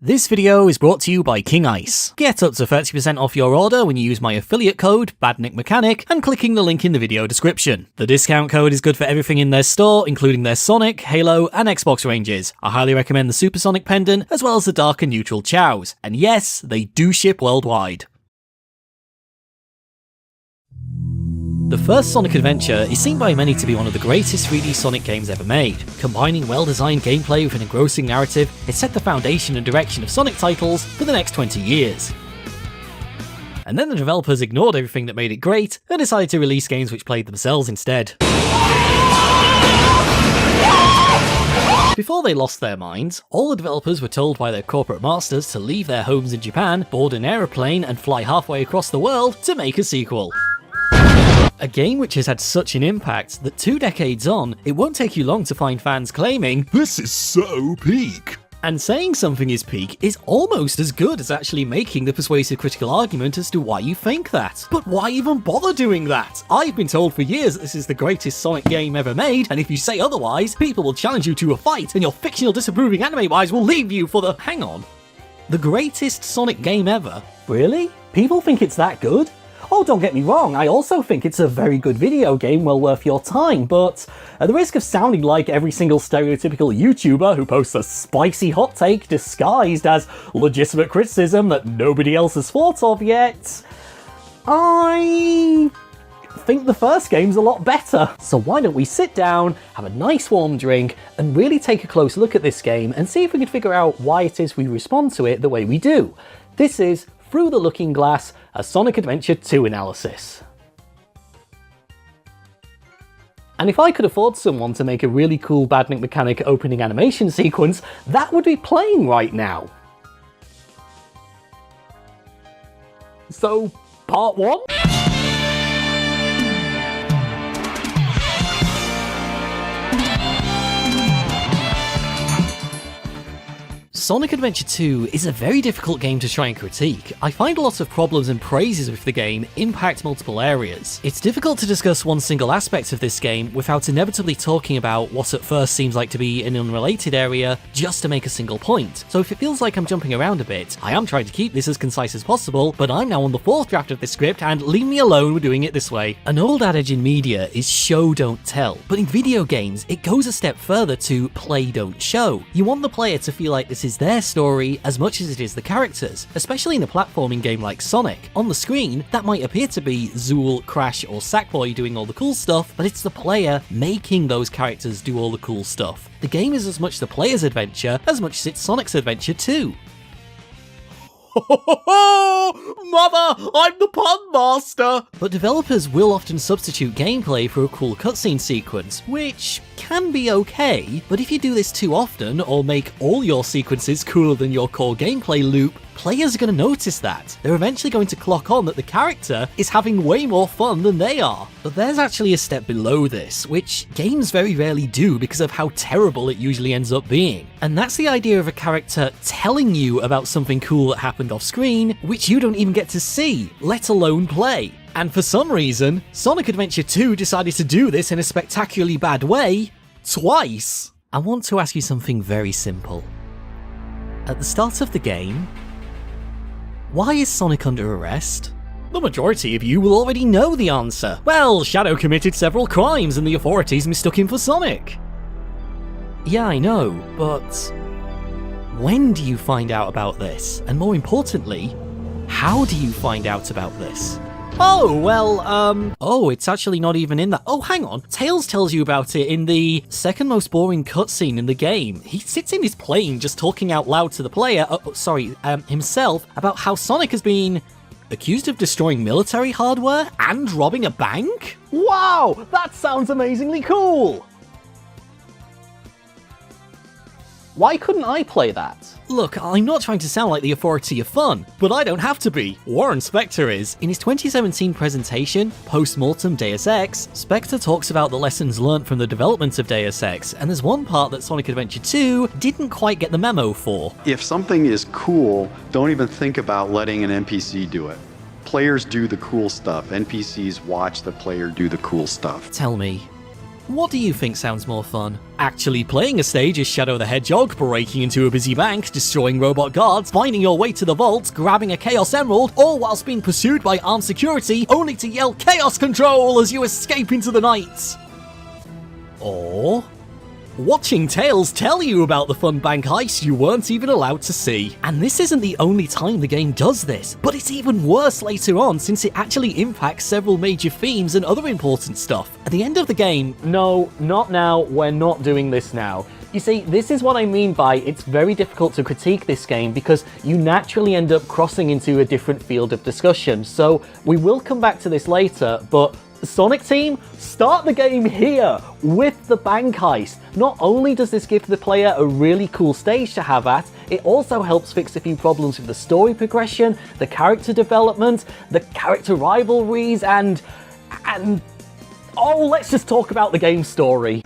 This video is brought to you by King Ice. Get up to 30% off your order when you use my affiliate code, Badnik Mechanic, and clicking the link in the video description. The discount code is good for everything in their store, including their Sonic, Halo, and Xbox ranges. I highly recommend the Supersonic pendant, as well as the dark and neutral chows. And yes, they do ship worldwide. The first Sonic adventure is seen by many to be one of the greatest 3D Sonic games ever made. Combining well-designed gameplay with an engrossing narrative, it set the foundation and direction of Sonic titles for the next 20 years. And then the developers ignored everything that made it great and decided to release games which played themselves instead. Before they lost their minds, all the developers were told by their corporate masters to leave their homes in Japan, board an aeroplane, and fly halfway across the world to make a sequel. A game which has had such an impact that 2 decades on, it won't take you long to find fans claiming, "This is so peak." And saying something is peak is almost as good as actually making the persuasive critical argument as to why you think that. But why even bother doing that? I've been told for years that this is the greatest Sonic game ever made, and if you say otherwise, people will challenge you to a fight, and your fictional disapproving anime wives will leave you for the— hang on. The greatest Sonic game ever? Really? People think it's that good? Oh, don't get me wrong, I also think it's a very good video game well worth your time, but at the risk of sounding like every single stereotypical YouTuber who posts a spicy hot take disguised as legitimate criticism that nobody else has thought of yet, I think the first game's a lot better. So why don't we sit down, have a nice warm drink, and really take a close look at this game and see if we can figure out why it is we respond to it the way we do. This is Through the Looking Glass, a Sonic Adventure 2 analysis. And if I could afford someone to make a really cool Badnik Mechanic opening animation sequence, that would be playing right now. So, part 1? Sonic Adventure 2 is a very difficult game to try and critique. I find a lot of problems and praises with the game impact multiple areas. It's difficult to discuss one single aspect of this game without inevitably talking about what at first seems like to be an unrelated area just to make a single point. So if it feels like I'm jumping around a bit, I am trying to keep this as concise as possible, but I'm now on the 4th draft of this script and leave me alone with doing it this way. An old adage in media is show don't tell, but in video games it goes a step further to play don't show. You want the player to feel like this is their story as much as it is the characters, especially in a platforming game like Sonic. On the screen, that might appear to be Zool, Crash, or Sackboy doing all the cool stuff, but it's the player making those characters do all the cool stuff. The game is as much the player's adventure as much as it's Sonic's adventure too. Mother, I'm the pun master! But developers will often substitute gameplay for a cool cutscene sequence, which can be okay, but if you do this too often, or make all your sequences cooler than your core gameplay loop, players are going to notice that. They're eventually going to clock on that the character is having way more fun than they are. But there's actually a step below this, which games very rarely do because of how terrible it usually ends up being. And that's the idea of a character telling you about something cool that happened off screen, which you don't even get to see, let alone play. And for some reason, Sonic Adventure 2 decided to do this in a spectacularly bad way, twice. I want to ask you something very simple. At the start of the game, why is Sonic under arrest? The majority of you will already know the answer. Well, Shadow committed several crimes and the authorities mistook him for Sonic. Yeah, I know, but when do you find out about this? And more importantly, how do you find out about this? Oh, well, oh, it's actually not even in that. Oh, hang on. Tails tells you about it in the second most boring cutscene in the game. He sits in his plane just talking out loud to the player, himself, about how Sonic has been accused of destroying military hardware and robbing a bank? Wow, that sounds amazingly cool! Why couldn't I play that? Look, I'm not trying to sound like the authority of fun, but I don't have to be. Warren Spector is. In his 2017 presentation, Post-Mortem Deus Ex, Spector talks about the lessons learnt from the development of Deus Ex, and there's one part that Sonic Adventure 2 didn't quite get the memo for. If something is cool, don't even think about letting an NPC do it. Players do the cool stuff. NPCs watch the player do the cool stuff. Tell me, What do you think sounds more fun? Actually playing a stage as Shadow the Hedgehog, breaking into a busy bank, destroying robot guards, finding your way to the vault, grabbing a Chaos Emerald, all whilst being pursued by armed security, only to yell Chaos Control as you escape into the night? Or watching Tails tell you about the fun bank heist you weren't even allowed to see. And this isn't the only time the game does this, but it's even worse later on since it actually impacts several major themes and other important stuff. At the end of the game, no, not now, we're not doing this now. You see, this is what I mean by it's very difficult to critique this game because you naturally end up crossing into a different field of discussion. So we will come back to this later, but Sonic Team, start the game here with the bank heist. Not only does this give the player a really cool stage to have at, it also helps fix a few problems with the story progression, the character development, the character rivalries, and oh, let's just talk about the game story.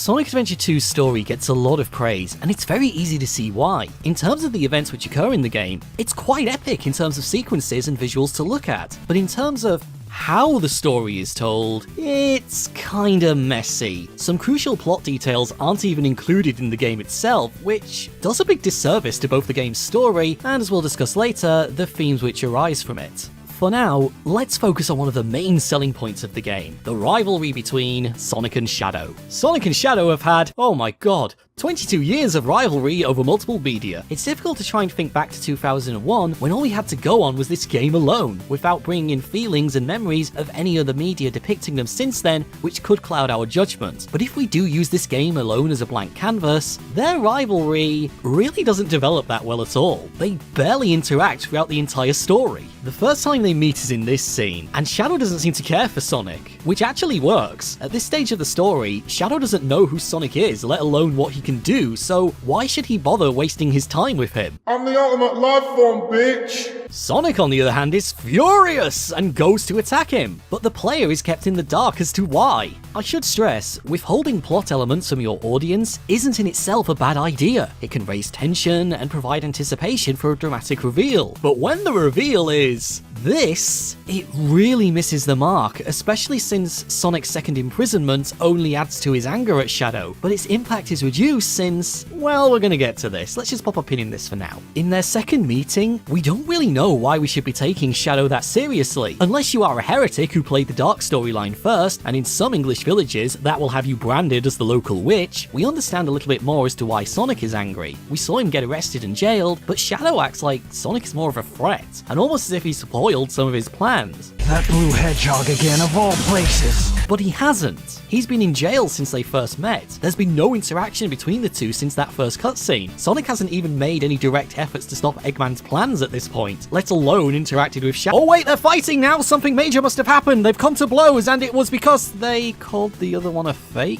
Sonic Adventure 2's story gets a lot of praise, and it's very easy to see why. In terms of the events which occur in the game, it's quite epic in terms of sequences and visuals to look at, but in terms of how the story is told, it's kinda messy. Some crucial plot details aren't even included in the game itself, which does a big disservice to both the game's story and, as we'll discuss later, the themes which arise from it. For now, let's focus on one of the main selling points of the game, the rivalry between Sonic and Shadow. Sonic and Shadow have had, oh my god, 22 years of rivalry over multiple media. It's difficult to try and think back to 2001 when all we had to go on was this game alone, without bringing in feelings and memories of any other media depicting them since then, which could cloud our judgment. But if we do use this game alone as a blank canvas, their rivalry really doesn't develop that well at all. They barely interact throughout the entire story. The first time they meet is in this scene, and Shadow doesn't seem to care for Sonic, which actually works. At this stage of the story, Shadow doesn't know who Sonic is, let alone what he can do, so why should he bother wasting his time with him? I'm the ultimate life form, bitch! Sonic, on the other hand, is furious and goes to attack him, but the player is kept in the dark as to why. I should stress, withholding plot elements from your audience isn't in itself a bad idea. It can raise tension and provide anticipation for a dramatic reveal, but when the reveal is this, it really misses the mark, especially since Sonic's second imprisonment only adds to his anger at Shadow, but its impact is reduced since, well, we're gonna get to this. Let's just pop a pin in this for now. In their second meeting, we don't really know why we should be taking Shadow that seriously, unless you are a heretic who played the Dark storyline first, and in some English villages, that will have you branded as the local witch. We understand a little bit more as to why Sonic is angry. We saw him get arrested and jailed, but Shadow acts like Sonic is more of a threat, and almost as if he spoiled some of his plans. That blue hedgehog again, of all places. But he hasn't. He's been in jail since they first met. There's been no interaction between the two since that first cutscene. Sonic hasn't even made any direct efforts to stop Eggman's plans at this point, let alone interacted with Shadow. Oh wait, they're fighting now! Something major must have happened! They've come to blows, and it was because they called the other one a fake?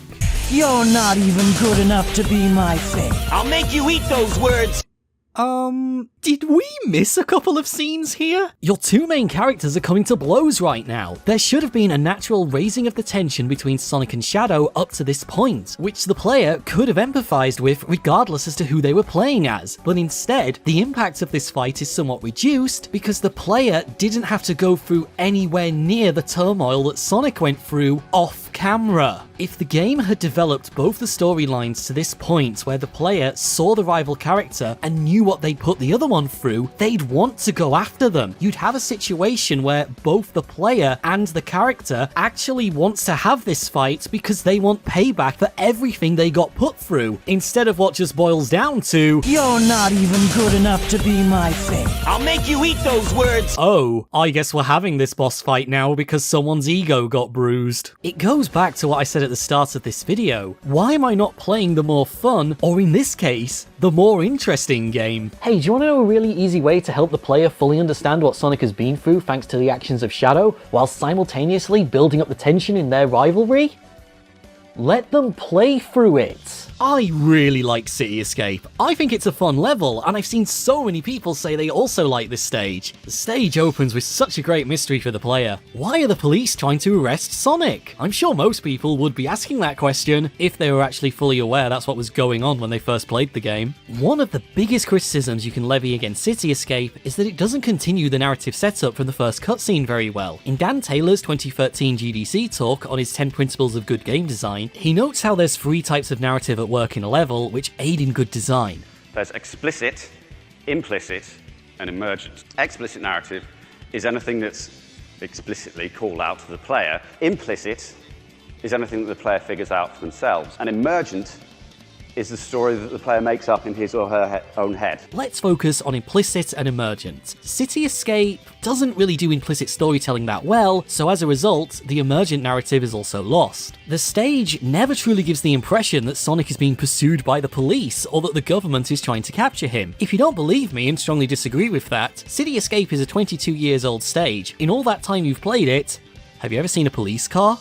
You're not even good enough to be my fate. I'll make you eat those words! Did we miss a couple of scenes here? Your two main characters are coming to blows right now. There should have been a natural raising of the tension between Sonic and Shadow up to this point, which the player could have empathized with regardless as to who they were playing as. But instead, the impact of this fight is somewhat reduced because the player didn't have to go through anywhere near the turmoil that Sonic went through off camera. If the game had developed both the storylines to this point where the player saw the rival character and knew what they'd put the other one through, they'd want to go after them. You'd have a situation where both the player and the character actually wants to have this fight because they want payback for everything they got put through, instead of what just boils down to, you're not even good enough to be my fate. I'll make you eat those words! Oh, I guess we're having this boss fight now because someone's ego got bruised. It goes back to what I said at the start of this video. Why am I not playing the more fun, or in this case, the more interesting game? Hey, do you want to know a really easy way to help the player fully understand what Sonic has been through thanks to the actions of Shadow, while simultaneously building up the tension in their rivalry? Let them play through it. I really like City Escape. I think it's a fun level, and I've seen so many people say they also like this stage. The stage opens with such a great mystery for the player. Why are the police trying to arrest Sonic? I'm sure most people would be asking that question if they were actually fully aware that's what was going on when they first played the game. One of the biggest criticisms you can levy against City Escape is that it doesn't continue the narrative setup from the first cutscene very well. In Dan Taylor's 2013 GDC talk on his 10 principles of good game design, he notes how there's 3 types of narrative at work in a level which aid in good design. There's explicit, implicit, and emergent. Explicit narrative is anything that's explicitly called out to the player. Implicit is anything that the player figures out for themselves. And emergent is the story that the player makes up in his or her own head. Let's focus on implicit and emergent. City Escape doesn't really do implicit storytelling that well, so as a result, the emergent narrative is also lost. The stage never truly gives the impression that Sonic is being pursued by the police or that the government is trying to capture him. If you don't believe me and strongly disagree with that, City Escape is a 22 years old stage. In all that time you've played it, have you ever seen a police car?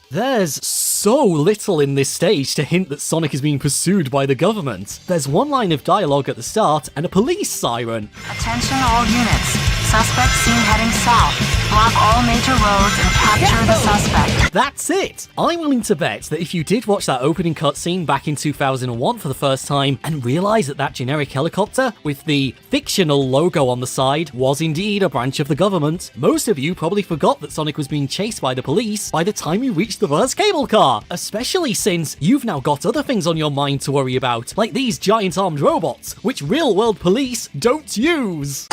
There's so little in this stage to hint that Sonic is being pursued by the government. There's one line of dialogue at the start and a police siren. Attention all units. Suspect seen heading south. Block all major roads and capture the suspect. That's it! I'm willing to bet that if you did watch that opening cutscene back in 2001 for the first time and realise that that generic helicopter with the fictional logo on the side was indeed a branch of the government, most of you probably forgot that Sonic was being chased by the police by the time you reached the first cable car, especially since you've now got other things on your mind to worry about, like these giant armed robots, which real-world police don't use.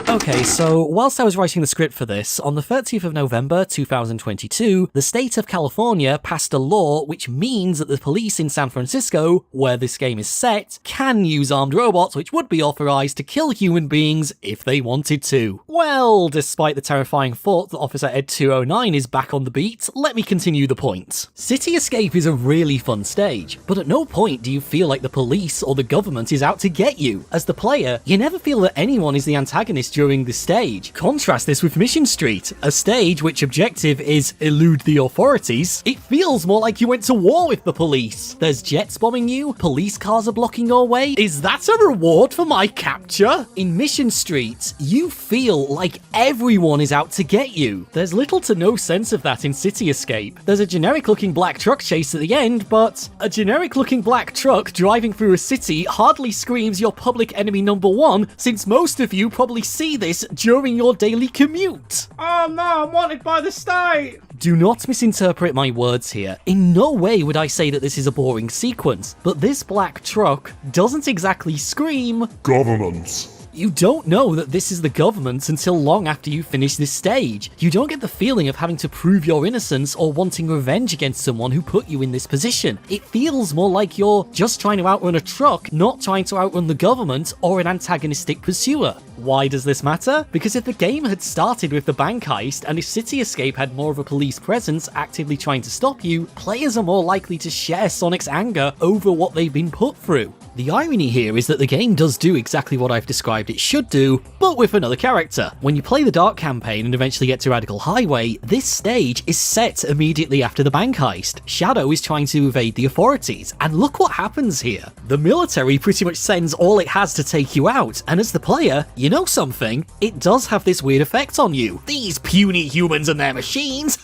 Okay, so whilst I was writing the script for this, on the 30th of November 2022, the state of California passed a law which means that the police in San Francisco, where this game is set, can use armed robots which would be authorized to kill human beings if they wanted to. Well, despite the terrifying thought that Officer Ed 209 is back on the beat, let me continue the point. City Escape is a really fun stage, but at no point do you feel like the police or the government is out to get you. As the player, you never feel that anyone is the antagonist during this stage. Contrast this with Mission Street, a stage which objective is elude the authorities. It feels more like you went to war with the police. There's jets bombing you, police cars are blocking your way. Is that a reward for my capture? In Mission Street, you feel like everyone is out to get you. There's little to no sense of that in City Escape. There's a generic looking black truck chase at the end, but a generic looking black truck driving through a city hardly screams you're public enemy number 1, since most of you probably see this during your daily commute. Oh no, I'm wanted by the state! Do not misinterpret my words here. In no way would I say that this is a boring sequence, but this black truck doesn't exactly scream Government. You don't know that this is the government until long after you finish this stage. You don't get the feeling of having to prove your innocence or wanting revenge against someone who put you in this position. It feels more like you're just trying to outrun a truck, not trying to outrun the government or an antagonistic pursuer. Why does this matter? Because if the game had started with the bank heist and if City Escape had more of a police presence actively trying to stop you, players are more likely to share Sonic's anger over what they've been put through. The irony here is that the game does do exactly what I've described it should do, but with another character. When you play the Dark campaign and eventually get to Radical Highway, this stage is set immediately after the bank heist. Shadow is trying to evade the authorities, and look what happens here. The military pretty much sends all it has to take you out, and as the player, you know something? It does have this weird effect on you. These puny humans and their machines,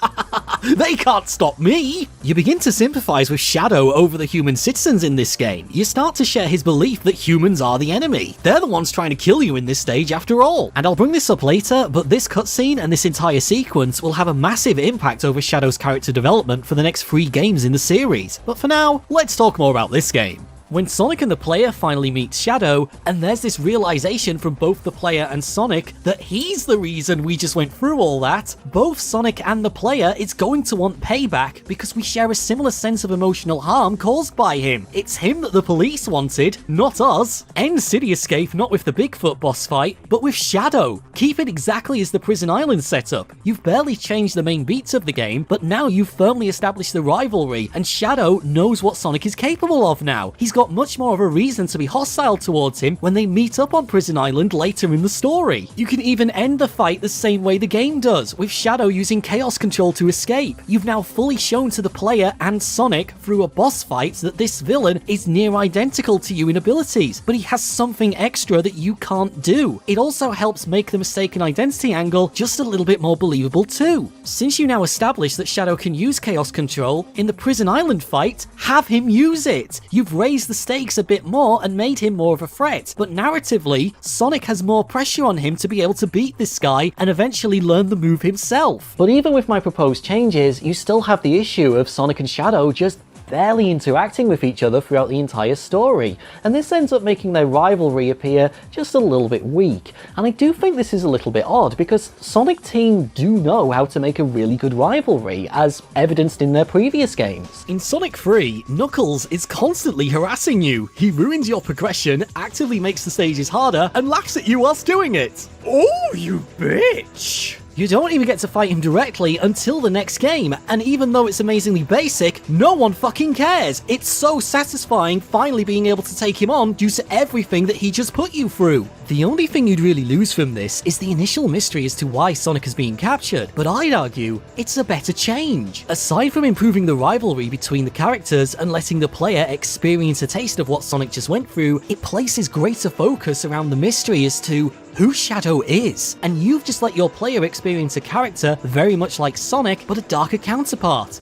they can't stop me! You begin to sympathize with Shadow over the human citizens in this game. You start to share his belief that humans are the enemy. They're the ones trying to kill you in this stage after all. And I'll bring this up later, but this cutscene and this entire sequence will have a massive impact over Shadow's character development for the next 3 games in the series. But for now, let's talk more about this game. When Sonic and the player finally meet Shadow, and there's this realization from both the player and Sonic that he's the reason we just went through all that, both Sonic and the player is going to want payback because we share a similar sense of emotional harm caused by him. It's him that the police wanted, not us. End City Escape not with the Bigfoot boss fight, but with Shadow. Keep it exactly as the Prison Island setup. You've barely changed the main beats of the game, but now you've firmly established the rivalry, and Shadow knows what Sonic is capable of now. He's got got much more of a reason to be hostile towards him when they meet up on Prison Island later in the story. You can even end the fight the same way the game does, with Shadow using Chaos Control to escape. You've now fully shown to the player and Sonic through a boss fight that this villain is near identical to you in abilities, but he has something extra that you can't do. It also helps make the mistaken identity angle just a little bit more believable too. Since you now established that Shadow can use Chaos Control, in the Prison Island fight, have him use it! You've raised the stakes a bit more and made him more of a threat, but narratively, Sonic has more pressure on him to be able to beat this guy and eventually learn the move himself. But even with my proposed changes, you still have the issue of Sonic and Shadow just barely interacting with each other throughout the entire story, and this ends up making their rivalry appear just a little bit weak. And I do think this is a little bit odd, because Sonic Team do know how to make a really good rivalry, as evidenced in their previous games. In Sonic 3, Knuckles is constantly harassing you. He ruins your progression, actively makes the stages harder, and laughs at you whilst doing it. Oh, you bitch! You don't even get to fight him directly until the next game, and even though it's amazingly basic, no one fucking cares. It's so satisfying finally being able to take him on due to everything that he just put you through. The only thing you'd really lose from this is the initial mystery as to why Sonic is being captured, but I'd argue it's a better change. Aside from improving the rivalry between the characters and letting the player experience a taste of what Sonic just went through, it places greater focus around the mystery as to who Shadow is, and you've just let your player experience a character very much like Sonic, but a darker counterpart.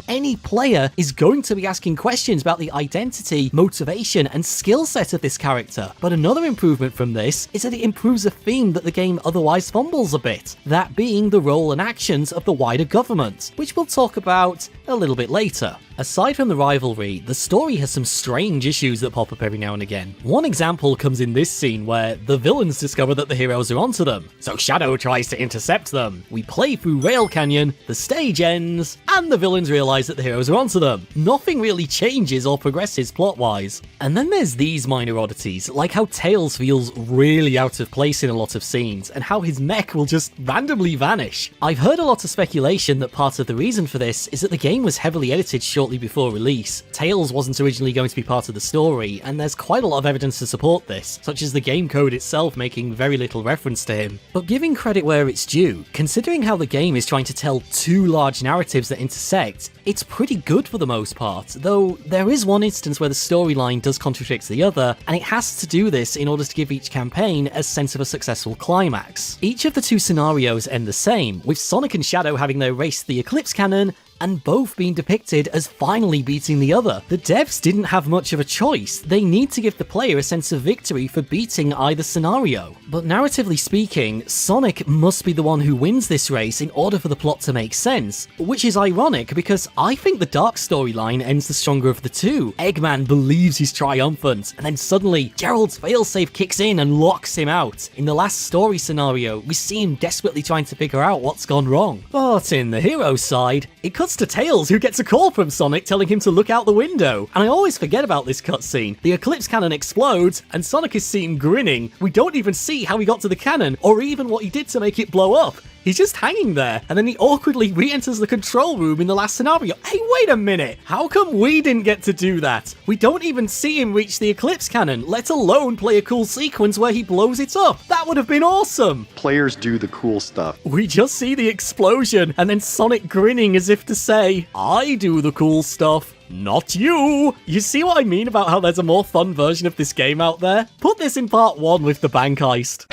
Any player is going to be asking questions about the identity, motivation, and skill set of this character. But another improvement from this is that it improves a theme that the game otherwise fumbles a bit, that being the role and actions of the wider government, which we'll talk about a little bit later. Aside from the rivalry, the story has some strange issues that pop up every now and again. One example comes in this scene where the villains discover that the heroes are onto them, so Shadow tries to intercept them. We play through Rail Canyon, the stage ends, and the villains realize that the heroes are onto them. Nothing really changes or progresses plot-wise. And then there's these minor oddities, like how Tails feels really out of place in a lot of scenes, and how his mech will just randomly vanish. I've heard a lot of speculation that part of the reason for this is that the game was heavily edited shortly before release. Tails wasn't originally going to be part of the story, and there's quite a lot of evidence to support this, such as the game code itself making very little reference to him. But giving credit where it's due, considering how the game is trying to tell two large narratives that intersect, it's pretty good for the most part, though there is one instance where the storyline does contradict the other, and it has to do this in order to give each campaign a sense of a successful climax. Each of the two scenarios end the same, with Sonic and Shadow having their race to the Eclipse Cannon, and both being depicted as finally beating the other. The devs didn't have much of a choice. They need to give the player a sense of victory for beating either scenario. But narratively speaking, Sonic must be the one who wins this race in order for the plot to make sense, which is ironic because I think the Dark storyline ends the stronger of the two. Eggman believes he's triumphant, and then suddenly Gerald's failsafe kicks in and locks him out. In the last story scenario, we see him desperately trying to figure out what's gone wrong. But in the hero's side, it cuts to Tails, who gets a call from Sonic telling him to look out the window. And I always forget about this cutscene. The Eclipse Cannon explodes, and Sonic is seen grinning. We don't even see how he got to the cannon, or even what he did to make it blow up. He's just hanging there, and then he awkwardly re-enters the control room in the last scenario. Hey, wait a minute! How come we didn't get to do that? We don't even see him reach the Eclipse Cannon, let alone play a cool sequence where he blows it up. That would have been awesome! Players do the cool stuff. We just see the explosion, and then Sonic grinning as if to say, I do the cool stuff. Not you! You see what I mean about how there's a more fun version of this game out there? Put this in part 1 with the bank heist.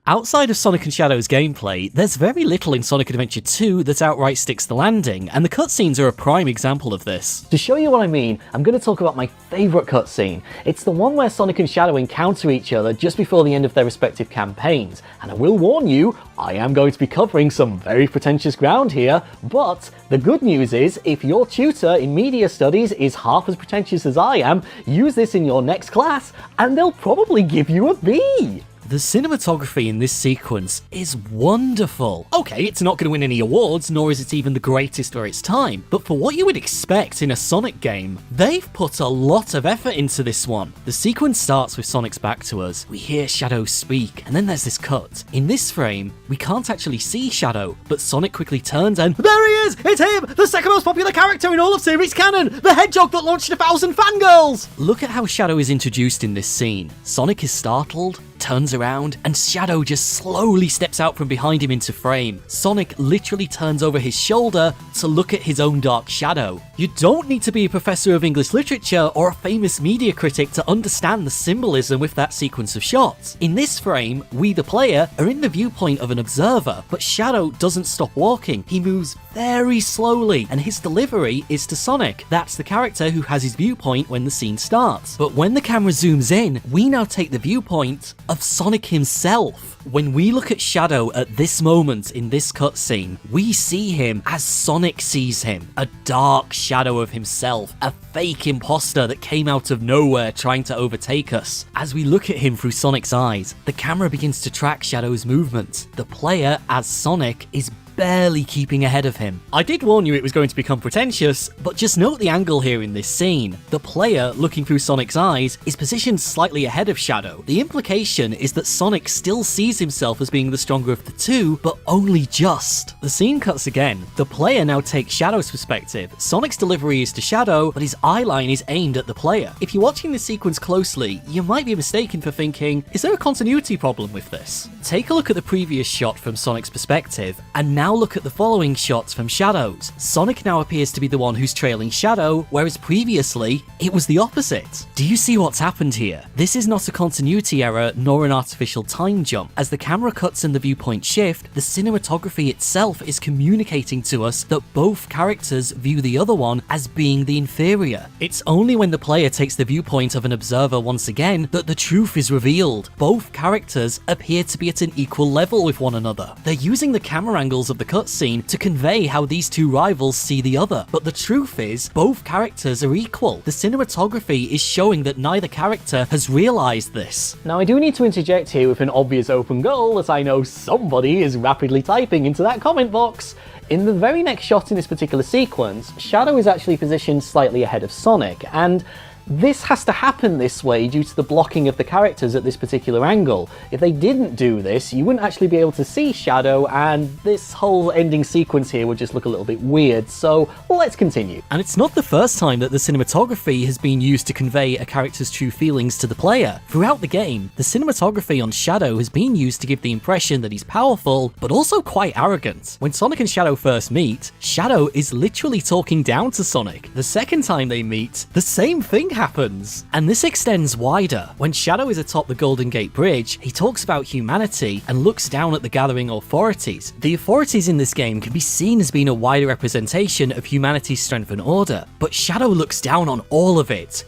Outside of Sonic and Shadow's gameplay, there's very little in Sonic Adventure 2 that outright sticks the landing, and the cutscenes are a prime example of this. To show you what I mean, I'm going to talk about my favourite cutscene. It's the one where Sonic and Shadow encounter each other just before the end of their respective campaigns, and I will warn you, I am going to be covering some very pretentious ground here, but the good news is, if your tutor in media studies is half as pretentious as I am, use this in your next class, and they'll probably give you a B! The cinematography in this sequence is wonderful. Okay, it's not going to win any awards, nor is it even the greatest for its time, but for what you would expect in a Sonic game, they've put a lot of effort into this one. The sequence starts with Sonic's back to us, we hear Shadow speak, and then there's this cut. In this frame, we can't actually see Shadow, but Sonic quickly turns and there he is! It's him! The second most popular character in all of series canon! The Hedgehog that launched 1,000 fangirls! Look at how Shadow is introduced in this scene. Sonic is startled, turns around, and Shadow just slowly steps out from behind him into frame. Sonic literally turns over his shoulder to look at his own dark shadow. You don't need to be a professor of English literature or a famous media critic to understand the symbolism with that sequence of shots. In this frame, we the player are in the viewpoint of an observer, but Shadow doesn't stop walking. He moves very slowly, and his delivery is to Sonic. That's the character who has his viewpoint when the scene starts. But when the camera zooms in, we now take the viewpoint of Sonic himself. When we look at Shadow at this moment in this cutscene, we see him as Sonic sees him, a dark shadow of himself, a fake imposter that came out of nowhere trying to overtake us. As we look at him through Sonic's eyes, the camera begins to track Shadow's movements. The player, as Sonic, is barely keeping ahead of him. I did warn you it was going to become pretentious, but just note the angle here in this scene. The player, looking through Sonic's eyes, is positioned slightly ahead of Shadow. The implication is that Sonic still sees himself as being the stronger of the two, but only just. The scene cuts again. The player now takes Shadow's perspective. Sonic's delivery is to Shadow, but his eyeline is aimed at the player. If you're watching this sequence closely, you might be mistaken for thinking, is there a continuity problem with this? Take a look at the previous shot from Sonic's perspective, and now look at the following shots from Shadow's. Sonic now appears to be the one who's trailing Shadow, whereas previously, it was the opposite. Do you see what's happened here? This is not a continuity error, nor an artificial time jump. As the camera cuts and the viewpoint shift, the cinematography itself is communicating to us that both characters view the other one as being the inferior. It's only when the player takes the viewpoint of an observer once again that the truth is revealed. Both characters appear to be at an equal level with one another. They're using the camera angles of the cutscene to convey how these two rivals see the other, but the truth is, both characters are equal. The cinematography is showing that neither character has realized this. Now I do need to interject here with an obvious open goal, as I know somebody is rapidly typing into that comment box. In the very next shot in this particular sequence, Shadow is actually positioned slightly ahead of Sonic, and this has to happen this way due to the blocking of the characters at this particular angle. If they didn't do this, you wouldn't actually be able to see Shadow, and this whole ending sequence here would just look a little bit weird, so let's continue. And it's not the first time that the cinematography has been used to convey a character's true feelings to the player. Throughout the game, the cinematography on Shadow has been used to give the impression that he's powerful, but also quite arrogant. When Sonic and Shadow first meet, Shadow is literally talking down to Sonic. The second time they meet, the same thing happens. And this extends wider. When Shadow is atop the Golden Gate Bridge, he talks about humanity and looks down at the gathering authorities. The authorities in this game can be seen as being a wider representation of humanity's strength and order, but Shadow looks down on all of it.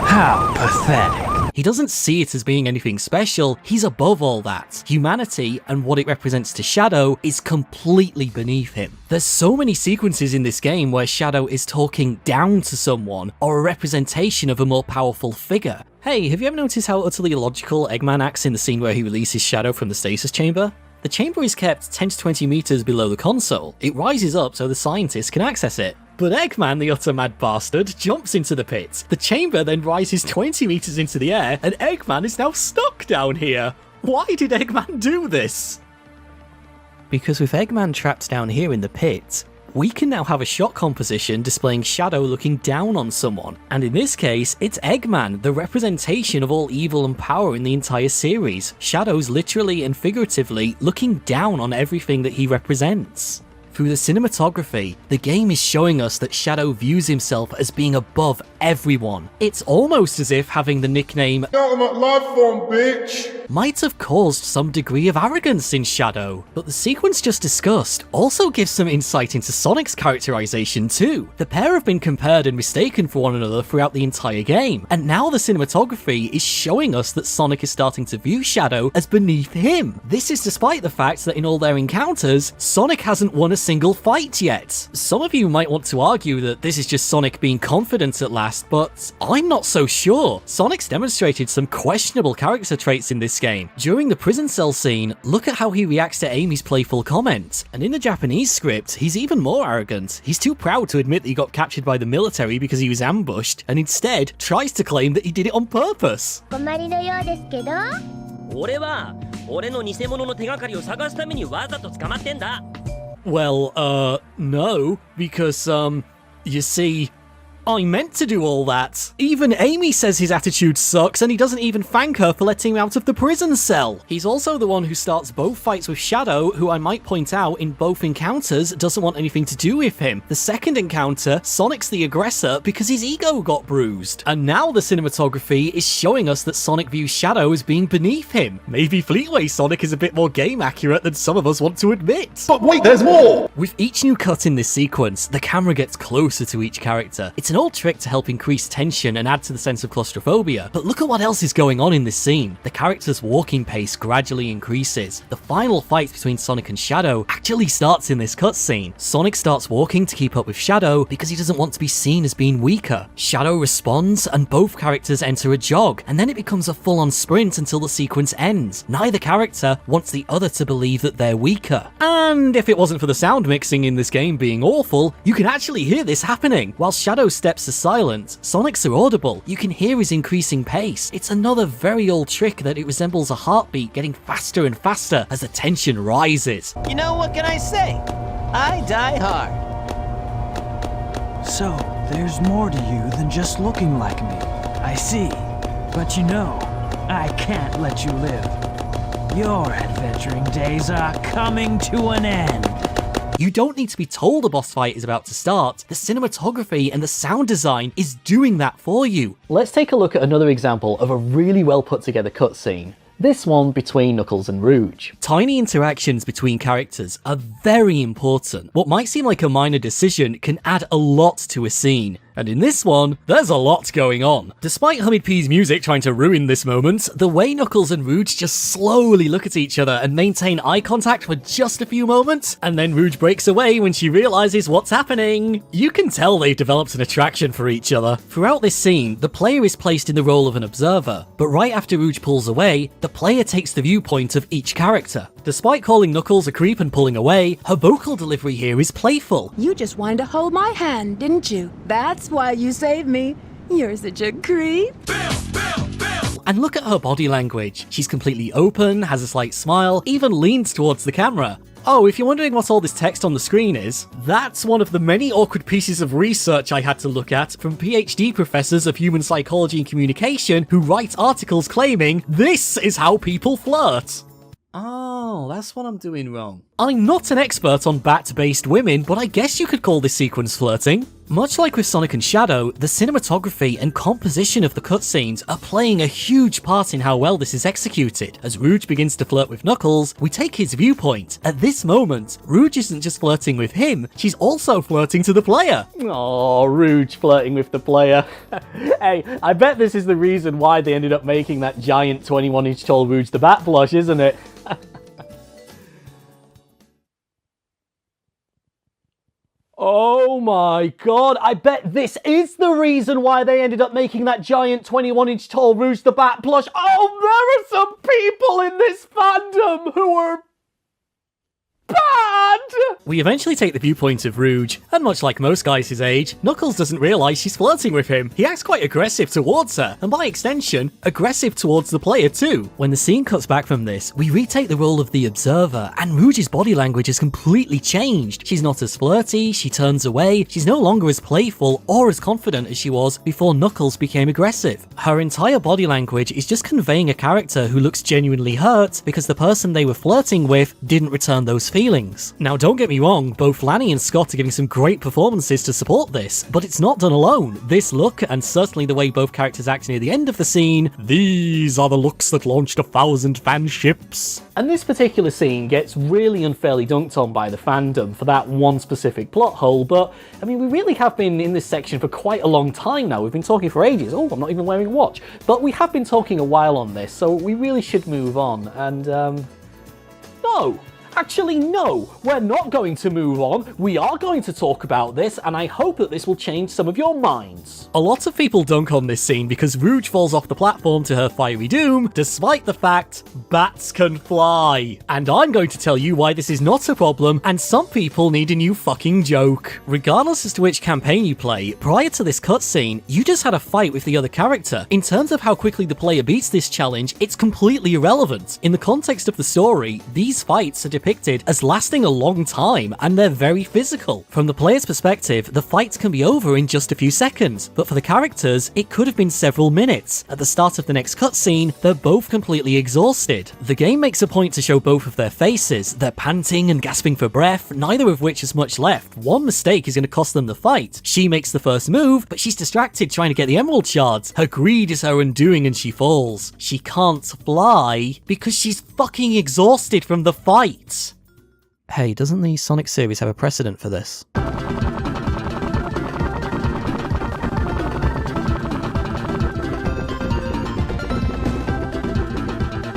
How pathetic. He doesn't see it as being anything special, he's above all that. Humanity and what it represents to Shadow is completely beneath him. There's so many sequences in this game where Shadow is talking down to someone, or a representation of a more powerful figure. Hey, have you ever noticed how utterly illogical Eggman acts in the scene where he releases Shadow from the stasis chamber? The chamber is kept 10 to 20 meters below the console. It rises up so the scientists can access it. But Eggman, the utter mad bastard, jumps into the pit. The chamber then rises 20 meters into the air, and Eggman is now stuck down here. Why did Eggman do this? Because with Eggman trapped down here in the pit, we can now have a shot composition displaying Shadow looking down on someone. And in this case, it's Eggman, the representation of all evil and power in the entire series. Shadow's literally and figuratively looking down on everything that he represents. Through the cinematography, the game is showing us that Shadow views himself as being above everyone. It's almost as if having the nickname Ultimate Life Form, bitch! might have caused some degree of arrogance in Shadow. But the sequence just discussed also gives some insight into Sonic's characterization too. The pair have been compared and mistaken for one another throughout the entire game, and now the cinematography is showing us that Sonic is starting to view Shadow as beneath him. This is despite the fact that in all their encounters, Sonic hasn't won a single fight yet. Some of you might want to argue that this is just Sonic being confident at last, but I'm not so sure. Sonic's demonstrated some questionable character traits in this game. During the prison cell scene, look at how he reacts to Amy's playful comment. And in the Japanese script, he's even more arrogant. He's too proud to admit that he got captured by the military because he was ambushed, and instead tries to claim that he did it on purpose. 困りのようですけど。俺は俺の偽物の手がかりを探すためにわざと捕まってんだ。 Well, no, because, you see, I meant to do all that. Even Amy says his attitude sucks, and he doesn't even thank her for letting him out of the prison cell. He's also the one who starts both fights with Shadow, who I might point out in both encounters doesn't want anything to do with him. The second encounter, Sonic's the aggressor because his ego got bruised. And now the cinematography is showing us that Sonic views Shadow as being beneath him. Maybe Fleetway Sonic is a bit more game accurate than some of us want to admit. But wait, there's more! With each new cut in this sequence, the camera gets closer to each character. It's an old trick to help increase tension and add to the sense of claustrophobia, but look at what else is going on in this scene. The character's walking pace gradually increases. The final fight between Sonic and Shadow actually starts in this cutscene. Sonic starts walking to keep up with Shadow because he doesn't want to be seen as being weaker. Shadow responds and both characters enter a jog, and then it becomes a full-on sprint until the sequence ends. Neither character wants the other to believe that they're weaker. And if it wasn't for the sound mixing in this game being awful, you can actually hear this happening. While Shadow steps aside, silent, Sonic's are audible. You can hear his increasing pace. It's another very old trick that it resembles a heartbeat getting faster and faster as the tension rises. You know, what can I say? I die hard. So, there's more to you than just looking like me. I see. But you know, I can't let you live. Your adventuring days are coming to an end. You don't need to be told a boss fight is about to start. The cinematography and the sound design is doing that for you. Let's take a look at another example of a really well put together cutscene. This one between Knuckles and Rouge. Tiny interactions between characters are very important. What might seem like a minor decision can add a lot to a scene. And in this one, there's a lot going on. Despite Hunnid P's music trying to ruin this moment, the way Knuckles and Rouge just slowly look at each other and maintain eye contact for just a few moments, and then Rouge breaks away when she realizes what's happening. You can tell they've developed an attraction for each other. Throughout this scene, the player is placed in the role of an observer, but right after Rouge pulls away, the player takes the viewpoint of each character. Despite calling Knuckles a creep and pulling away, her vocal delivery here is playful. You just wanted to hold my hand, didn't you? That's why you saved me. You're such a creep. And look at her body language. She's completely open, has a slight smile, even leans towards the camera. Oh, if you're wondering what all this text on the screen is, that's one of the many awkward pieces of research I had to look at from PhD professors of human psychology and communication who write articles claiming this is how people flirt. Oh, that's what I'm doing wrong. I'm not an expert on bat-based women, but I guess you could call this sequence flirting. Much like with Sonic and Shadow, the cinematography and composition of the cutscenes are playing a huge part in how well this is executed. As Rouge begins to flirt with Knuckles, we take his viewpoint. At this moment, Rouge isn't just flirting with him, she's also flirting to the player. Oh, Rouge flirting with the player. Hey, I bet this is the reason why they ended up making that giant 21-inch tall Rouge the Bat plush, isn't it? Oh my god, I bet this is the reason why they ended up making that giant 21-inch tall Rouge the Bat plush. Oh, there are some people in this fandom who are bad! We eventually take the viewpoint of Rouge, and much like most guys his age, Knuckles doesn't realise she's flirting with him. He acts quite aggressive towards her, and by extension, aggressive towards the player too. When the scene cuts back from this, we retake the role of the observer, and Rouge's body language has completely changed. She's not as flirty, she turns away, she's no longer as playful or as confident as she was before Knuckles became aggressive. Her entire body language is just conveying a character who looks genuinely hurt because the person they were flirting with didn't return those feelings. Now don't get me wrong, both Lanny and Scott are giving some great performances to support this, but it's not done alone. This look, and certainly the way both characters act near the end of the scene, these are the looks that launched 1,000 fanships. And this particular scene gets really unfairly dunked on by the fandom for that one specific plot hole, but I mean, we really have been in this section for quite a long time now. We've been talking for ages. Oh, I'm not even wearing a watch. But we have been talking a while on this, so we really should move on. And, no! Actually, no, we're not going to move on. We are going to talk about this, and I hope that this will change some of your minds. A lot of people dunk on this scene because Rouge falls off the platform to her fiery doom, despite the fact bats can fly. And I'm going to tell you why this is not a problem, and some people need a new fucking joke. Regardless as to which campaign you play, prior to this cutscene, you just had a fight with the other character. In terms of how quickly the player beats this challenge, it's completely irrelevant. In the context of the story, these fights are depicted as lasting a long time, and they're very physical. From the player's perspective, the fights can be over in just a few seconds, but for the characters, it could have been several minutes. At the start of the next cutscene, they're both completely exhausted. The game makes a point to show both of their faces. They're panting and gasping for breath, neither of which has much left. One mistake is going to cost them the fight. She makes the first move, but she's distracted trying to get the emerald shards. Her greed is her undoing and she falls. She can't fly because she's fucking exhausted from the fight. Hey, doesn't the Sonic series have a precedent for this?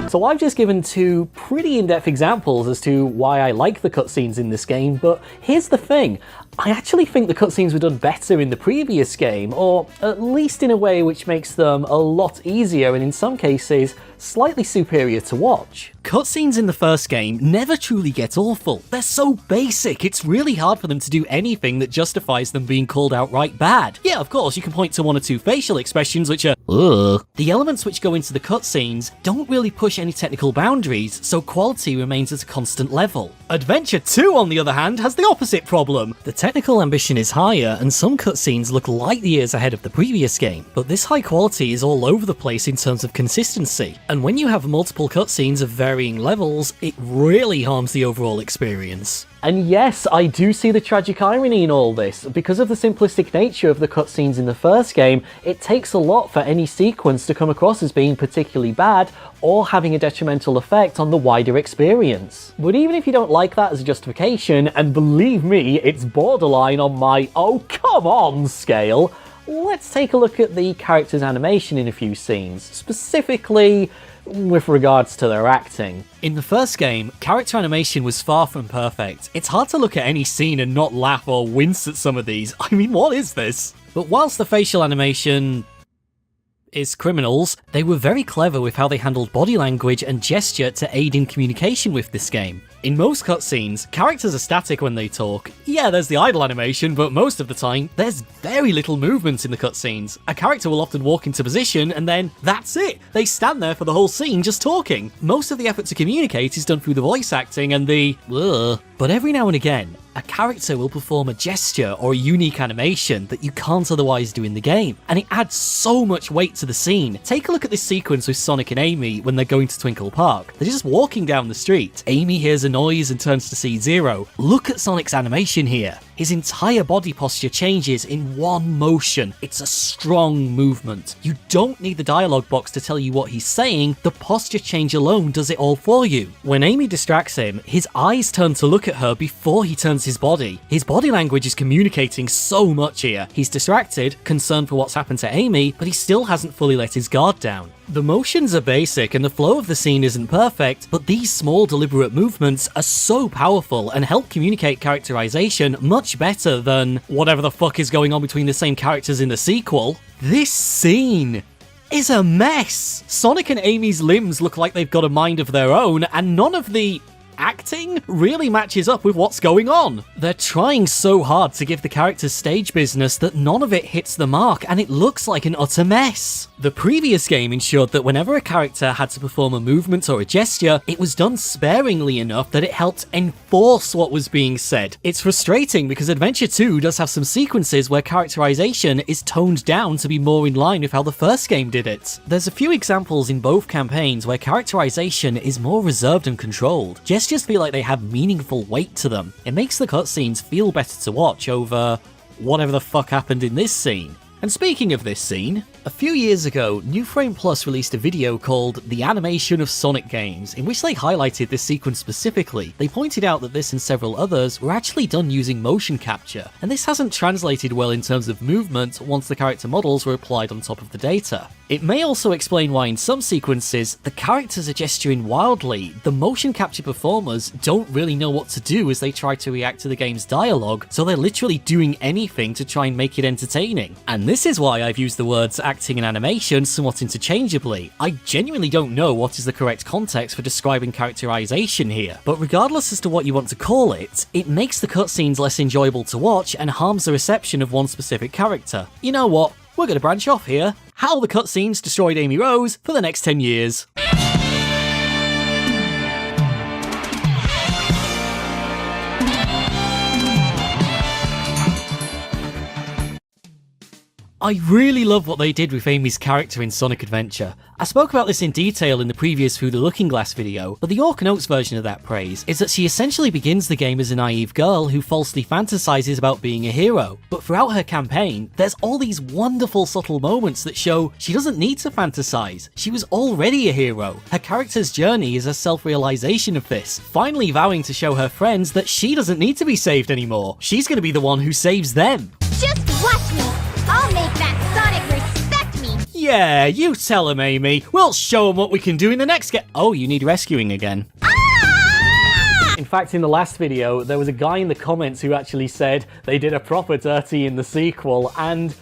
So I've just given two pretty in-depth examples as to why I like the cutscenes in this game, but here's the thing. I actually think the cutscenes were done better in the previous game, or at least in a way which makes them a lot easier and in some cases slightly superior to watch. Cutscenes in the first game never truly get awful. They're so basic, it's really hard for them to do anything that justifies them being called outright bad. Yeah, of course, you can point to one or two facial expressions which are ugh. The elements which go into the cutscenes don't really push any technical boundaries, so quality remains at a constant level. Adventure 2, on the other hand, has the opposite problem. The technical ambition is higher, and some cutscenes look light years ahead of the previous game, but this high quality is all over the place in terms of consistency. And when you have multiple cutscenes of varying levels, it really harms the overall experience. And yes, I do see the tragic irony in all this. Because of the simplistic nature of the cutscenes in the first game, it takes a lot for any sequence to come across as being particularly bad or having a detrimental effect on the wider experience. But even if you don't like that as a justification, and believe me, it's borderline on my oh come on scale, let's take a look at the character's animation in a few scenes, specifically with regards to their acting. In the first game, character animation was far from perfect. It's hard to look at any scene and not laugh or wince at some of these. I mean, what is this? But whilst the facial animation is criminals, they were very clever with how they handled body language and gesture to aid in communication with this game. In most cutscenes, characters are static when they talk. Yeah, there's the idle animation, but most of the time, there's very little movement in the cutscenes. A character will often walk into position, and then that's it! They stand there for the whole scene just talking. Most of the effort to communicate is done through the voice acting and the ugh. But every now and again, a character will perform a gesture or a unique animation that you can't otherwise do in the game, and it adds so much weight to the scene. Take a look at this sequence with Sonic and Amy when they're going to Twinkle Park. They're just walking down the street. Amy hears a noise and turns to see Zero. Look at Sonic's animation here. His entire body posture changes in one motion. It's a strong movement. You don't need the dialogue box to tell you what he's saying, the posture change alone does it all for you. When Amy distracts him, his eyes turn to look at her before he turns his body. His body language is communicating so much here. He's distracted, concerned for what's happened to Amy, but he still hasn't fully let his guard down. The motions are basic and the flow of the scene isn't perfect, but these small deliberate movements are so powerful and help communicate characterization much better than whatever the fuck is going on between the same characters in the sequel. This scene is a mess! Sonic and Amy's limbs look like they've got a mind of their own, and none of the acting really matches up with what's going on. They're trying so hard to give the characters stage business that none of it hits the mark, and it looks like an utter mess. The previous game ensured that whenever a character had to perform a movement or a gesture, it was done sparingly enough that it helped enforce what was being said. It's frustrating because Adventure 2 does have some sequences where characterization is toned down to be more in line with how the first game did it. There's a few examples in both campaigns where characterization is more reserved and controlled. Gestures feel like they have meaningful weight to them. It makes the cutscenes feel better to watch over whatever the fuck happened in this scene. And speaking of this scene, a few years ago, New Frame Plus released a video called The Animation of Sonic Games, in which they highlighted this sequence specifically. They pointed out that this and several others were actually done using motion capture, and this hasn't translated well in terms of movement once the character models were applied on top of the data. It may also explain why in some sequences, the characters are gesturing wildly. The motion capture performers don't really know what to do as they try to react to the game's dialogue, so they're literally doing anything to try and make it entertaining. And this is why I've used the words acting and animation somewhat interchangeably. I genuinely don't know what is the correct context for describing characterization here, but regardless as to what you want to call it, it makes the cutscenes less enjoyable to watch and harms the reception of one specific character. You know what? We're going to branch off here. How the cutscenes destroyed Amy Rose for the next 10 years. I really love what they did with Amy's character in Sonic Adventure. I spoke about this in detail in the previous Through the Looking Glass video, but the Orc Notes version of that praise is that she essentially begins the game as a naive girl who falsely fantasizes about being a hero. But throughout her campaign, there's all these wonderful subtle moments that show she doesn't need to fantasize. She was already a hero. Her character's journey is a self-realization of this, finally vowing to show her friends that she doesn't need to be saved anymore. She's going to be the one who saves them. Just watch me. I'll make that Sonic respect me! Yeah, you tell him, Amy. We'll show him what we can do in the next game. Oh, you need rescuing again. Ah! In fact, in the last video, there was a guy in the comments who actually said they did a proper dirty in the sequel, and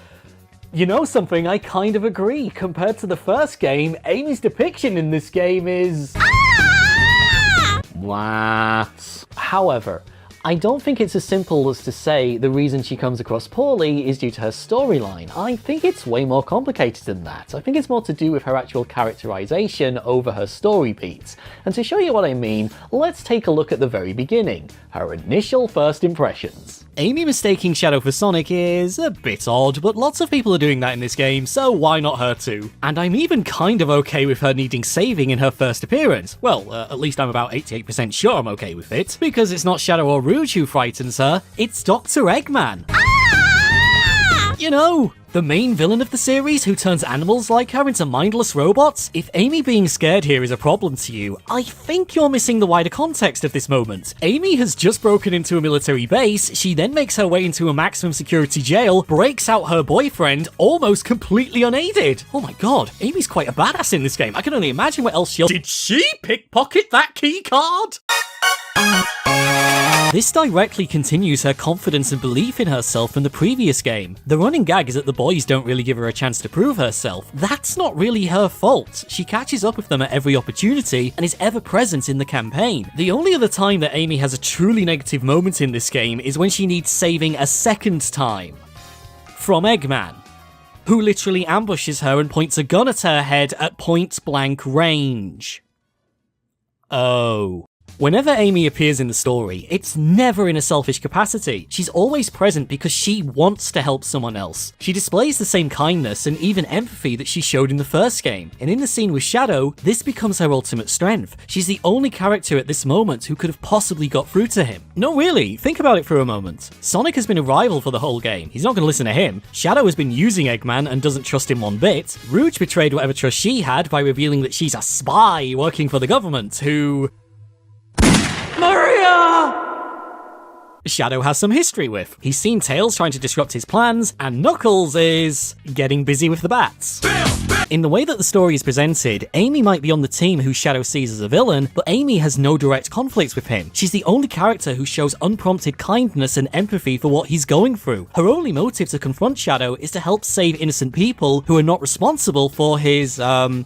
you know something, I kind of agree. Compared to the first game, Amy's depiction in this game is... Ah! What? However, I don't think it's as simple as to say the reason she comes across poorly is due to her storyline. I think it's way more complicated than that. I think it's more to do with her actual characterization over her story beats. And to show you what I mean, let's take a look at the very beginning, her initial first impressions. Amy mistaking Shadow for Sonic is a bit odd, but lots of people are doing that in this game, so why not her too? And I'm even kind of okay with her needing saving in her first appearance. Well, at least I'm about 88% sure I'm okay with it, because it's not Shadow or Rouge who frightens her, it's Dr. Eggman. Ah! You know, the main villain of the series who turns animals like her into mindless robots? If Amy being scared here is a problem to you, I think you're missing the wider context of this moment. Amy has just broken into a military base, she then makes her way into a maximum security jail, breaks out her boyfriend, almost completely unaided. Oh my god, Amy's quite a badass in this game. I can only imagine what else she'll— Did she pickpocket that key card? This directly continues her confidence and belief in herself from the previous game. The running gag is that the boys don't really give her a chance to prove herself. That's not really her fault. She catches up with them at every opportunity and is ever present in the campaign. The only other time that Amy has a truly negative moment in this game is when she needs saving a second time. From Eggman, who literally ambushes her and points a gun at her head at point blank range. Oh. Whenever Amy appears in the story, it's never in a selfish capacity. She's always present because she wants to help someone else. She displays the same kindness and even empathy that she showed in the first game, and in the scene with Shadow, this becomes her ultimate strength. She's the only character at this moment who could have possibly got through to him. No, really, think about it for a moment. Sonic has been a rival for the whole game. He's not going to listen to him. Shadow has been using Eggman and doesn't trust him one bit. Rouge betrayed whatever trust she had by revealing that she's a spy working for the government who... Shadow has some history with. He's seen Tails trying to disrupt his plans, and Knuckles is getting busy with the bats. In the way that the story is presented, Amy might be on the team who Shadow sees as a villain, but Amy has no direct conflicts with him. She's the only character who shows unprompted kindness and empathy for what he's going through. Her only motive to confront Shadow is to help save innocent people who are not responsible for his,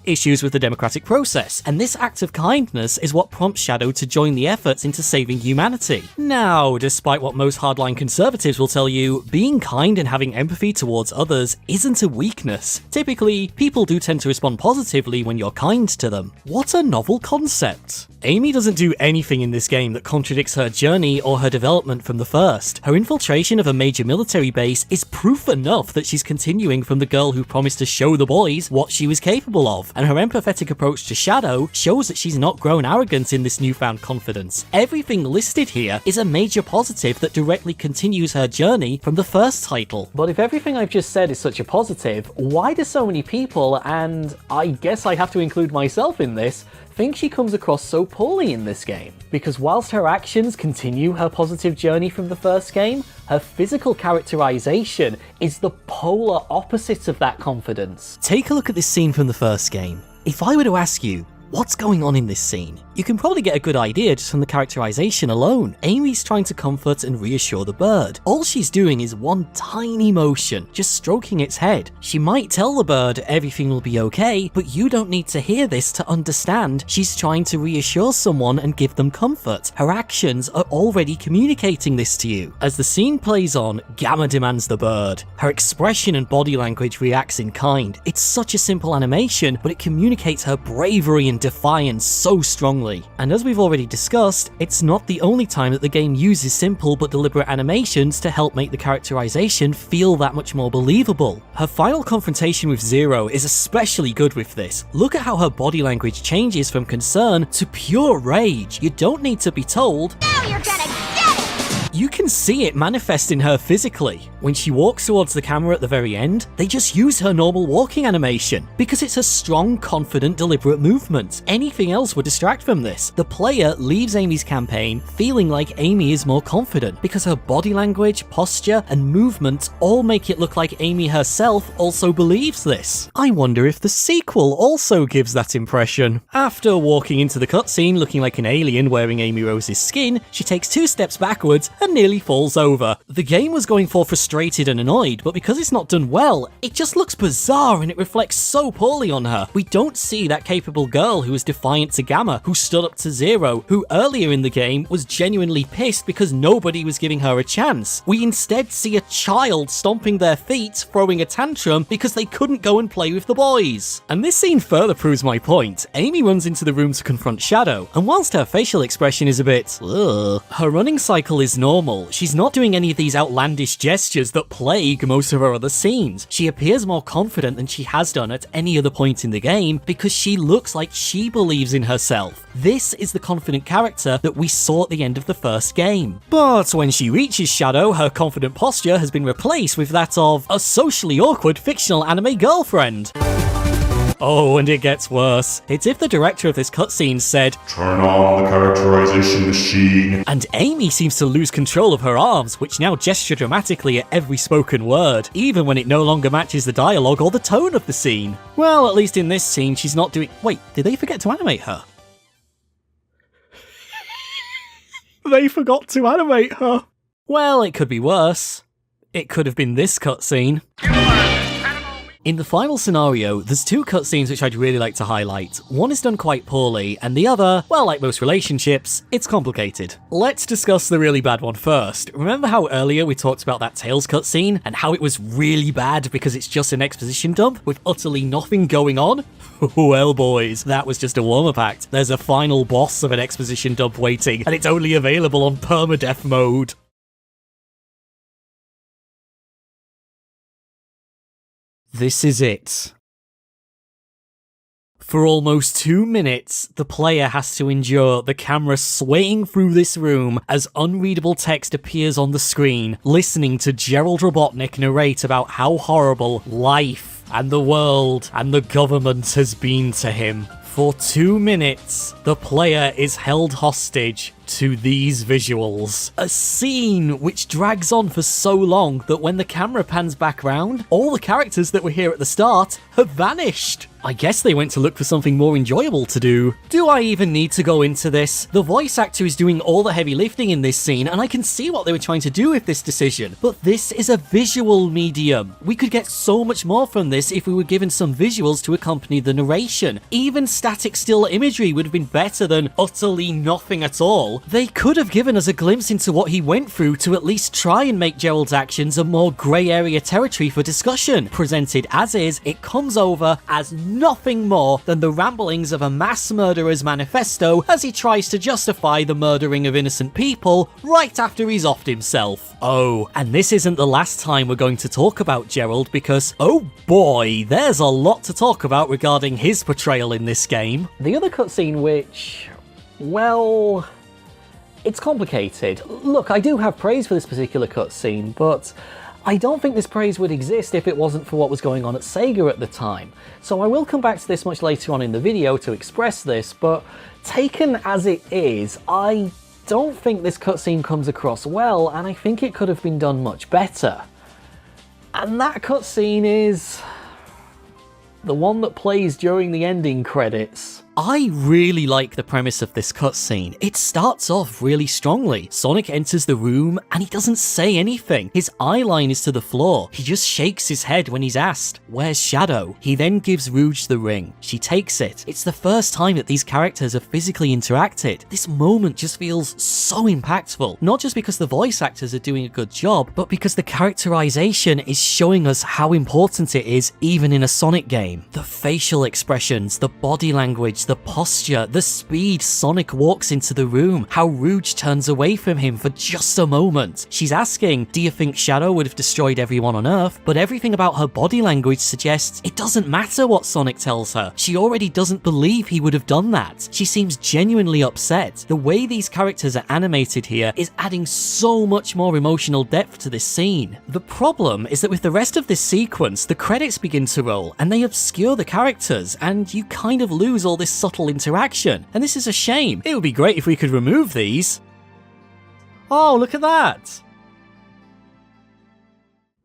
issues with the democratic process. And this act of kindness is what prompts Shadow to join the efforts into saving humanity. Now, despite what most hardline conservatives will tell you, being kind and having empathy towards others isn't a weakness. Typically, people do tend to respond positively when you're kind to them. What a novel concept. Amy doesn't do anything in this game that contradicts her journey or her development from the first. Her infiltration of a major military base is proof enough that she's continuing from the girl who promised to show the boys what she was capable of, and her empathetic approach to Shadow shows that she's not grown arrogant in this newfound confidence. Everything listed here is a major positive perspective that directly continues her journey from the first title. But if everything I've just said is such a positive, why do so many people, and I guess I have to include myself in this, think she comes across so poorly in this game? Because whilst her actions continue her positive journey from the first game, her physical characterization is the polar opposite of that confidence. Take a look at this scene from the first game. If I were to ask you, what's going on in this scene? You can probably get a good idea just from the characterization alone. Amy's trying to comfort and reassure the bird. All she's doing is one tiny motion, just stroking its head. She might tell the bird everything will be okay, but you don't need to hear this to understand she's trying to reassure someone and give them comfort. Her actions are already communicating this to you. As the scene plays on, Gamma demands the bird. Her expression and body language reacts in kind. It's such a simple animation, but it communicates her bravery and defiance so strongly. And as we've already discussed, it's not the only time that the game uses simple but deliberate animations to help make the characterization feel that much more believable. Her final confrontation with Zero is especially good with this. Look at how her body language changes from concern to pure rage. You don't need to be told. Now you're gonna get it! You can see it manifest in her physically. When she walks towards the camera at the very end, they just use her normal walking animation, because it's a strong, confident, deliberate movement. Anything else would distract from this. The player leaves Amy's campaign feeling like Amy is more confident, because her body language, posture, and movement all make it look like Amy herself also believes this. I wonder if the sequel also gives that impression. After walking into the cutscene looking like an alien wearing Amy Rose's skin, she takes 2 steps backwards and nearly falls over. The game was going for frustrated and annoyed, but because it's not done well, it just looks bizarre and it reflects so poorly on her. We don't see that capable girl who was defiant to Gamma, who stood up to Zero, who earlier in the game was genuinely pissed because nobody was giving her a chance. We instead see a child stomping their feet, throwing a tantrum because they couldn't go and play with the boys. And this scene further proves my point. Amy runs into the room to confront Shadow, and whilst her facial expression is a bit ugh, her running cycle is normal. She's not doing any of these outlandish gestures that plague most of her other scenes. She appears more confident than she has done at any other point in the game because she looks like she believes in herself. This is the confident character that we saw at the end of the first game. But when she reaches Shadow, her confident posture has been replaced with that of a socially awkward fictional anime girlfriend. Oh, and it gets worse. It's if the director of this cutscene said, Turn on the characterization machine. And Amy seems to lose control of her arms, which now gesture dramatically at every spoken word, even when it no longer matches the dialogue or the tone of the scene. Well, at least in this scene, she's not doing— Wait, did they forget to animate her? They forgot to animate her. Well, it could be worse. It could have been this cutscene. In the final scenario, there's 2 cutscenes which I'd really like to highlight. One is done quite poorly, and the other, well, like most relationships, it's complicated. Let's discuss the really bad one first. Remember how earlier we talked about that Tails cutscene, and how it was really bad because it's just an exposition dump with utterly nothing going on? Well boys, that was just a warm-up act. There's a final boss of an exposition dump waiting, and it's only available on permadeath mode. This is it. For almost 2 minutes, the player has to endure the camera swaying through this room as unreadable text appears on the screen, listening to Gerald Robotnik narrate about how horrible life and the world and the government has been to him. For 2 minutes, the player is held hostage to these visuals. A scene which drags on for so long that when the camera pans back round, all the characters that were here at the start have vanished. I guess they went to look for something more enjoyable to do. Do I even need to go into this? The voice actor is doing all the heavy lifting in this scene, and I can see what they were trying to do with this decision. But this is a visual medium. We could get so much more from this if we were given some visuals to accompany the narration. Even static still imagery would have been better than utterly nothing at all. They could have given us a glimpse into what he went through to at least try and make Gerald's actions a more grey area territory for discussion. Presented as is, it comes over as nothing more than the ramblings of a mass murderer's manifesto as he tries to justify the murdering of innocent people right after he's offed himself. Oh, and this isn't the last time we're going to talk about Gerald because, oh boy, there's a lot to talk about regarding his portrayal in this game. The other cutscene which, well, It's complicated. Look, I do have praise for this particular cutscene, but I don't think this praise would exist if it wasn't for what was going on at Sega at the time. So I will come back to this much later on in the video to express this, but taken as it is, I don't think this cutscene comes across well, and I think it could have been done much better. And that cutscene is the one that plays during the ending credits. I really like the premise of this cutscene. It starts off really strongly. Sonic enters the room and he doesn't say anything. His eye line is to the floor. He just shakes his head when he's asked, "Where's Shadow?" He then gives Rouge the ring. She takes it. It's the first time that these characters have physically interacted. This moment just feels so impactful. Not just because the voice actors are doing a good job, but because the characterization is showing us how important it is even in a Sonic game. The facial expressions, the body language, the posture, the speed Sonic walks into the room, how Rouge turns away from him for just a moment. She's asking, do you think Shadow would have destroyed everyone on Earth? But everything about her body language suggests it doesn't matter what Sonic tells her. She already doesn't believe he would have done that. She seems genuinely upset. The way these characters are animated here is adding so much more emotional depth to this scene. The problem is that with the rest of this sequence, the credits begin to roll and they obscure the characters, and you kind of lose all this subtle interaction, and this is a shame. It would be great if we could remove these. Oh, look at that!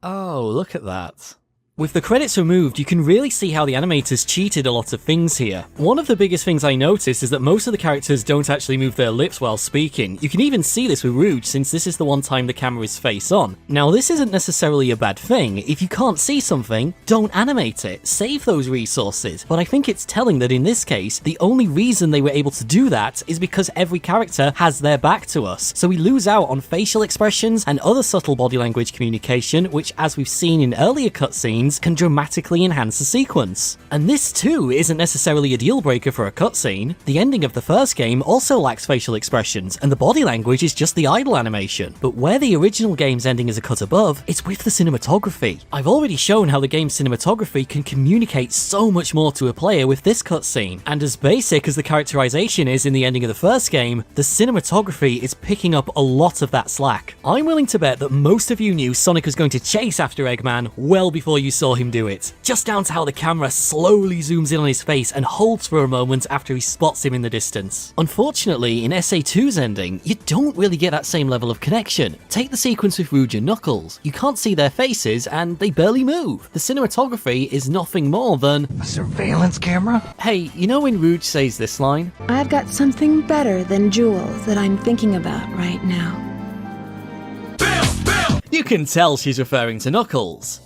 Oh, look at that. With the credits removed, you can really see how the animators cheated a lot of things here. One of the biggest things I noticed is that most of the characters don't actually move their lips while speaking. You can even see this with Rouge, since this is the one time the camera is face on. Now, this isn't necessarily a bad thing. If you can't see something, don't animate it. Save those resources. But I think it's telling that in this case, the only reason they were able to do that is because every character has their back to us. So we lose out on facial expressions and other subtle body language communication, which, as we've seen in earlier cutscenes, can dramatically enhance the sequence. And this too isn't necessarily a deal breaker for a cutscene. The ending of the first game also lacks facial expressions, and the body language is just the idle animation. But where the original game's ending is a cut above, it's with the cinematography. I've already shown how the game's cinematography can communicate so much more to a player with this cutscene, and as basic as the characterization is in the ending of the first game, the cinematography is picking up a lot of that slack. I'm willing to bet that most of you knew Sonic was going to chase after Eggman well before you saw him do it, just down to how the camera slowly zooms in on his face and holds for a moment after he spots him in the distance. Unfortunately, in SA2's ending, you don't really get that same level of connection. Take the sequence with Rouge and Knuckles. You can't see their faces and they barely move. The cinematography is nothing more than A surveillance camera? Hey, you know when Rouge says this line? I've got something better than jewels that I'm thinking about right now. You can tell she's referring to Knuckles.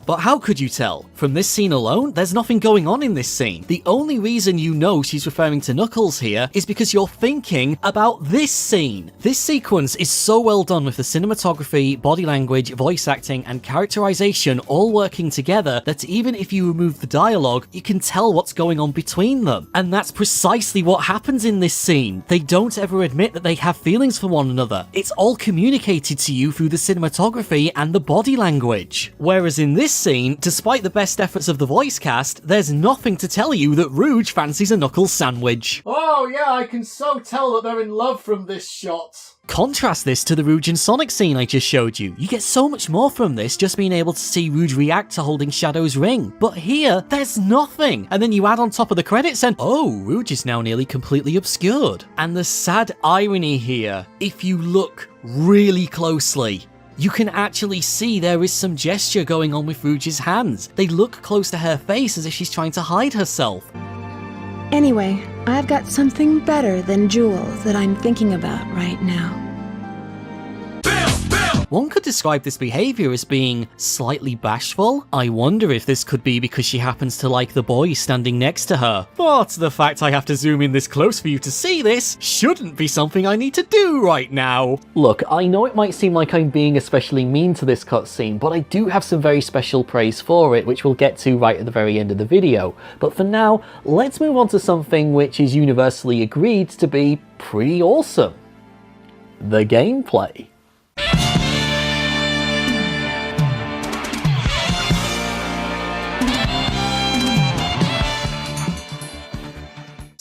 But how could you tell? From this scene alone, there's nothing going on in this scene. The only reason you know she's referring to Knuckles here is because you're thinking about this scene. This sequence is so well done with the cinematography, body language, voice acting, and characterization all working together that even if you remove the dialogue, you can tell what's going on between them. And that's precisely what happens in this scene. They don't ever admit that they have feelings for one another. It's all communicated to you through the cinematography and the body language. Whereas in this scene, despite the best efforts of the voice cast, there's nothing to tell you that Rouge fancies a Knuckles sandwich. Oh yeah, I can so tell that they're in love from this shot. Contrast this to the Rouge and Sonic scene I just showed you. You get so much more from this just being able to see Rouge react to holding Shadow's ring. But here, there's nothing. And then you add on top of the credits and oh, Rouge is now nearly completely obscured. And the sad irony here, if you look really closely, you can actually see there is some gesture going on with Rouge's hands. They look close to her face as if she's trying to hide herself. Anyway, I've got something better than jewels that I'm thinking about right now. One could describe this behaviour as being slightly bashful. I wonder if this could be because she happens to like the boy standing next to her. But the fact I have to zoom in this close for you to see this shouldn't be something I need to do right now. Look, I know it might seem like I'm being especially mean to this cutscene, but I do have some very special praise for it, which we'll get to right at the very end of the video. But for now, let's move on to something which is universally agreed to be pretty awesome. The gameplay.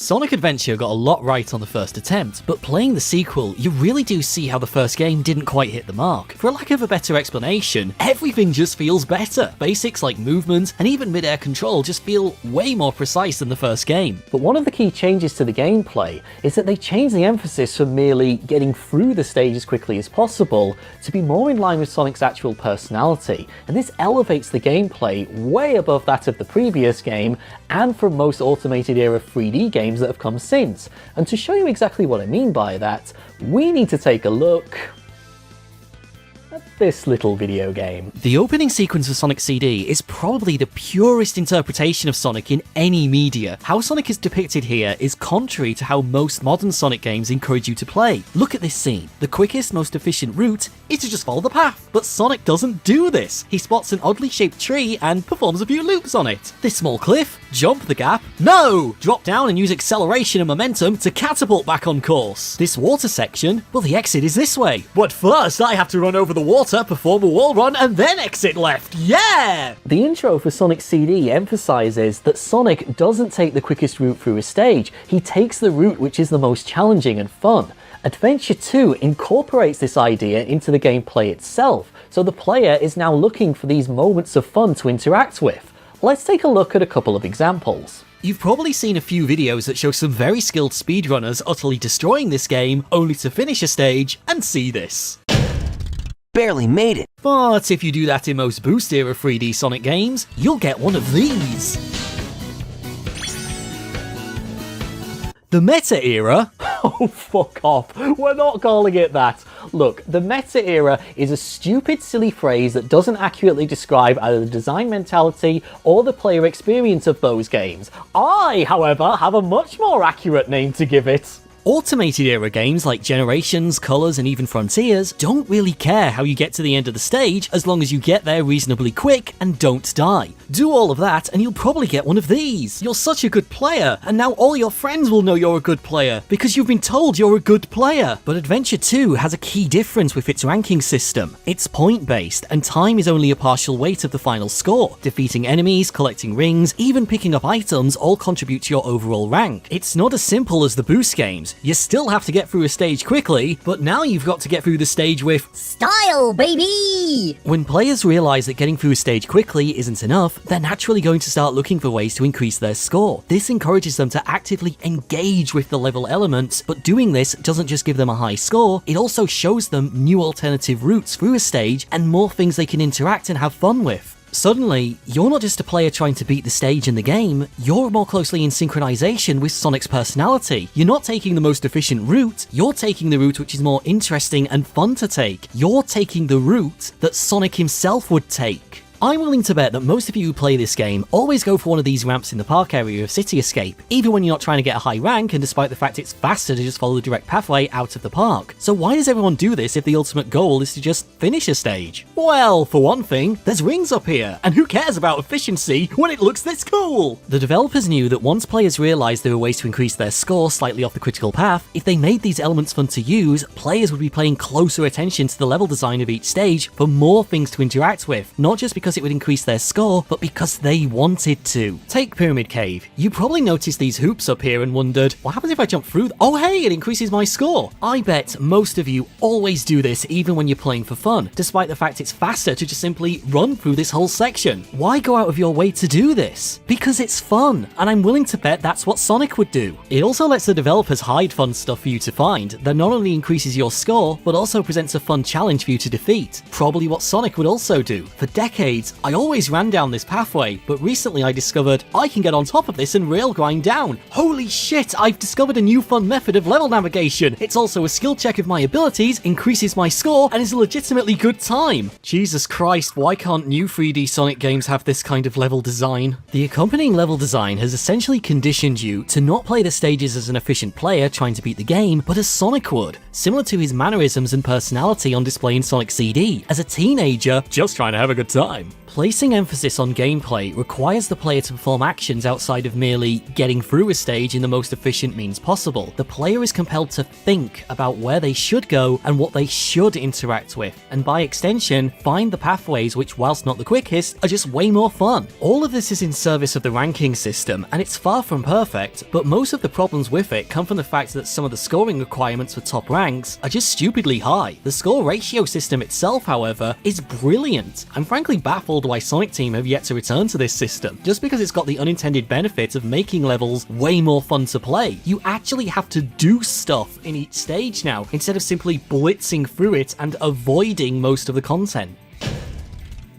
Sonic Adventure got a lot right on the first attempt, but playing the sequel, you really do see how the first game didn't quite hit the mark. For lack of a better explanation, everything just feels better. Basics like movement and even mid-air control just feel way more precise than the first game. But one of the key changes to the gameplay is that they changed the emphasis from merely getting through the stage as quickly as possible to be more in line with Sonic's actual personality, and this elevates the gameplay way above that of the previous game and from most automated era 3D games that have come since. And to show you exactly what I mean by that, we need to take a look at this little video game. The opening sequence of Sonic CD is probably the purest interpretation of Sonic in any media. How Sonic is depicted here is contrary to how most modern Sonic games encourage you to play. Look at this scene. The quickest, most efficient route is to just follow the path, but Sonic doesn't do this. He spots an oddly shaped tree and performs a few loops on it. This small cliff, jump the gap, no! Drop down and use acceleration and momentum to catapult back on course. This water section, well, the exit is this way. But first I have to run over the water, perform a wall run, and then exit left. Yeah! The intro for Sonic CD emphasizes that Sonic doesn't take the quickest route through a stage. He takes the route which is the most challenging and fun. Adventure 2 incorporates this idea into the gameplay itself, so the player is now looking for these moments of fun to interact with. Let's take a look at a couple of examples. You've probably seen a few videos that show some very skilled speedrunners utterly destroying this game, only to finish a stage and see this. Barely made it. But if you do that in most Boost era 3D Sonic games, you'll get one of these. The Meta Era? Oh, fuck off. We're not calling it that. Look, the Meta Era is a stupid, silly phrase that doesn't accurately describe either the design mentality or the player experience of those games. I, however, have a much more accurate name to give it. Automated era games like Generations, Colors, and even Frontiers don't really care how you get to the end of the stage as long as you get there reasonably quick and don't die. Do all of that and you'll probably get one of these. You're such a good player, and now all your friends will know you're a good player because you've been told you're a good player. But Adventure 2 has a key difference with its ranking system. It's point-based, and time is only a partial weight of the final score. Defeating enemies, collecting rings, even picking up items all contribute to your overall rank. It's not as simple as the Boost games. You still have to get through a stage quickly, but now you've got to get through the stage with style, baby! When players realize that getting through a stage quickly isn't enough, they're naturally going to start looking for ways to increase their score. This encourages them to actively engage with the level elements, but doing this doesn't just give them a high score, it also shows them new alternative routes through a stage and more things they can interact and have fun with. Suddenly, you're not just a player trying to beat the stage in the game, you're more closely in synchronization with Sonic's personality. You're not taking the most efficient route, you're taking the route which is more interesting and fun to take. You're taking the route that Sonic himself would take. I'm willing to bet that most of you who play this game always go for one of these ramps in the park area of City Escape, even when you're not trying to get a high rank and despite the fact it's faster to just follow the direct pathway out of the park. So why does everyone do this if the ultimate goal is to just finish a stage? Well, for one thing, there's rings up here, and who cares about efficiency when it looks this cool? The developers knew that once players realized there were ways to increase their score slightly off the critical path, if they made these elements fun to use, players would be paying closer attention to the level design of each stage for more things to interact with, not just because it would increase their score, but because they wanted to. Take Pyramid Cave. You probably noticed these hoops up here and wondered, what happens if I jump through? Oh hey, it increases my score. I bet most of you always do this even when you're playing for fun, despite the fact it's faster to just simply run through this whole section. Why go out of your way to do this? Because it's fun, and I'm willing to bet that's what Sonic would do. It also lets the developers hide fun stuff for you to find that not only increases your score, but also presents a fun challenge for you to defeat. Probably what Sonic would also do. For decades, I always ran down this pathway, but recently I discovered I can get on top of this and rail grind down. Holy shit, I've discovered a new fun method of level navigation. It's also a skill check of my abilities, increases my score, and is a legitimately good time. Jesus Christ, why can't new 3D Sonic games have this kind of level design? The accompanying level design has essentially conditioned you to not play the stages as an efficient player trying to beat the game, but as Sonic would, similar to his mannerisms and personality on display in Sonic CD, as a teenager just trying to have a good time. Placing emphasis on gameplay requires the player to perform actions outside of merely getting through a stage in the most efficient means possible. The player is compelled to think about where they should go and what they should interact with, and by extension, find the pathways which, whilst not the quickest, are just way more fun. All of this is in service of the ranking system, and it's far from perfect, but most of the problems with it come from the fact that some of the scoring requirements for top ranks are just stupidly high. The score ratio system itself, however, is brilliant. I'm frankly baffled why Sonic Team have yet to return to this system, just because it's got the unintended benefit of making levels way more fun to play. You actually have to do stuff in each stage now, instead of simply blitzing through it and avoiding most of the content.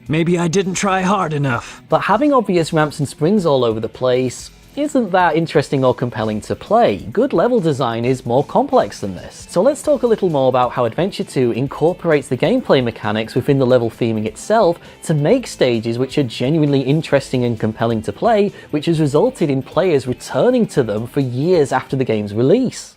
Maybe I didn't try hard enough. But having obvious ramps and springs all over the place isn't that interesting or compelling to play. Good level design is more complex than this. So let's talk a little more about how Adventure 2 incorporates the gameplay mechanics within the level theming itself to make stages which are genuinely interesting and compelling to play, which has resulted in players returning to them for years after the game's release.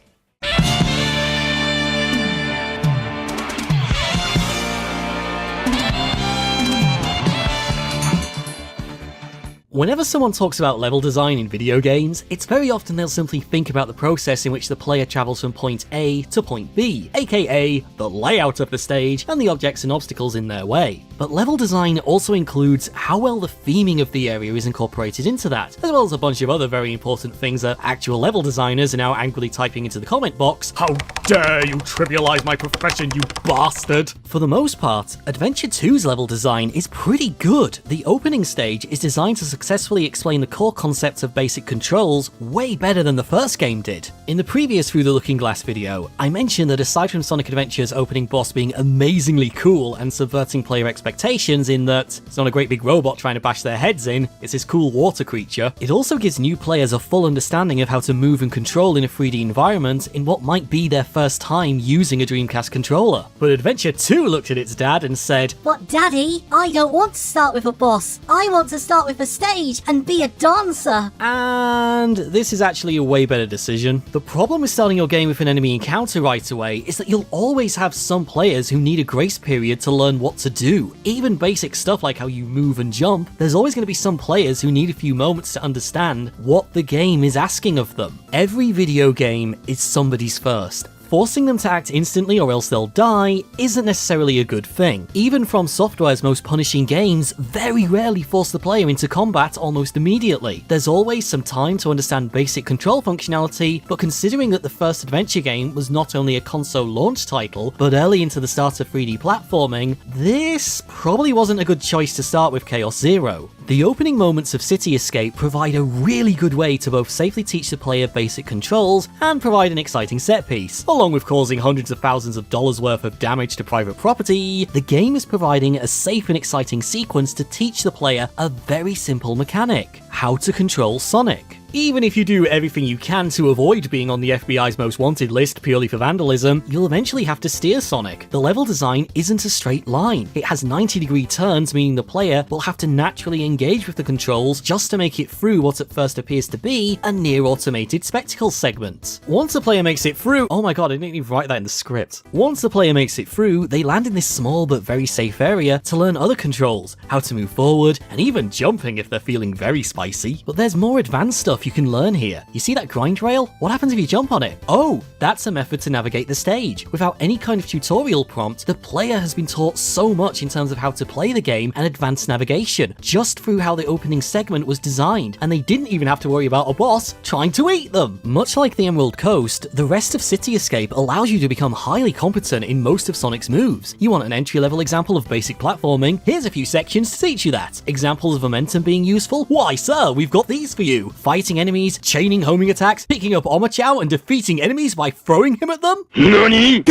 Whenever someone talks about level design in video games, it's very often they'll simply think about the process in which the player travels from point A to point B, aka the layout of the stage and the objects and obstacles in their way. But level design also includes how well the theming of the area is incorporated into that, as well as a bunch of other very important things that actual level designers are now angrily typing into the comment box. How dare you trivialize my profession, you bastard! For the most part, Adventure 2's level design is pretty good. The opening stage is designed to successfully explain the core concepts of basic controls way better than the first game did. In the previous Through the Looking Glass video, I mentioned that aside from Sonic Adventure's opening boss being amazingly cool and subverting player expectations in that it's not a great big robot trying to bash their heads in, it's this cool water creature, it also gives new players a full understanding of how to move and control in a 3D environment in what might be their first time using a Dreamcast controller. But Adventure 2 looked at its dad and said, "But Daddy, I don't want to start with a boss. I want to start with a stage and be a dancer." And this is actually a way better decision. The problem with starting your game with an enemy encounter right away is that you'll always have some players who need a grace period to learn what to do. Even basic stuff like how you move and jump, there's always going to be some players who need a few moments to understand what the game is asking of them. Every video game is somebody's first. Forcing them to act instantly or else they'll die isn't necessarily a good thing. Even From Software's most punishing games very rarely force the player into combat almost immediately. There's always some time to understand basic control functionality, but considering that the first adventure game was not only a console launch title, but early into the start of 3D platforming, this probably wasn't a good choice to start with Chaos Zero. The opening moments of City Escape provide a really good way to both safely teach the player basic controls and provide an exciting set piece. Along with causing hundreds of thousands of dollars worth of damage to private property, the game is providing a safe and exciting sequence to teach the player a very simple mechanic: how to control Sonic. Even if you do everything you can to avoid being on the FBI's most wanted list purely for vandalism, you'll eventually have to steer Sonic. The level design isn't a straight line. It has 90-degree turns, meaning the player will have to naturally engage with the controls just to make it through what at first appears to be a near-automated spectacle segment. Once the player makes it through— oh my god, I didn't even write that in the script. Once the player makes it through, they land in this small but very safe area to learn other controls, how to move forward, and even jumping if they're feeling very spicy. But there's more advanced stuff you can learn here. You see that grind rail? What happens if you jump on it? Oh, that's a method to navigate the stage. Without any kind of tutorial prompt, the player has been taught so much in terms of how to play the game and advanced navigation, just through how the opening segment was designed, and they didn't even have to worry about a boss trying to eat them. Much like the Emerald Coast, the rest of City Escape allows you to become highly competent in most of Sonic's moves. You want an entry-level example of basic platforming? Here's a few sections to teach you that. Examples of momentum being useful? Why, sir, we've got these for you. Fighting enemies, chaining homing attacks, picking up Omochao and defeating enemies by throwing him at them? NANI?!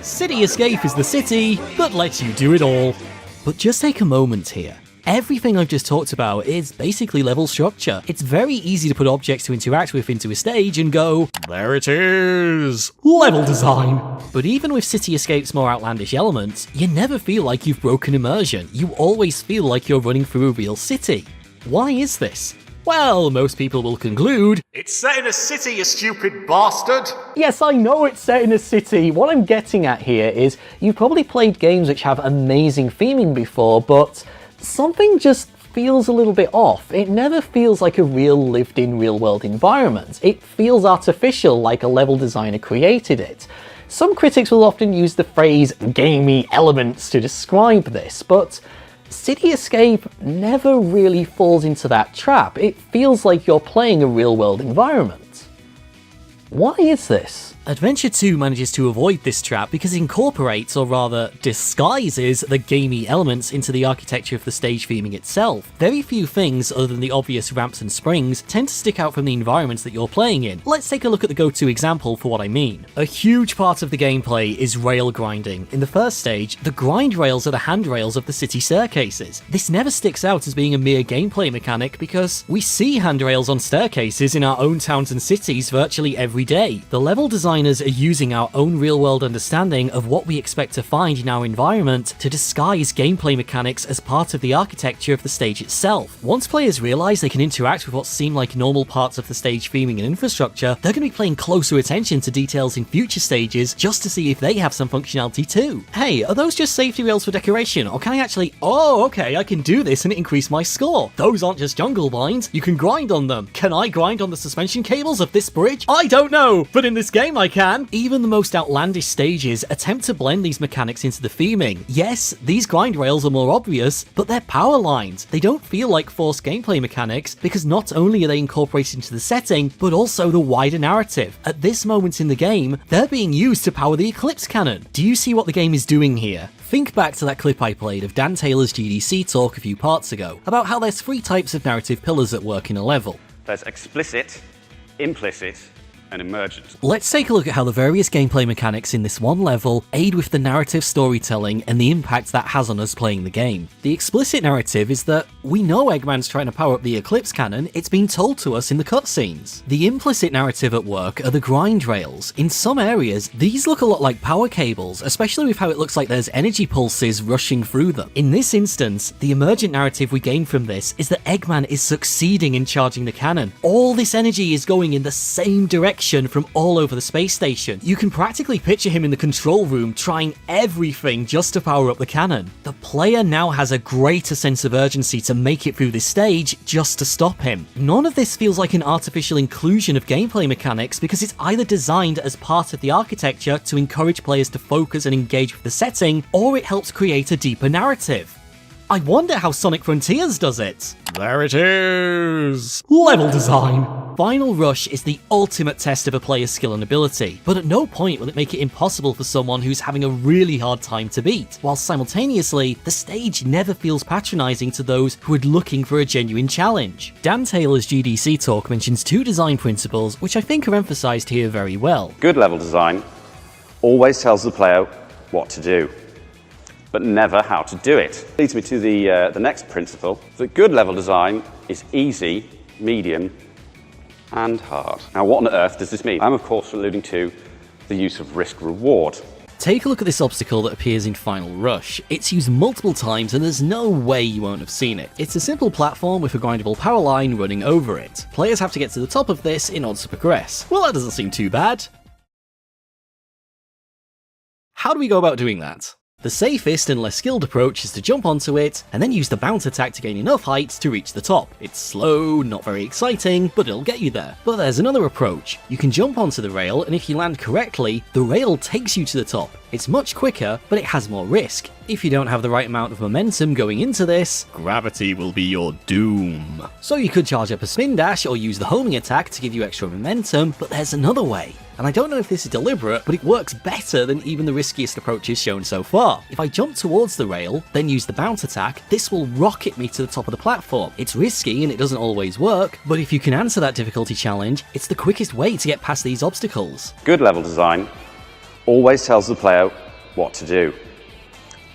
City Escape is the city that lets you do it all. But just take a moment here. Everything I've just talked about is basically level structure. It's very easy to put objects to interact with into a stage and go, there it is, level design. But even with City Escape's more outlandish elements, you never feel like you've broken immersion. You always feel like you're running through a real city. Why is this? Well, most people will conclude, it's set in a city, you stupid bastard! yes, I know it's set in a city. What I'm getting at here is, you've probably played games which have amazing theming before, but something just feels a little bit off. It never feels like a real lived-in real-world environment. It feels artificial, like a level designer created it. Some critics will often use the phrase gamey elements to describe this, but City Escape never really falls into that trap. It feels like you're playing a real-world environment. Why is this? Adventure 2 manages to avoid this trap because it incorporates, or rather disguises, the gamey elements into the architecture of the stage theming itself. Very few things, other than the obvious ramps and springs, tend to stick out from the environments that you're playing in. Let's take a look at the go-to example for what I mean. A huge part of the gameplay is rail grinding. In the first stage, the grind rails are the handrails of the city staircases. This never sticks out as being a mere gameplay mechanic because we see handrails on staircases in our own towns and cities virtually every day. The level designers are using our own real-world understanding of what we expect to find in our environment to disguise gameplay mechanics as part of the architecture of the stage itself. Once players realize they can interact with what seem like normal parts of the stage theming and infrastructure, they're going to be paying closer attention to details in future stages just to see if they have some functionality too. Hey, are those just safety rails for decoration, or can I actually, oh okay, I can do this and increase my score? Those aren't just jungle vines, you can grind on them. Can I grind on the suspension cables of this bridge? I don't know, but in this game I can. Even the most outlandish stages attempt to blend these mechanics into the theming. Yes, these grind rails are more obvious, but they're power lines. They don't feel like forced gameplay mechanics because not only are they incorporated into the setting, but also the wider narrative. At this moment in the game, they're being used to power the Eclipse cannon. Do you see what the game is doing here? Think back to that clip I played of Dan Taylor's GDC talk a few parts ago, about how there's 3 types of narrative pillars at work in a level. There's explicit, implicit, and emergent. Let's take a look at how the various gameplay mechanics in this one level aid with the narrative storytelling and the impact that has on us playing the game. The explicit narrative is that we know Eggman's trying to power up the Eclipse cannon, it's been told to us in the cutscenes. The implicit narrative at work are the grind rails. In some areas, these look a lot like power cables, especially with how it looks like there's energy pulses rushing through them. In this instance, the emergent narrative we gain from this is that Eggman is succeeding in charging the cannon. All this energy is going in the same direction from all over the space station. You can practically picture him in the control room trying everything just to power up the cannon. The player now has a greater sense of urgency to make it through this stage just to stop him. None of this feels like an artificial inclusion of gameplay mechanics because it's either designed as part of the architecture to encourage players to focus and engage with the setting, or it helps create a deeper narrative. I wonder how Sonic Frontiers does it. There it is! Level design. Final Rush is the ultimate test of a player's skill and ability, but at no point will it make it impossible for someone who's having a really hard time to beat, while simultaneously, the stage never feels patronizing to those who are looking for a genuine challenge. Dan Taylor's GDC talk mentions 2 design principles which I think are emphasized here very well. Good level design always tells the player what to do, but never how to do it. Leads me to the next principle, that good level design is easy, medium, and hard. Now, what on earth does this mean? I'm, of course, alluding to the use of risk-reward. Take a look at this obstacle that appears in Final Rush. It's used multiple times and there's no way you won't have seen it. It's a simple platform with a grindable power line running over it. Players have to get to the top of this in order to progress. Well, that doesn't seem too bad. How do we go about doing that? The safest and less skilled approach is to jump onto it, and then use the bounce attack to gain enough height to reach the top. It's slow, not very exciting, but it'll get you there. But there's another approach. You can jump onto the rail, and if you land correctly, the rail takes you to the top. It's much quicker, but it has more risk. If you don't have the right amount of momentum going into this, gravity will be your doom. So you could charge up a spin dash or use the homing attack to give you extra momentum, but there's another way. And I don't know if this is deliberate, but it works better than even the riskiest approaches shown so far. If I jump towards the rail, then use the bounce attack, this will rocket me to the top of the platform. It's risky and it doesn't always work, but if you can answer that difficulty challenge, it's the quickest way to get past these obstacles. Good level design always tells the player what to do,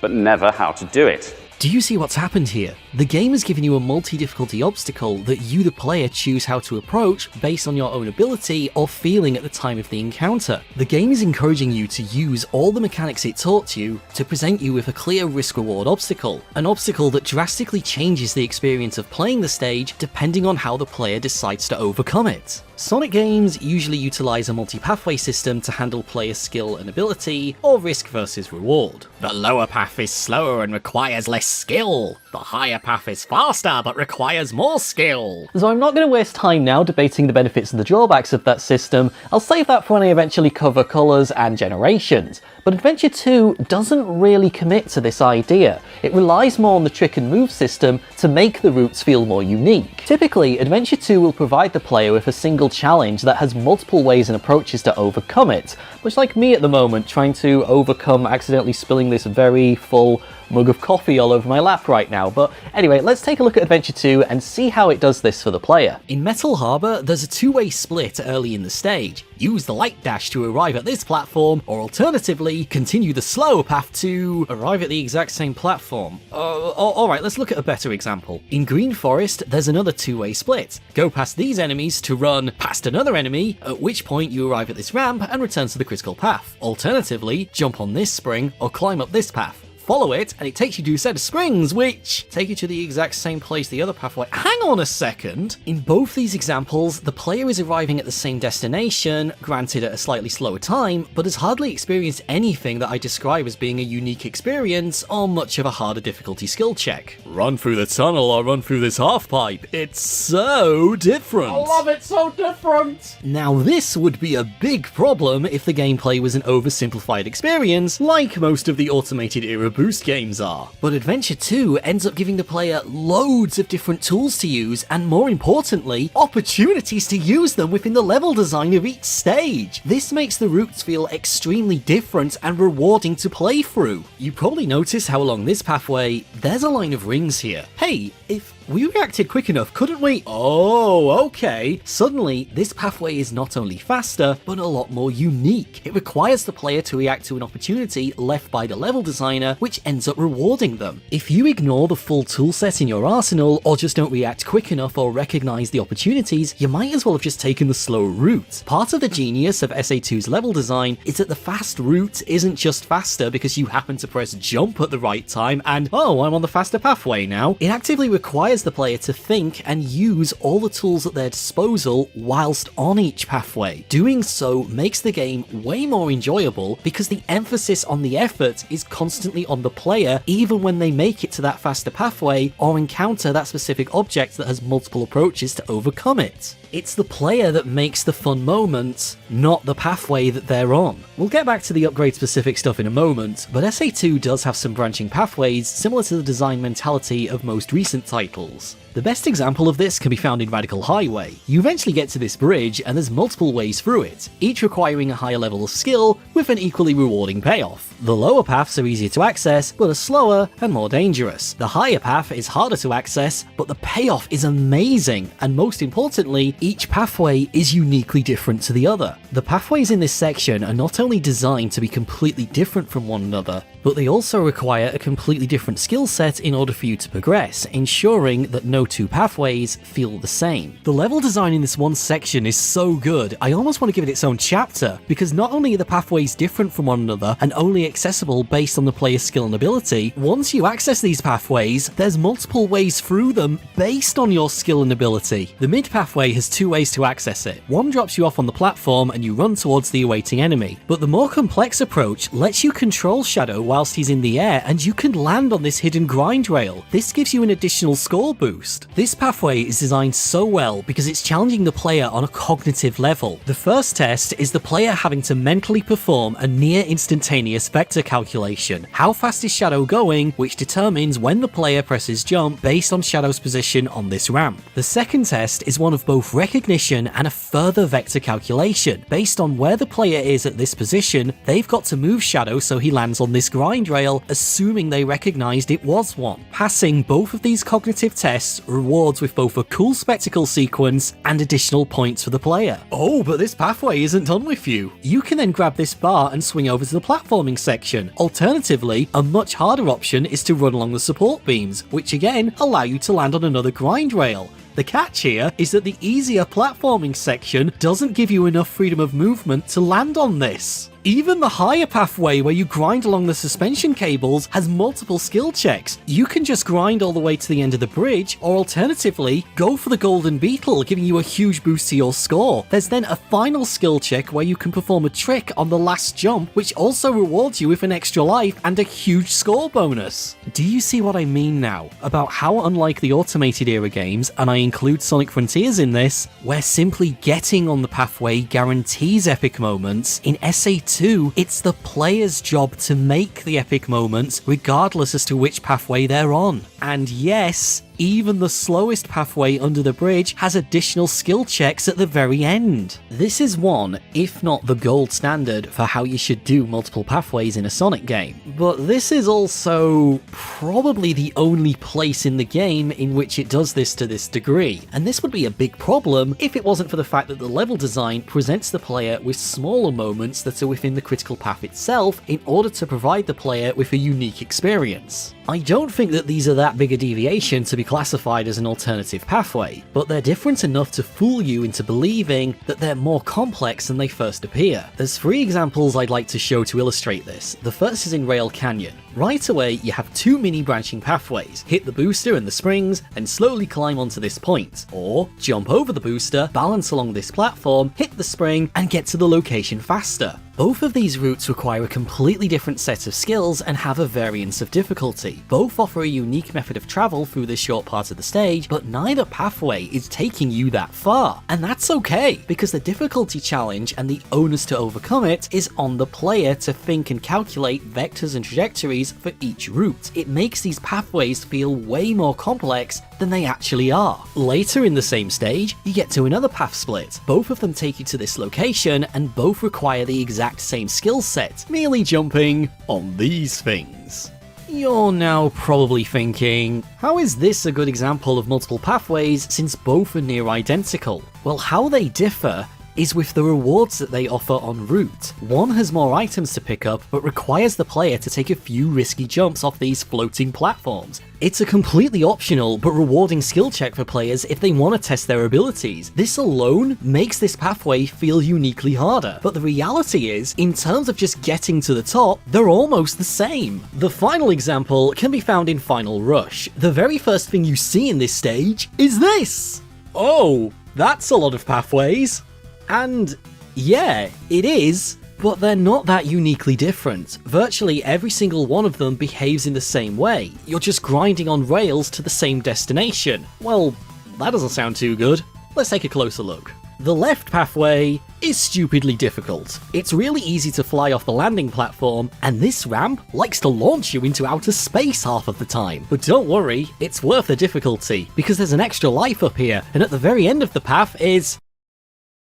but never how to do it. Do you see what's happened here? The game has given you a multi-difficulty obstacle that you, the player, choose how to approach based on your own ability or feeling at the time of the encounter. The game is encouraging you to use all the mechanics it taught you to present you with a clear risk-reward obstacle, an obstacle that drastically changes the experience of playing the stage depending on how the player decides to overcome it. Sonic games usually utilize a multi-pathway system to handle player skill and ability, or risk versus reward. The lower path is slower and requires less skill. The higher path is faster but requires more skill. So I'm not going to waste time now debating the benefits and the drawbacks of that system. I'll save that for when I eventually cover colours and generations. But Adventure 2 doesn't really commit to this idea. It relies more on the trick and move system to make the routes feel more unique. Typically, Adventure 2 will provide the player with a single challenge that has multiple ways and approaches to overcome it, much like me at the moment trying to overcome accidentally spilling this very full mug of coffee all over my lap right now. But anyway, let's take a look at Adventure 2 and see how it does this for the player. In Metal Harbor, there's a two-way split early in the stage. Use the light dash to arrive at this platform, or alternatively, continue the slow path to arrive at the exact same platform. Alright, let's look at a better example. In Green Forest, there's another two-way split. Go past these enemies to run past another enemy, at which point you arrive at this ramp and return to the critical path. Alternatively, jump on this spring or climb up this path. Follow it, and it takes you to a set of springs, which take you to the exact same place the other pathway. Hang on a second! In both these examples, the player is arriving at the same destination, granted at a slightly slower time, but has hardly experienced anything that I describe as being a unique experience or much of a harder difficulty skill check. Run through the tunnel or run through this half pipe. It's so different! I love it, so different! Now this would be a big problem if the gameplay was an oversimplified experience, like most of the automated era boost games are. But Adventure 2 ends up giving the player loads of different tools to use, and more importantly, opportunities to use them within the level design of each stage. This makes the routes feel extremely different and rewarding to play through. You probably notice how along this pathway, there's a line of rings here. Hey, if we reacted quick enough, couldn't we? Oh, okay. Suddenly, this pathway is not only faster, but a lot more unique. It requires the player to react to an opportunity left by the level designer, which ends up rewarding them. If you ignore the full toolset in your arsenal, or just don't react quick enough or recognize the opportunities, you might as well have just taken the slower route. Part of the genius of SA2's level design is that the fast route isn't just faster because you happen to press jump at the right time and, oh, I'm on the faster pathway now. It actively requires the player to think and use all the tools at their disposal whilst on each pathway. Doing so makes the game way more enjoyable because the emphasis on the effort is constantly on the player, even when they make it to that faster pathway or encounter that specific object that has multiple approaches to overcome it. It's the player that makes the fun moments, not the pathway that they're on. We'll get back to the upgrade-specific stuff in a moment, but SA2 does have some branching pathways similar to the design mentality of most recent titles. The best example of this can be found in Radical Highway. You eventually get to this bridge, and there's multiple ways through it, each requiring a higher level of skill with an equally rewarding payoff. The lower paths are easier to access, but are slower and more dangerous. The higher path is harder to access, but the payoff is amazing, and most importantly, each pathway is uniquely different to the other. The pathways in this section are not only designed to be completely different from one another, but they also require a completely different skill set in order for you to progress, ensuring that no two pathways feel the same. The level design in this one section is so good, I almost want to give it its own chapter, because not only are the pathways different from one another and only accessible based on the player's skill and ability, once you access these pathways, there's multiple ways through them based on your skill and ability. The mid pathway has two ways to access it. One drops you off on the platform and you run towards the awaiting enemy, but the more complex approach lets you control Shadow whilst he's in the air, and you can land on this hidden grind rail. This gives you an additional score boost. This pathway is designed so well because it's challenging the player on a cognitive level. The first test is the player having to mentally perform a near instantaneous vector calculation. How fast is Shadow going, which determines when the player presses jump based on Shadow's position on this ramp. The second test is one of both recognition and a further vector calculation. Based on where the player is at this position, they've got to move Shadow so he lands on this grind rail, assuming they recognized it was one. Passing both of these cognitive tests rewards with both a cool spectacle sequence and additional points for the player. Oh, but this pathway isn't done with you. You can then grab this bar and swing over to the platforming section. Alternatively, a much harder option is to run along the support beams, which again allow you to land on another grind rail. The catch here is that the easier platforming section doesn't give you enough freedom of movement to land on this. Even the higher pathway where you grind along the suspension cables has multiple skill checks. You can just grind all the way to the end of the bridge, or alternatively, go for the golden beetle, giving you a huge boost to your score. There's then a final skill check where you can perform a trick on the last jump, which also rewards you with an extra life and a huge score bonus. Do you see what I mean now? About how unlike the automated era games, and I include Sonic Frontiers in this, where simply getting on the pathway guarantees epic moments, in SA2 it's the player's job to make the epic moments regardless as to which pathway they're on. And yes, even the slowest pathway under the bridge has additional skill checks at the very end. This is one, if not the gold standard, for how you should do multiple pathways in a Sonic game. But this is also probably the only place in the game in which it does this to this degree. And this would be a big problem if it wasn't for the fact that the level design presents the player with smaller moments that are within the critical path itself in order to provide the player with a unique experience. I don't think that these are that big a deviation to be classified as an alternative pathway, but they're different enough to fool you into believing that they're more complex than they first appear. There's 3 examples I'd like to show to illustrate this. The first is in Rail Canyon. Right away, you have 2 mini branching pathways. Hit the booster and the springs, and slowly climb onto this point. Or, jump over the booster, balance along this platform, hit the spring, and get to the location faster. Both of these routes require a completely different set of skills and have a variance of difficulty. Both offer a unique method of travel through this short part of the stage, but neither pathway is taking you that far. And that's okay, because the difficulty challenge and the onus to overcome it is on the player to think and calculate vectors and trajectories for each route. It makes these pathways feel way more complex than they actually are. Later in the same stage, you get to another path split. Both of them take you to this location, and both require the exact same skill set, merely jumping on these things. You're now probably thinking, how is this a good example of multiple pathways since both are near identical? Well, how they differ is with the rewards that they offer en route. One has more items to pick up, but requires the player to take a few risky jumps off these floating platforms. It's a completely optional but rewarding skill check for players if they want to test their abilities. This alone makes this pathway feel uniquely harder, but the reality is, in terms of just getting to the top, they're almost the same. The final example can be found in Final Rush. The very first thing you see in this stage is this! Oh, that's a lot of pathways. And yeah, it is, but they're not that uniquely different. Virtually every single one of them behaves in the same way. You're just grinding on rails to the same destination. Well, that doesn't sound too good. Let's take a closer look. The left pathway is stupidly difficult. It's really easy to fly off the landing platform, and this ramp likes to launch you into outer space half of the time. But don't worry, it's worth the difficulty, because there's an extra life up here, and at the very end of the path is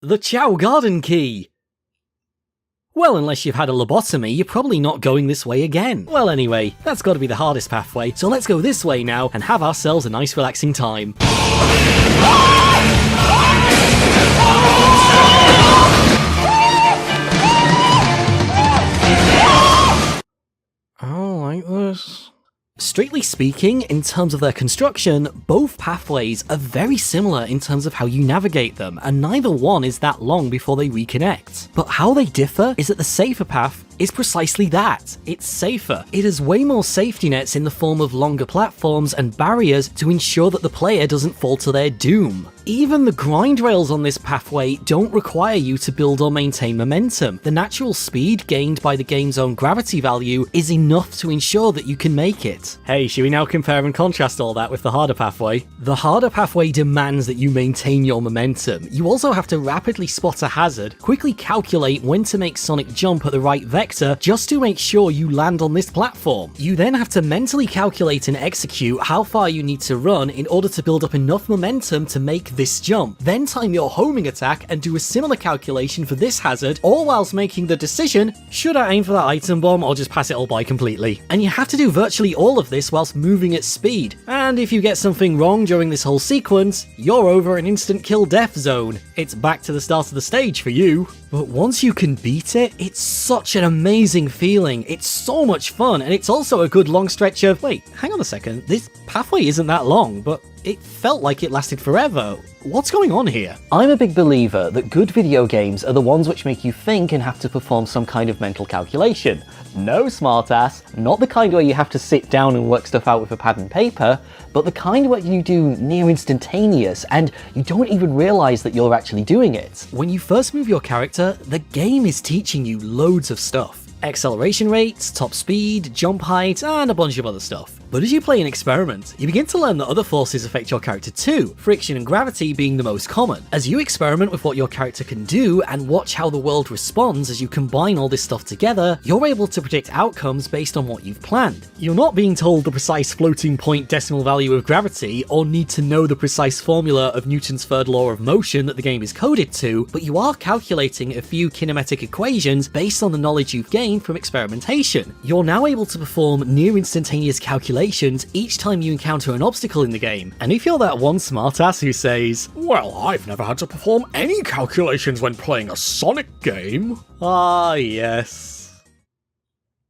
the Chow Garden Key! Well, unless you've had a lobotomy, you're probably not going this way again. Well anyway, that's gotta be the hardest pathway, so let's go this way now and have ourselves a nice relaxing time. I don't like this. Strictly speaking, in terms of their construction, both pathways are very similar in terms of how you navigate them, and neither one is that long before they reconnect. But how they differ is that the safer path is precisely that. It's safer. It has way more safety nets in the form of longer platforms and barriers to ensure that the player doesn't fall to their doom. Even the grind rails on this pathway don't require you to build or maintain momentum. The natural speed gained by the game's own gravity value is enough to ensure that you can make it. Hey, should we now compare and contrast all that with the harder pathway? The harder pathway demands that you maintain your momentum. You also have to rapidly spot a hazard, quickly calculate when to make Sonic jump at the right vector just to make sure you land on this platform. You then have to mentally calculate and execute how far you need to run in order to build up enough momentum to make this jump. Then time your homing attack and do a similar calculation for this hazard, all whilst making the decision, should I aim for that item bomb or just pass it all by completely? And you have to do virtually all of this whilst moving at speed. And And if you get something wrong during this whole sequence, you're over an instant kill death zone. It's back to the start of the stage for you. But once you can beat it, it's such an amazing feeling. It's so much fun, and it's also a good long stretch of, wait, hang on a second, this pathway isn't that long, but it felt like it lasted forever. What's going on here? I'm a big believer that good video games are the ones which make you think and have to perform some kind of mental calculation. No, smartass, not the kind where you have to sit down and work stuff out with a pad and paper, but the kind where you do near instantaneous and you don't even realize that you're actually doing it. When you first move your character, the game is teaching you loads of stuff. Acceleration rates, top speed, jump height, and a bunch of other stuff. But as you play and experiment, you begin to learn that other forces affect your character too, friction and gravity being the most common. As you experiment with what your character can do and watch how the world responds as you combine all this stuff together, you're able to predict outcomes based on what you've planned. You're not being told the precise floating point decimal value of gravity, or need to know the precise formula of Newton's third law of motion that the game is coded to, but you are calculating a few kinematic equations based on the knowledge you've gained from experimentation. You're now able to perform near instantaneous calculations each time you encounter an obstacle in the game. And if you're that one smartass who says, "Well, I've never had to perform any calculations when playing a Sonic game," ah yes.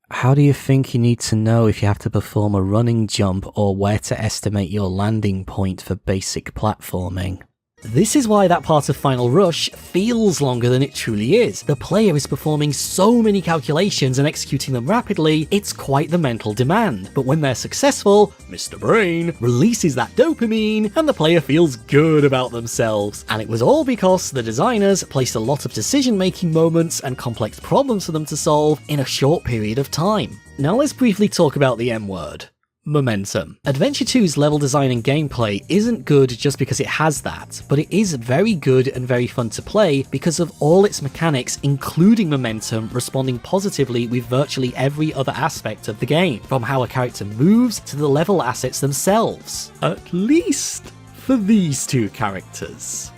How do you think you need to know if you have to perform a running jump or where to estimate your landing point for basic platforming? This is why that part of Final Rush feels longer than it truly is. The player is performing so many calculations and executing them rapidly, it's quite the mental demand. But when they're successful, Mr. Brain releases that dopamine and the player feels good about themselves. And it was all because the designers placed a lot of decision-making moments and complex problems for them to solve in a short period of time. Now let's briefly talk about the M word. Momentum. Adventure 2's level design and gameplay isn't good just because it has that, but it is very good and very fun to play because of all its mechanics, including momentum, responding positively with virtually every other aspect of the game, from how a character moves to the level assets themselves. At least for these two characters.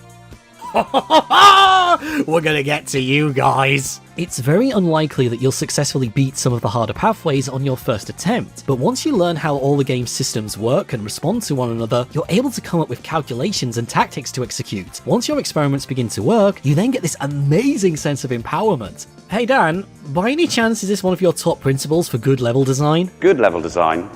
We're gonna get to you guys! It's very unlikely that you'll successfully beat some of the harder pathways on your first attempt, but once you learn how all the game's systems work and respond to one another, you're able to come up with calculations and tactics to execute. Once your experiments begin to work, you then get this amazing sense of empowerment. Hey Dan, by any chance is this one of your top principles for good level design? Good level design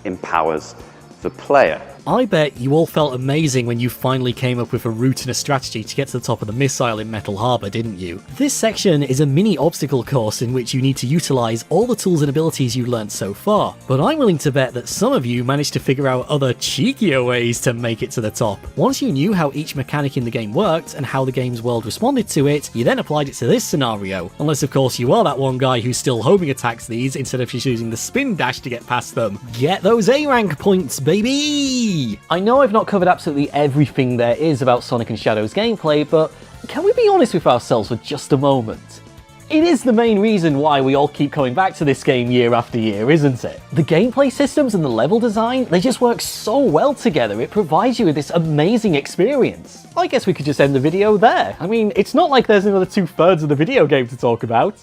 empowers the player. I bet you all felt amazing when you finally came up with a route and a strategy to get to the top of the missile in Metal Harbor, didn't you? This section is a mini obstacle course in which you need to utilize all the tools and abilities you've learned so far, but I'm willing to bet that some of you managed to figure out other cheekier ways to make it to the top. Once you knew how each mechanic in the game worked and how the game's world responded to it, you then applied it to this scenario, unless of course you are that one guy who's still homing attacks these instead of just using the spin dash to get past them. Get those A rank points, baby! I know I've not covered absolutely everything there is about Sonic and Shadow's gameplay, but can we be honest with ourselves for just a moment? It is the main reason why we all keep coming back to this game year after year, isn't it? The gameplay systems and the level design, they just work so well together, it provides you with this amazing experience. I guess we could just end the video there. I mean, it's not like there's another 2/3 of the video game to talk about.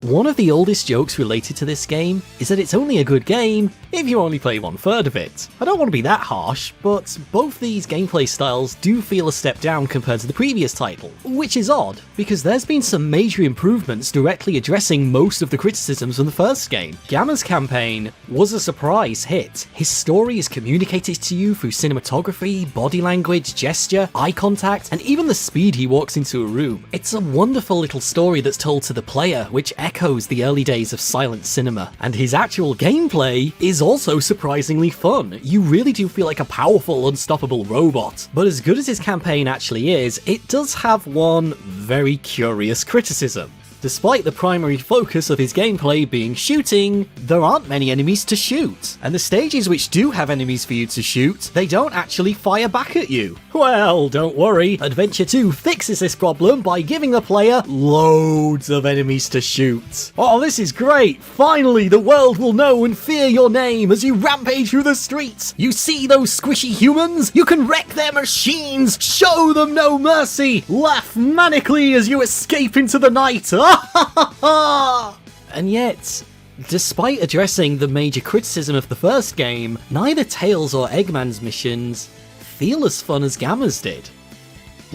One of the oldest jokes related to this game is that it's only a good game if you only play 1/3 of it. I don't want to be that harsh, but both these gameplay styles do feel a step down compared to the previous title, which is odd, because there's been some major improvements directly addressing most of the criticisms from the first game. Gamma's campaign was a surprise hit. His story is communicated to you through cinematography, body language, gesture, eye contact, and even the speed he walks into a room. It's a wonderful little story that's told to the player, which echoes the early days of silent cinema. And his actual gameplay is also surprisingly fun. You really do feel like a powerful, unstoppable robot. But as good as his campaign actually is, it does have one very curious criticism. Despite the primary focus of his gameplay being shooting, there aren't many enemies to shoot. And the stages which do have enemies for you to shoot, they don't actually fire back at you. Well, don't worry, Adventure 2 fixes this problem by giving the player loads of enemies to shoot. Oh, this is great! Finally, the world will know and fear your name as you rampage through the streets. You see those squishy humans? You can wreck their machines! Show them no mercy! Laugh manically as you escape into the night! And yet, despite addressing the major criticism of the first game, neither Tails or Eggman's missions feel as fun as Gamma's did.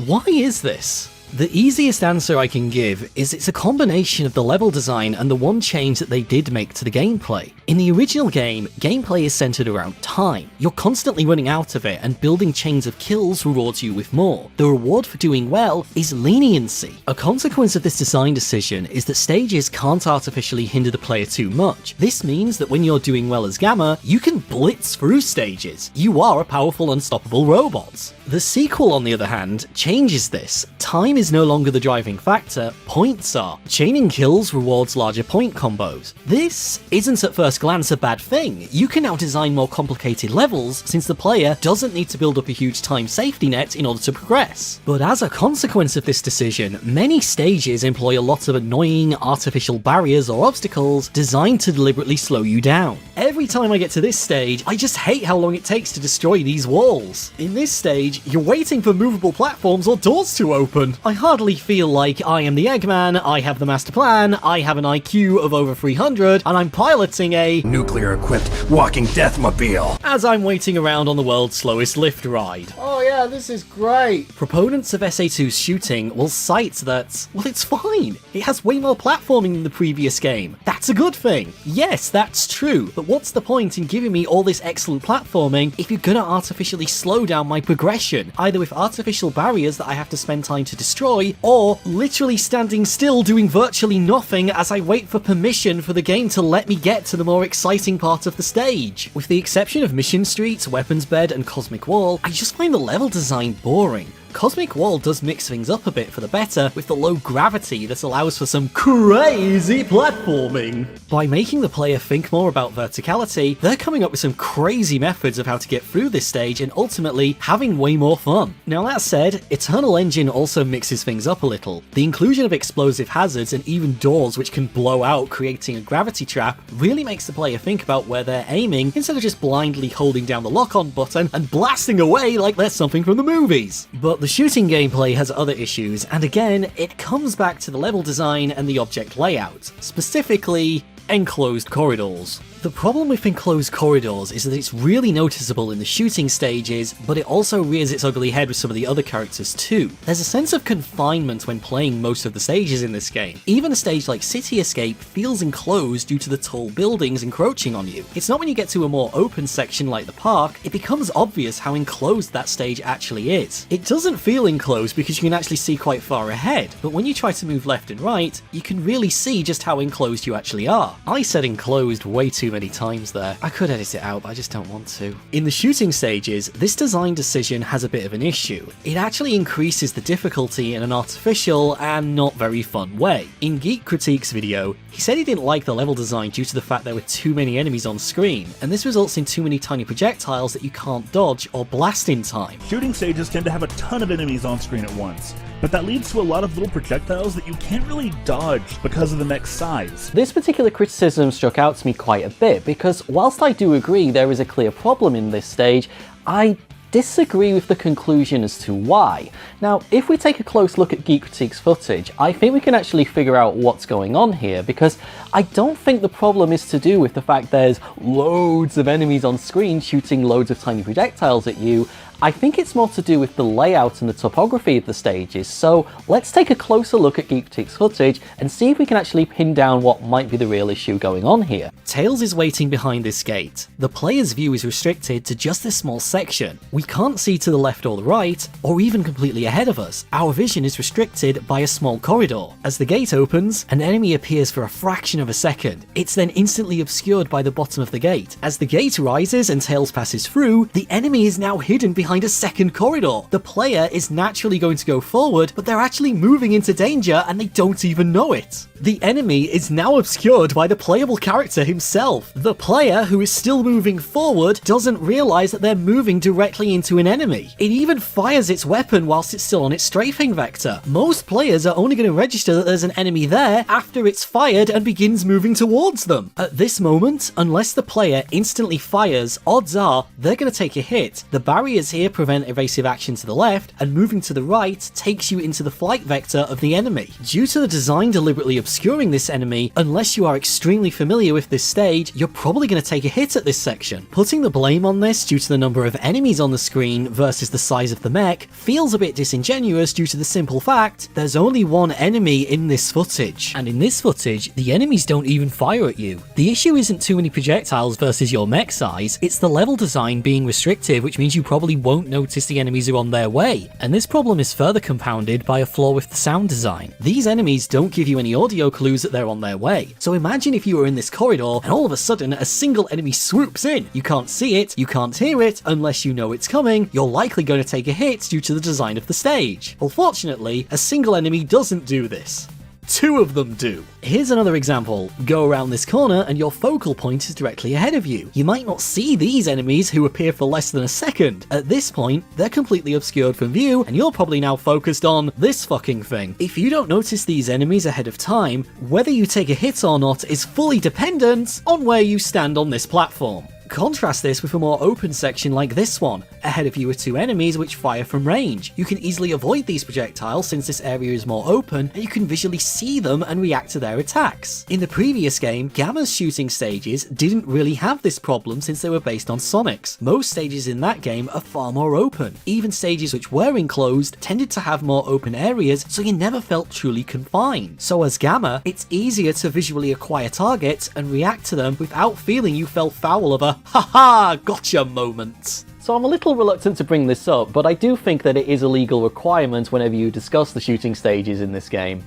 Why is this? The easiest answer I can give is it's a combination of the level design and the one change that they did make to the gameplay. In the original game, gameplay is centered around time. You're constantly running out of it, and building chains of kills rewards you with more. The reward for doing well is leniency. A consequence of this design decision is that stages can't artificially hinder the player too much. This means that when you're doing well as Gamma, you can blitz through stages. You are a powerful, unstoppable robot. The sequel, on the other hand, changes this. Time is no longer the driving factor, points are. Chaining kills rewards larger point combos. This isn't at first glance a bad thing. You can now design more complicated levels since the player doesn't need to build up a huge time safety net in order to progress. But as a consequence of this decision, many stages employ a lot of annoying artificial barriers or obstacles designed to deliberately slow you down. Every time I get to this stage, I just hate how long it takes to destroy these walls. In this stage, you're waiting for movable platforms or doors to open. I hardly feel like I am the Eggman, I have the master plan, I have an IQ of over 300, and I'm piloting a nuclear-equipped walking deathmobile as I'm waiting around on the world's slowest lift ride. Oh yeah, this is great! Proponents of SA2's shooting will cite that, well, it's fine. It has way more platforming than the previous game. That's a good thing. Yes, that's true, but what's the point in giving me all this excellent platforming if you're gonna artificially slow down my progression, either with artificial barriers that I have to spend time to destroy, or literally standing still doing virtually nothing as I wait for permission for the game to let me get to the more exciting part of the stage. With the exception of Mission Street, Weapons Bed, and Cosmic Wall, I just find the level design boring. Cosmic Wall does mix things up a bit for the better with the low gravity that allows for some crazy platforming. By making the player think more about verticality, they're coming up with some crazy methods of how to get through this stage and ultimately having way more fun. Now that said, Eternal Engine also mixes things up a little. The inclusion of explosive hazards and even doors which can blow out, creating a gravity trap, really makes the player think about where they're aiming instead of just blindly holding down the lock-on button and blasting away like there's something from the movies. But the shooting gameplay has other issues, and again, it comes back to the level design and the object layout, specifically enclosed corridors. The problem with enclosed corridors is that it's really noticeable in the shooting stages, but it also rears its ugly head with some of the other characters too. There's a sense of confinement when playing most of the stages in this game. Even a stage like City Escape feels enclosed due to the tall buildings encroaching on you. It's not when you get to a more open section like the park, it becomes obvious how enclosed that stage actually is. It doesn't feel enclosed because you can actually see quite far ahead, but when you try to move left and right, you can really see just how enclosed you actually are. I said enclosed way too many times there. I could edit it out, but I just don't want to. In the shooting stages, this design decision has a bit of an issue. It actually increases the difficulty in an artificial and not very fun way. In Geek Critique's video, he said he didn't like the level design due to the fact there were too many enemies on screen, and this results in too many tiny projectiles that you can't dodge or blast in time. Shooting stages tend to have a ton of enemies on screen at once, but that leads to a lot of little projectiles that you can't really dodge because of the mech's size. This particular criticism struck out to me quite a bit, because whilst I do agree there is a clear problem in this stage, I disagree with the conclusion as to why. Now, if we take a close look at Geek Critique's footage, I think we can actually figure out what's going on here, because I don't think the problem is to do with the fact there's loads of enemies on screen shooting loads of tiny projectiles at you. I think it's more to do with the layout and the topography of the stages, so let's take a closer look at Geek Critique's footage and see if we can actually pin down what might be the real issue going on here. Tails is waiting behind this gate. The player's view is restricted to just this small section. We can't see to the left or the right, or even completely ahead of us. Our vision is restricted by a small corridor. As the gate opens, an enemy appears for a fraction of a second. It's then instantly obscured by the bottom of the gate. As the gate rises and Tails passes through, the enemy is now hidden behind behind a second corridor. The player is naturally going to go forward, but they're actually moving into danger and they don't even know it. The enemy is now obscured by the playable character himself. The player, who is still moving forward, doesn't realize that they're moving directly into an enemy. It even fires its weapon whilst it's still on its strafing vector. Most players are only going to register that there's an enemy there after it's fired and begins moving towards them. At this moment, unless the player instantly fires, odds are they're going to take a hit. The barriers here prevent evasive action to the left, and moving to the right takes you into the flight vector of the enemy. Due to the design deliberately obscuring this enemy, unless you are extremely familiar with this stage, you're probably going to take a hit at this section. Putting the blame on this due to the number of enemies on the screen versus the size of the mech feels a bit disingenuous due to the simple fact there's only one enemy in this footage. And in this footage, the enemies don't even fire at you. The issue isn't too many projectiles versus your mech size, it's the level design being restrictive, which means you probably won't notice the enemies are on their way. And this problem is further compounded by a flaw with the sound design. These enemies don't give you any audio clues that they're on their way. So imagine if you were in this corridor and all of a sudden a single enemy swoops in. You can't see it, you can't hear it, unless you know it's coming, you're likely going to take a hit due to the design of the stage. Well, fortunately, a single enemy doesn't do this. Two of them do. Here's another example. Go around this corner and your focal point is directly ahead of you. You might not see these enemies who appear for less than a second. At this point, they're completely obscured from view and you're probably now focused on this fucking thing. If you don't notice these enemies ahead of time, whether you take a hit or not is fully dependent on where you stand on this platform. Contrast this with a more open section like this one. Ahead of you are two enemies which fire from range. You can easily avoid these projectiles since this area is more open and you can visually see them and react to their attacks. In the previous game, Gamma's shooting stages didn't really have this problem since they were based on Sonic's. Most stages in that game are far more open. Even stages which were enclosed tended to have more open areas, so you never felt truly confined. So as Gamma, it's easier to visually acquire targets and react to them without feeling you fell foul of a haha, gotcha moment. So I'm a little reluctant to bring this up, but I do think that it is a legal requirement whenever you discuss the shooting stages in this game.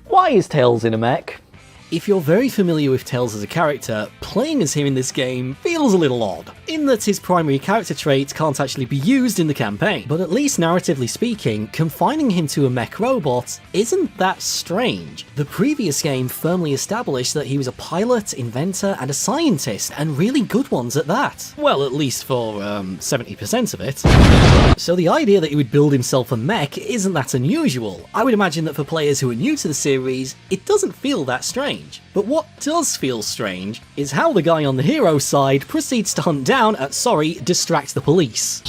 Why is Tails in a mech? If you're very familiar with Tails as a character, playing as him in this game feels a little odd, in that his primary character trait can't actually be used in the campaign, but at least narratively speaking, confining him to a mech robot isn't that strange. The previous game firmly established that he was a pilot, inventor, and a scientist, and really good ones at that. Well, at least for 70% of it. So the idea that he would build himself a mech isn't that unusual. I would imagine that for players who are new to the series, it doesn't feel that strange. But what does feel strange is how the guy on the hero side proceeds to hunt down, distract the police.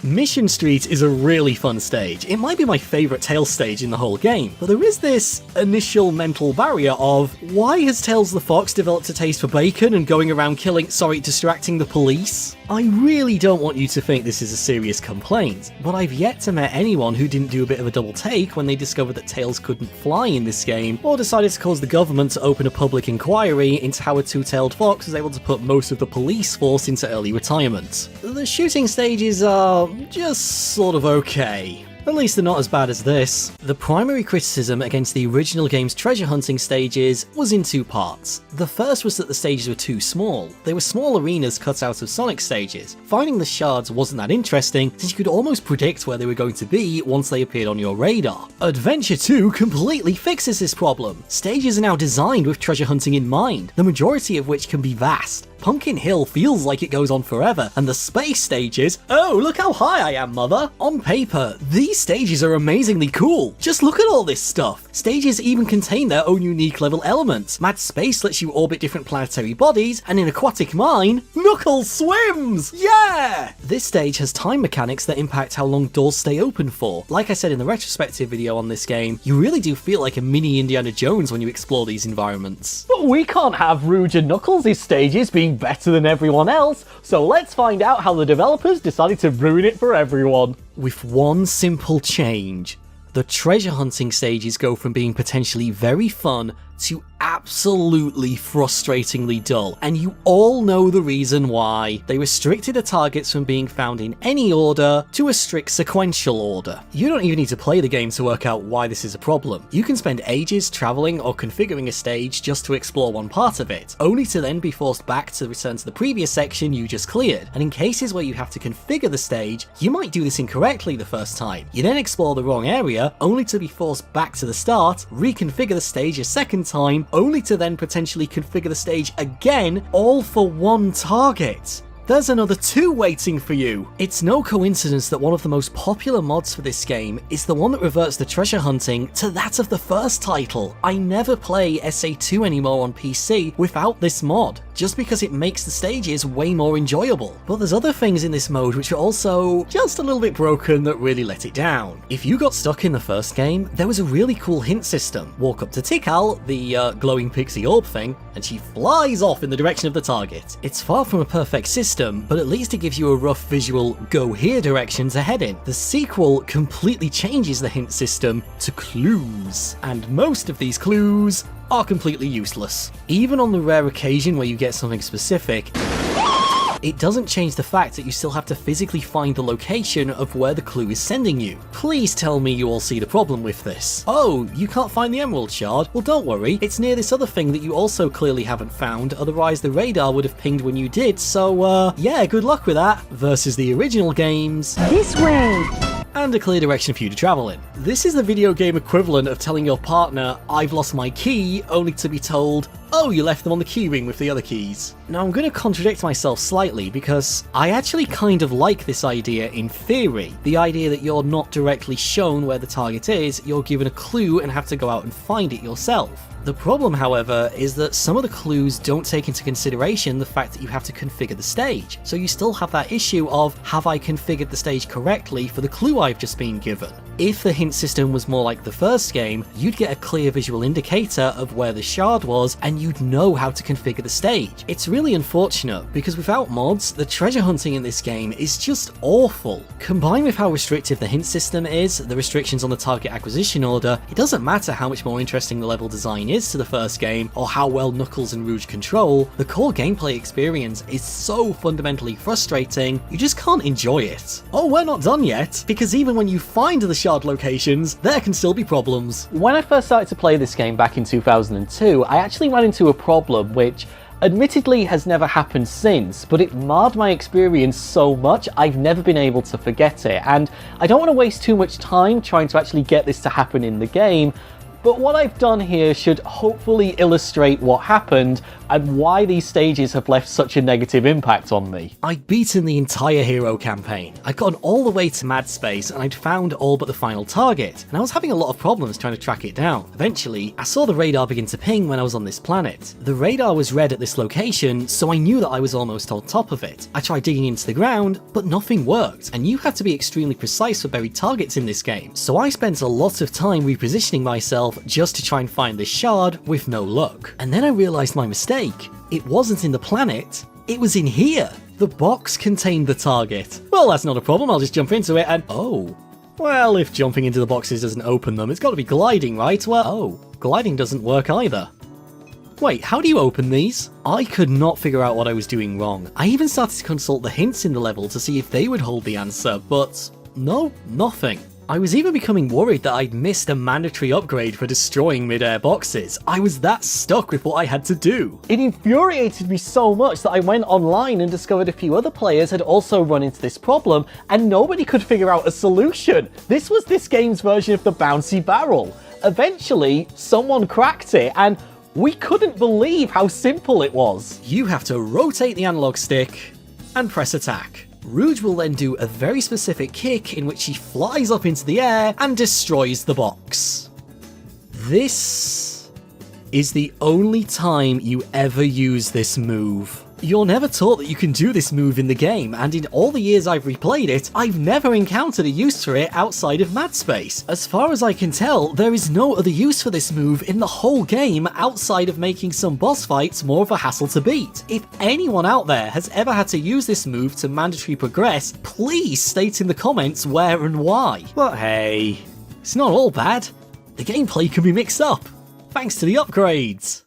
Mission Street is a really fun stage. It might be my favourite Tails stage in the whole game, but there is this initial mental barrier of, why has Tails the Fox developed a taste for bacon and going around distracting the police? I really don't want you to think this is a serious complaint, but I've yet to meet anyone who didn't do a bit of a double take when they discovered that Tails couldn't fly in this game, or decided to cause the government to open a public inquiry into how a two-tailed fox was able to put most of the police force into early retirement. The shooting stages are just sort of okay. At least they're not as bad as this. The primary criticism against the original game's treasure hunting stages was in two parts. The first was that the stages were too small. They were small arenas cut out of Sonic stages. Finding the shards wasn't that interesting, since you could almost predict where they were going to be once they appeared on your radar. Adventure 2 completely fixes this problem. Stages are now designed with treasure hunting in mind, the majority of which can be vast. Pumpkin Hill feels like it goes on forever, and the space stages, oh look how high I am, mother! On paper, these stages are amazingly cool. Just look at all this stuff. Stages even contain their own unique level elements. Mad Space lets you orbit different planetary bodies, and in Aquatic Mine, Knuckles swims! Yeah! This stage has time mechanics that impact how long doors stay open for. Like I said in the retrospective video on this game, you really do feel like a mini Indiana Jones when you explore these environments. But we can't have Rouge and Knuckles' stages being better than everyone else, so let's find out how the developers decided to ruin it for everyone. With one simple change. The treasure hunting stages go from being potentially very fun to absolutely frustratingly dull, and you all know the reason why. They restricted the targets from being found in any order to a strict sequential order. You don't even need to play the game to work out why this is a problem. You can spend ages traveling or configuring a stage just to explore one part of it, only to then be forced back to return to the previous section you just cleared. And in cases where you have to configure the stage, you might do this incorrectly the first time. You then explore the wrong area, only to be forced back to the start, reconfigure the stage a second time, only to then potentially configure the stage again, all for one target. There's another 2 waiting for you. It's no coincidence that one of the most popular mods for this game is the one that reverts the treasure hunting to that of the first title. I never play SA2 anymore on PC without this mod, just because it makes the stages way more enjoyable. But there's other things in this mode which are also just a little bit broken that really let it down. If you got stuck in the first game, there was a really cool hint system. Walk up to Tikal, the glowing pixie orb thing, and she flies off in the direction of the target. It's far from a perfect system, but at least it gives you a rough visual go here direction to head in. The sequel completely changes the hint system to clues, and most of these clues are completely useless. Even on the rare occasion where you get something specific, it doesn't change the fact that you still have to physically find the location of where the clue is sending you. Please tell me you all see the problem with this. Oh, you can't find the emerald shard? Well, don't worry, it's near this other thing that you also clearly haven't found, otherwise the radar would have pinged when you did, so yeah, good luck with that. Versus the original games. This way! And a clear direction for you to travel in. This is the video game equivalent of telling your partner, I've lost my key, only to be told, oh, you left them on the keyring with the other keys. Now I'm going to contradict myself slightly because I actually kind of like this idea in theory. The idea that you're not directly shown where the target is, you're given a clue and have to go out and find it yourself. The problem, however, is that some of the clues don't take into consideration the fact that you have to configure the stage. So you still have that issue of, have I configured the stage correctly for the clue I've just been given? If the hint system was more like the first game, you'd get a clear visual indicator of where the shard was and you'd know how to configure the stage. It's really unfortunate because without mods, the treasure hunting in this game is just awful. Combined with how restrictive the hint system is, the restrictions on the target acquisition order, it doesn't matter how much more interesting the level design is to the first game or how well Knuckles and Rouge control, the core gameplay experience is so fundamentally frustrating, you just can't enjoy it. Oh, we're not done yet, because even when you find the shard locations, there can still be problems. When I first started to play this game back in 2002, I actually ran into a problem which admittedly has never happened since, but it marred my experience so much I've never been able to forget it, and I don't want to waste too much time trying to actually get this to happen in the game, but what I've done here should hopefully illustrate what happened and why these stages have left such a negative impact on me. I'd beaten the entire hero campaign. I'd gotten all the way to Mad Space and I'd found all but the final target, and I was having a lot of problems trying to track it down. Eventually, I saw the radar begin to ping when I was on this planet. The radar was red at this location, so I knew that I was almost on top of it. I tried digging into the ground, but nothing worked, and you have to be extremely precise for buried targets in this game, so I spent a lot of time repositioning myself just to try and find this shard with no luck. And then I realised my mistake. It wasn't in the planet, it was in here. The box contained the target. Well, that's not a problem, I'll just jump into it and oh. Well, if jumping into the boxes doesn't open them, it's got to be gliding, right? Well, oh, gliding doesn't work either. Wait, how do you open these? I could not figure out what I was doing wrong. I even started to consult the hints in the level to see if they would hold the answer, but no, nothing. I was even becoming worried that I'd missed a mandatory upgrade for destroying mid-air boxes. I was that stuck with what I had to do. It infuriated me so much that I went online and discovered a few other players had also run into this problem, and nobody could figure out a solution. This was this game's version of the bouncy barrel. Eventually, someone cracked it, and we couldn't believe how simple it was. You have to rotate the analog stick and press attack. Rouge will then do a very specific kick in which she flies up into the air and destroys the box. This is the only time you ever use this move. You're never taught that you can do this move in the game, and in all the years I've replayed it, I've never encountered a use for it outside of Mad Space. As far as I can tell, there is no other use for this move in the whole game outside of making some boss fights more of a hassle to beat. If anyone out there has ever had to use this move to mandatory progress, please state in the comments where and why. But hey, it's not all bad. The gameplay can be mixed up. thanks to the upgrades.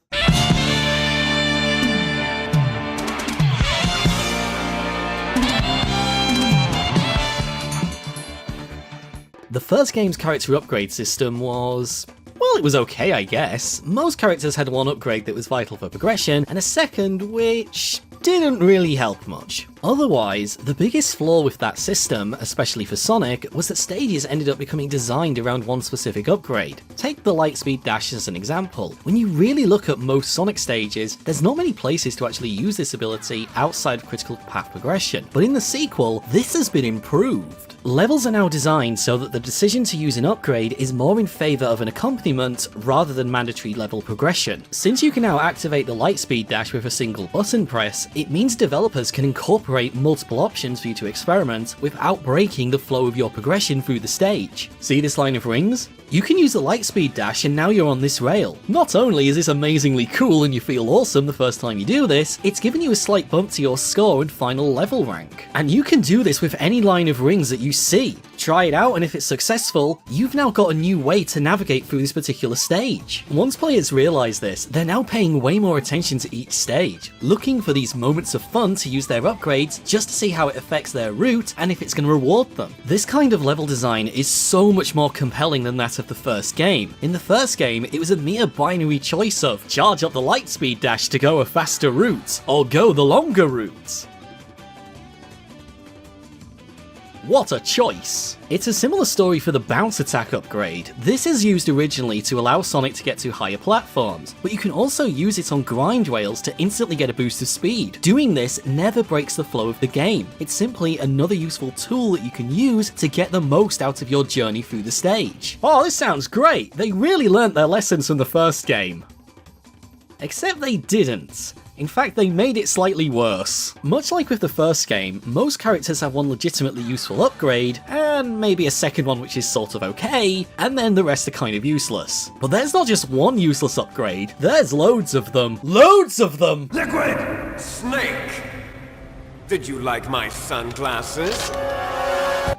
The first game's character upgrade system was... well, it was okay, I guess. Most characters had one upgrade that was vital for progression, and a second which didn't really help much. Otherwise, the biggest flaw with that system, especially for Sonic, was that stages ended up becoming designed around one specific upgrade. Take the Lightspeed Dash as an example. When you really look at most Sonic stages, there's not many places to actually use this ability outside of critical path progression, but in the sequel, this has been improved. Levels are now designed so that the decision to use an upgrade is more in favour of an accompaniment rather than mandatory level progression. Since you can now activate the Lightspeed Dash with a single button press, it means developers can incorporate multiple options for you to experiment without breaking the flow of your progression through the stage. See this line of rings? You can use the Lightspeed Dash and now you're on this rail. Not only is this amazingly cool and you feel awesome the first time you do this, it's giving you a slight bump to your score and final level rank. And you can do this with any line of rings that you see. Try it out, and if it's successful, you've now got a new way to navigate through this particular stage. Once players realise this, they're now paying way more attention to each stage, looking for these moments of fun to use their upgrades just to see how it affects their route and if it's going to reward them. This kind of level design is so much more compelling than that of the first game. In the first game, it was a mere binary choice of charge up the Lightspeed Dash to go a faster route, or go the longer route. What a choice! It's a similar story for the bounce attack upgrade. This is used originally to allow Sonic to get to higher platforms, but you can also use it on grind rails to instantly get a boost of speed. Doing this never breaks the flow of the game. It's simply another useful tool that you can use to get the most out of your journey through the stage. Oh, this sounds great! They really learnt their lessons from the first game. Except they didn't. In fact, they made it slightly worse. Much like with the first game, most characters have one legitimately useful upgrade, and maybe a second one which is sort of okay, and then the rest are kind of useless. But there's not just one useless upgrade, there's loads of them. Loads of them! Liquid! Snake! Did you like my sunglasses?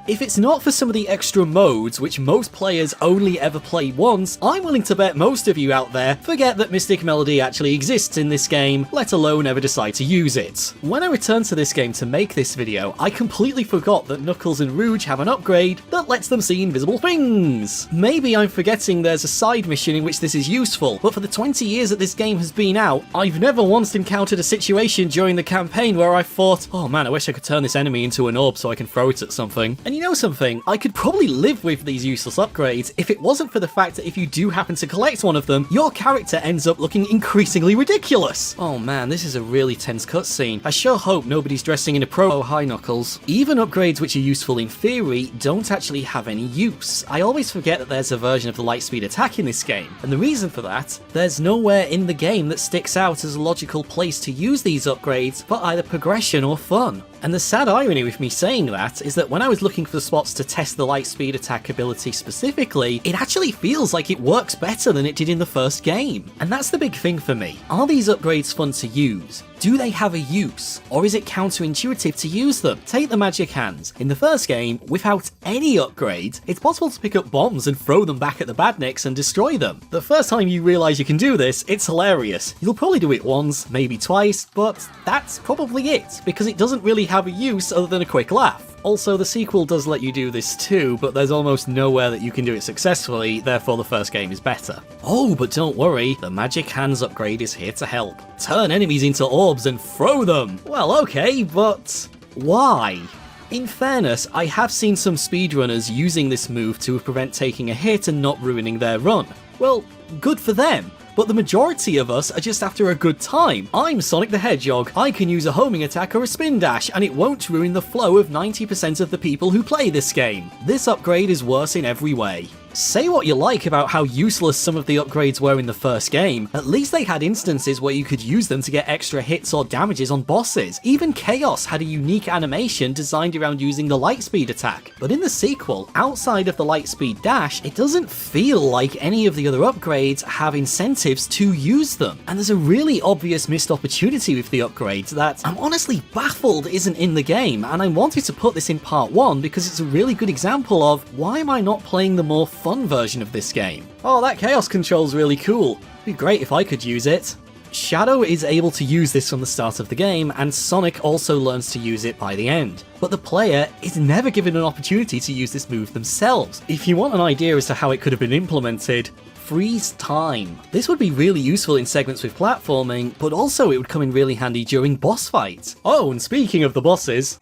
If it's not for some of the extra modes, which most players only ever play once, I'm willing to bet most of you out there forget that Mystic Melody actually exists in this game, let alone ever decide to use it. When I returned to this game to make this video, I completely forgot that Knuckles and Rouge have an upgrade that lets them see invisible things. Maybe I'm forgetting there's a side mission in which this is useful, but for the 20 years that this game has been out, I've never once encountered a situation during the campaign where I thought, oh man, I wish I could turn this enemy into an orb so I can throw it at something. And you know something? I could probably live with these useless upgrades if it wasn't for the fact that if you do happen to collect one of them, your character ends up looking increasingly ridiculous. Oh man, this is a really tense cutscene. I sure hope nobody's dressing in a pro. Oh, hi Knuckles. Even upgrades which are useful in theory don't actually have any use. I always forget that there's a version of the Lightspeed attack in this game, and the reason for that, there's nowhere in the game that sticks out as a logical place to use these upgrades for either progression or fun. And the sad irony with me saying that is that when I was looking for spots to test the Lightspeed attack ability specifically, it actually feels like it works better than it did in the first game. And that's the big thing for me. Are these upgrades fun to use? Do they have a use? Or is it counterintuitive to use them? Take the magic hands. In the first game, without any upgrades, it's possible to pick up bombs and throw them back at the Badniks and destroy them. The first time you realise you can do this, it's hilarious. You'll probably do it once, maybe twice, but that's probably it, because it doesn't really have a use other than a quick laugh. Also, the sequel does let you do this too, but there's almost nowhere that you can do it successfully, therefore the first game is better. Oh, but don't worry, the Magic Hands upgrade is here to help. Turn enemies into orbs and throw them! Well, okay, but why? In fairness, I have seen some speedrunners using this move to prevent taking a hit and not ruining their run. Well, good for them. But the majority of us are just after a good time. I'm Sonic the Hedgehog. I can use a homing attack or a spin dash, and it won't ruin the flow of 90% of the people who play this game. This upgrade is worse in every way. Say what you like about how useless some of the upgrades were in the first game, at least they had instances where you could use them to get extra hits or damages on bosses. Even Chaos had a unique animation designed around using the Lightspeed attack. But in the sequel, outside of the Lightspeed dash, it doesn't feel like any of the other upgrades have incentives to use them. And there's a really obvious missed opportunity with the upgrades that I'm honestly baffled isn't in the game, and I wanted to put this in part 1 because it's a really good example of why am I not playing the more fun version of this game. Oh, that chaos control's really cool. It'd be great if I could use it. Shadow is able to use this from the start of the game, and Sonic also learns to use it by the end. But the player is never given an opportunity to use this move themselves. If you want an idea as to how it could have been implemented, freeze time. This would be really useful in segments with platforming, but also it would come in really handy during boss fights. Oh, and speaking of the bosses...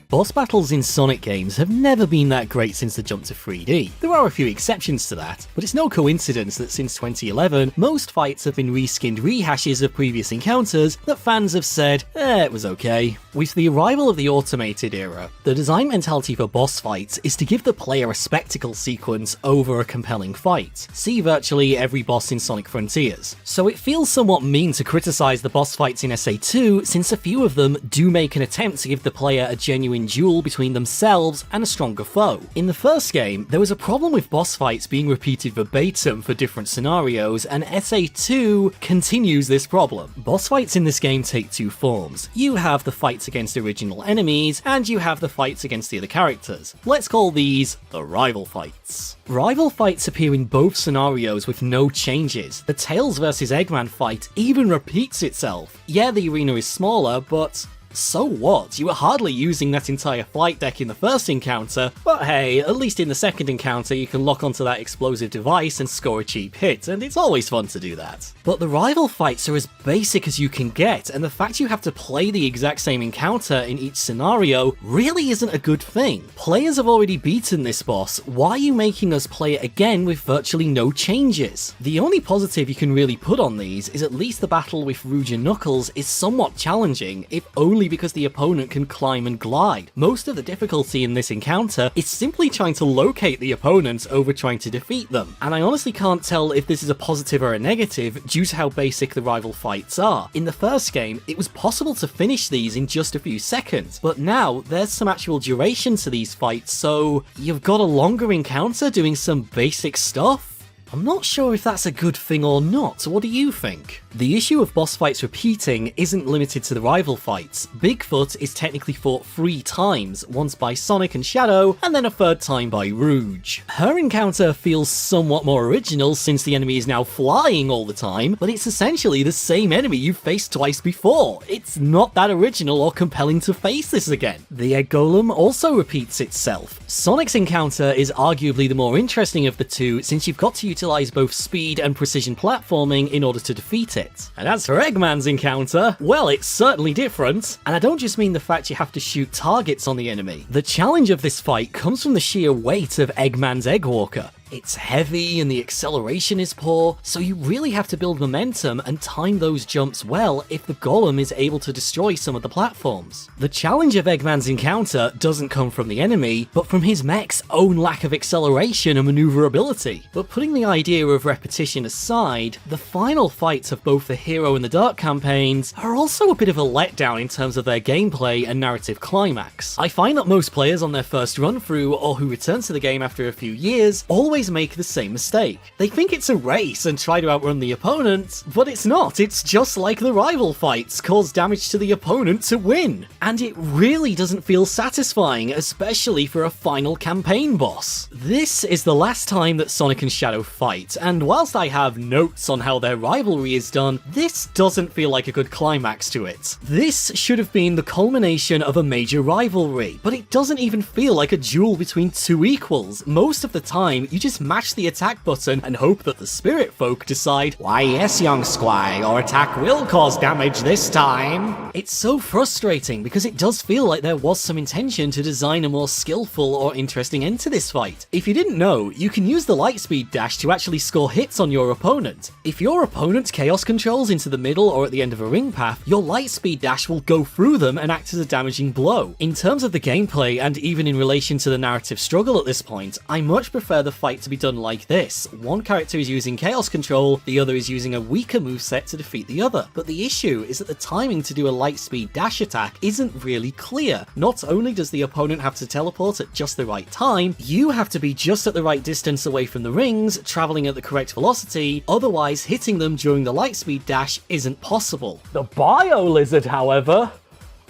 Boss battles in Sonic games have never been that great since the jump to 3D. There are a few exceptions to that, but it's no coincidence that since 2011, most fights have been reskinned rehashes of previous encounters that fans have said, it was okay. With the arrival of the automated era, the design mentality for boss fights is to give the player a spectacle sequence over a compelling fight. See virtually every boss in Sonic Frontiers. So it feels somewhat mean to criticize the boss fights in SA2, since a few of them do make an attempt to give the player a genuine duel between themselves and a stronger foe. In the first game, there was a problem with boss fights being repeated verbatim for different scenarios, and SA2 continues this problem. Boss fights in this game take two forms. You have the fights against original enemies, and you have the fights against the other characters. Let's call these the rival fights. Rival fights appear in both scenarios with no changes. The Tails vs Eggman fight even repeats itself. Yeah, the arena is smaller, but so what? You were hardly using that entire flight deck in the first encounter, but hey, at least in the second encounter you can lock onto that explosive device and score a cheap hit, and it's always fun to do that. But the rival fights are as basic as you can get, and the fact you have to play the exact same encounter in each scenario really isn't a good thing. Players have already beaten this boss, why are you making us play it again with virtually no changes? The only positive you can really put on these is at least the battle with Rouge and Knuckles is somewhat challenging, if only because the opponent can climb and glide. Most of the difficulty in this encounter is simply trying to locate the opponent over trying to defeat them, and I honestly can't tell if this is a positive or a negative due to how basic the rival fights are. In the first game, it was possible to finish these in just a few seconds, but now there's some actual duration to these fights, so you've got a longer encounter doing some basic stuff? I'm not sure if that's a good thing or not. What do you think? The issue of boss fights repeating isn't limited to the rival fights. Bigfoot is technically fought 3 times, once by Sonic and Shadow, and then a 3rd time by Rouge. Her encounter feels somewhat more original since the enemy is now flying all the time, but it's essentially the same enemy you've faced twice before. It's not that original or compelling to face this again. The Egg Golem also repeats itself. Sonic's encounter is arguably the more interesting of the two, since you've got to utilize both speed and precision platforming in order to defeat it. And as for Eggman's encounter, well, it's certainly different. And I don't just mean the fact you have to shoot targets on the enemy. The challenge of this fight comes from the sheer weight of Eggman's Eggwalker. It's heavy and the acceleration is poor, so you really have to build momentum and time those jumps well if the golem is able to destroy some of the platforms. The challenge of Eggman's encounter doesn't come from the enemy, but from his mech's own lack of acceleration and maneuverability. But putting the idea of repetition aside, the final fights of both the Hero and the Dark campaigns are also a bit of a letdown in terms of their gameplay and narrative climax. I find that most players on their first run through, or who return to the game after a few years, always make the same mistake. They think it's a race and try to outrun the opponent, but it's not. It's just like the rival fights, cause damage to the opponent to win. And it really doesn't feel satisfying, especially for a final campaign boss. This is the last time that Sonic and Shadow fight, and whilst I have notes on how their rivalry is done, this doesn't feel like a good climax to it. This should have been the culmination of a major rivalry, but it doesn't even feel like a duel between two equals. Most of the time, you just mash the attack button and hope that the spirit folk decide, why yes, young squire, your attack will cause damage this time. It's so frustrating because it does feel like there was some intention to design a more skillful or interesting end to this fight. If you didn't know, you can use the lightspeed dash to actually score hits on your opponent. If your opponent chaos controls into the middle or at the end of a ring path, your lightspeed dash will go through them and act as a damaging blow. In terms of the gameplay and even in relation to the narrative struggle at this point, I much prefer the fight it to be done like this. One character is using Chaos Control, the other is using a weaker moveset to defeat the other. But the issue is that the timing to do a light speed dash attack isn't really clear. Not only does the opponent have to teleport at just the right time, you have to be just at the right distance away from the rings, traveling at the correct velocity, otherwise hitting them during the light speed dash isn't possible. The Bio Lizard, however,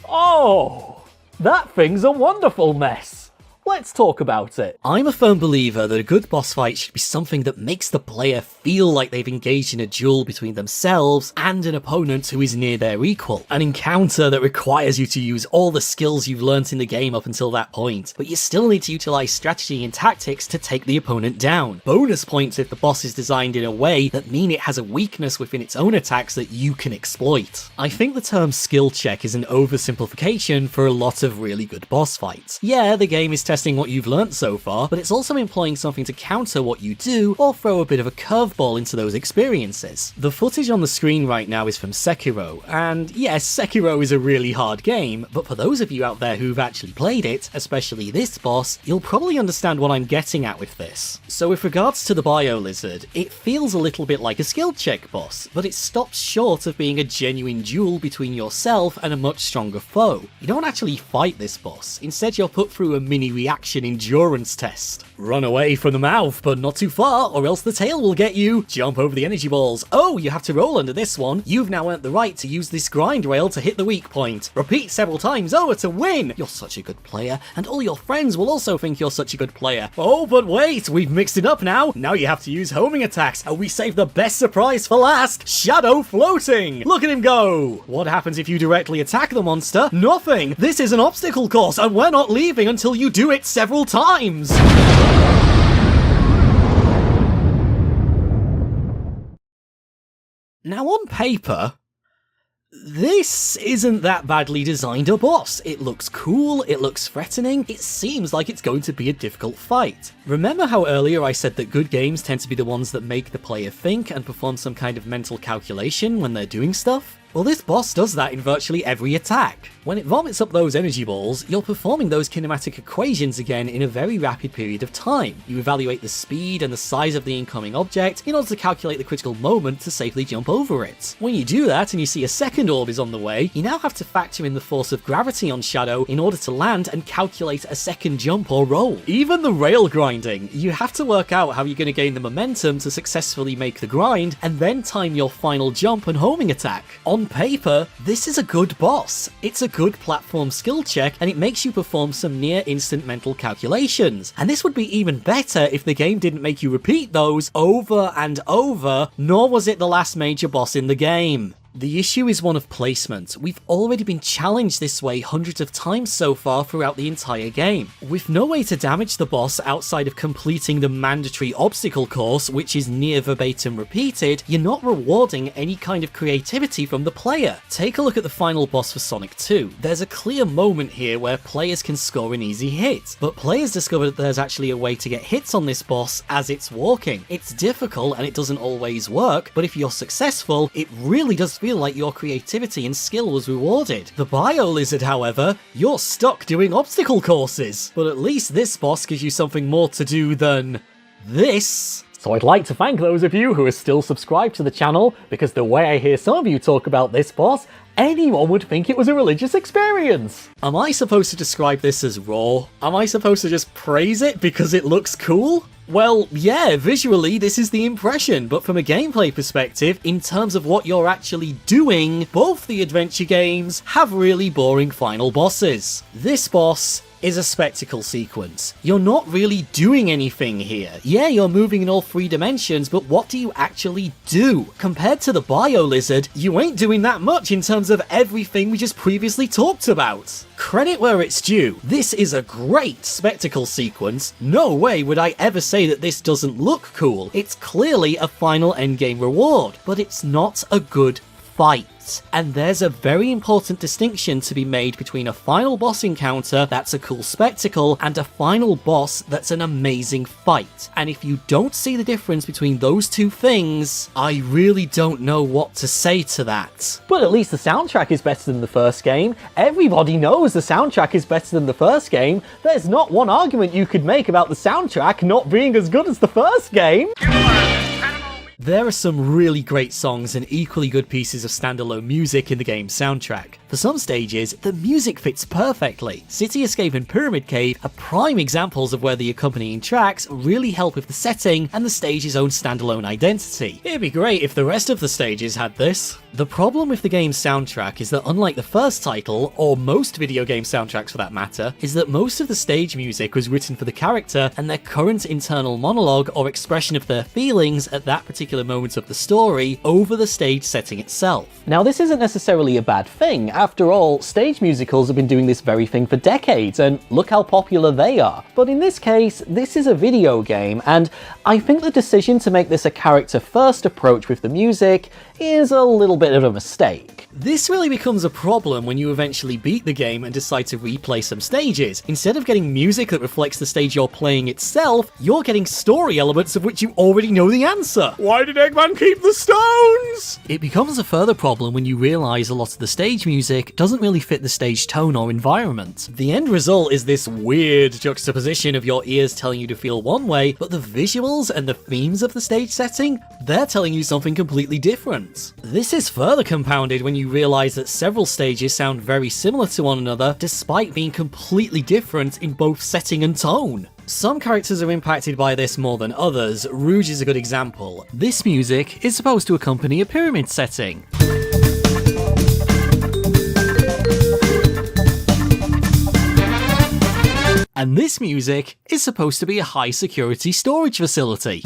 oh, that thing's a wonderful mess. Let's talk about it. I'm a firm believer that a good boss fight should be something that makes the player feel like they've engaged in a duel between themselves and an opponent who is near their equal. An encounter that requires you to use all the skills you've learnt in the game up until that point, but you still need to utilize strategy and tactics to take the opponent down. Bonus points if the boss is designed in a way that mean it has a weakness within its own attacks that you can exploit. I think the term skill check is an oversimplification for a lot of really good boss fights. Yeah, the game is testing what you've learnt so far, but it's also employing something to counter what you do or throw a bit of a curveball into those experiences. The footage on the screen right now is from Sekiro, and yes, Sekiro is a really hard game, but for those of you out there who've actually played it, especially this boss, you'll probably understand what I'm getting at with this. So with regards to the Bio Lizard, it feels a little bit like a skill check boss, but it stops short of being a genuine duel between yourself and a much stronger foe. You don't actually fight this boss, instead you're put through a mini reaction endurance test. Run away from the mouth, but not too far, or else the tail will get you. Jump over the energy balls. Oh, you have to roll under this one. You've now earned the right to use this grind rail to hit the weak point. Repeat several times. Oh, it's a win! You're such a good player, and all your friends will also think you're such a good player. Oh, but wait, we've mixed it up now. Now you have to use homing attacks, and we saved the best surprise for last. Shadow floating! Look at him go! What happens if you directly attack the monster? Nothing! This is an obstacle course, and we're not leaving until you do it several times! Now on paper, this isn't that badly designed a boss. It looks cool, it looks threatening, it seems like it's going to be a difficult fight. Remember how earlier I said that good games tend to be the ones that make the player think and perform some kind of mental calculation when they're doing stuff? Well, this boss does that in virtually every attack. When it vomits up those energy balls, you're performing those kinematic equations again in a very rapid period of time. You evaluate the speed and the size of the incoming object in order to calculate the critical moment to safely jump over it. When you do that and you see a second orb is on the way, you now have to factor in the force of gravity on Shadow in order to land and calculate a second jump or roll. Even the rail grinding, you have to work out how you're going to gain the momentum to successfully make the grind and then time your final jump and homing attack. On paper, this is a good boss. It's a good platform skill check, and it makes you perform some near instant mental calculations. And this would be even better if the game didn't make you repeat those over and over, nor was it the last major boss in the game. The issue is one of placement. We've already been challenged this way hundreds of times so far throughout the entire game. With no way to damage the boss outside of completing the mandatory obstacle course, which is near verbatim repeated, you're not rewarding any kind of creativity from the player. Take a look at the final boss for Sonic 2. There's a clear moment here where players can score an easy hit, but players discover that there's actually a way to get hits on this boss as it's walking. It's difficult and it doesn't always work, but if you're successful, it really does feel like your creativity and skill was rewarded. The Bio Lizard, however, you're stuck doing obstacle courses. But at least this boss gives you something more to do than this. So I'd like to thank those of you who are still subscribed to the channel, because the way I hear some of you talk about this boss, anyone would think it was a religious experience. Am I supposed to describe this as raw? Am I supposed to just praise it because it looks cool? Well, yeah, visually this is the impression, but from a gameplay perspective, in terms of what you're actually doing, both the adventure games have really boring final bosses. This boss is a spectacle sequence. You're not really doing anything here. Yeah, you're moving in all 3 dimensions, but what do you actually do? Compared to the Bio Lizard, you ain't doing that much in terms of everything we just previously talked about. Credit where it's due, this is a great spectacle sequence. No way would I ever say that this doesn't look cool. It's clearly a final endgame reward, but it's not a good fight. fight. And there's a very important distinction to be made between a final boss encounter that's a cool spectacle and a final boss that's an amazing fight. And if you don't see the difference between those two things, I really don't know what to say to that. But at least the soundtrack is better than the first game. Everybody knows the soundtrack is better than the first game. There's not one argument you could make about the soundtrack not being as good as the first game. There are some really great songs and equally good pieces of standalone music in the game's soundtrack. For some stages, the music fits perfectly. City Escape and Pyramid Cave are prime examples of where the accompanying tracks really help with the setting and the stage's own standalone identity. It'd be great if the rest of the stages had this. The problem with the game's soundtrack is that unlike the first title, or most video game soundtracks for that matter, is that most of the stage music was written for the character and their current internal monologue or expression of their feelings at that particular moment of the story over the stage setting itself. Now, this isn't necessarily a bad thing. After all, stage musicals have been doing this very thing for decades, and look how popular they are. But in this case, this is a video game, and I think the decision to make this a character-first approach with the music is a little bit of a mistake. This really becomes a problem when you eventually beat the game and decide to replay some stages. Instead of getting music that reflects the stage you're playing itself, you're getting story elements of which you already know the answer. Why did Eggman keep the stones? It becomes a further problem when you realise a lot of the stage music doesn't really fit the stage tone or environment. The end result is this weird juxtaposition of your ears telling you to feel one way, but the visuals and the themes of the stage setting, they're telling you something completely different. This is further compounded when you realise that several stages sound very similar to one another despite being completely different in both setting and tone. Some characters are impacted by this more than others. Rouge is a good example. This music is supposed to accompany a pyramid setting. And this music is supposed to be a high security storage facility.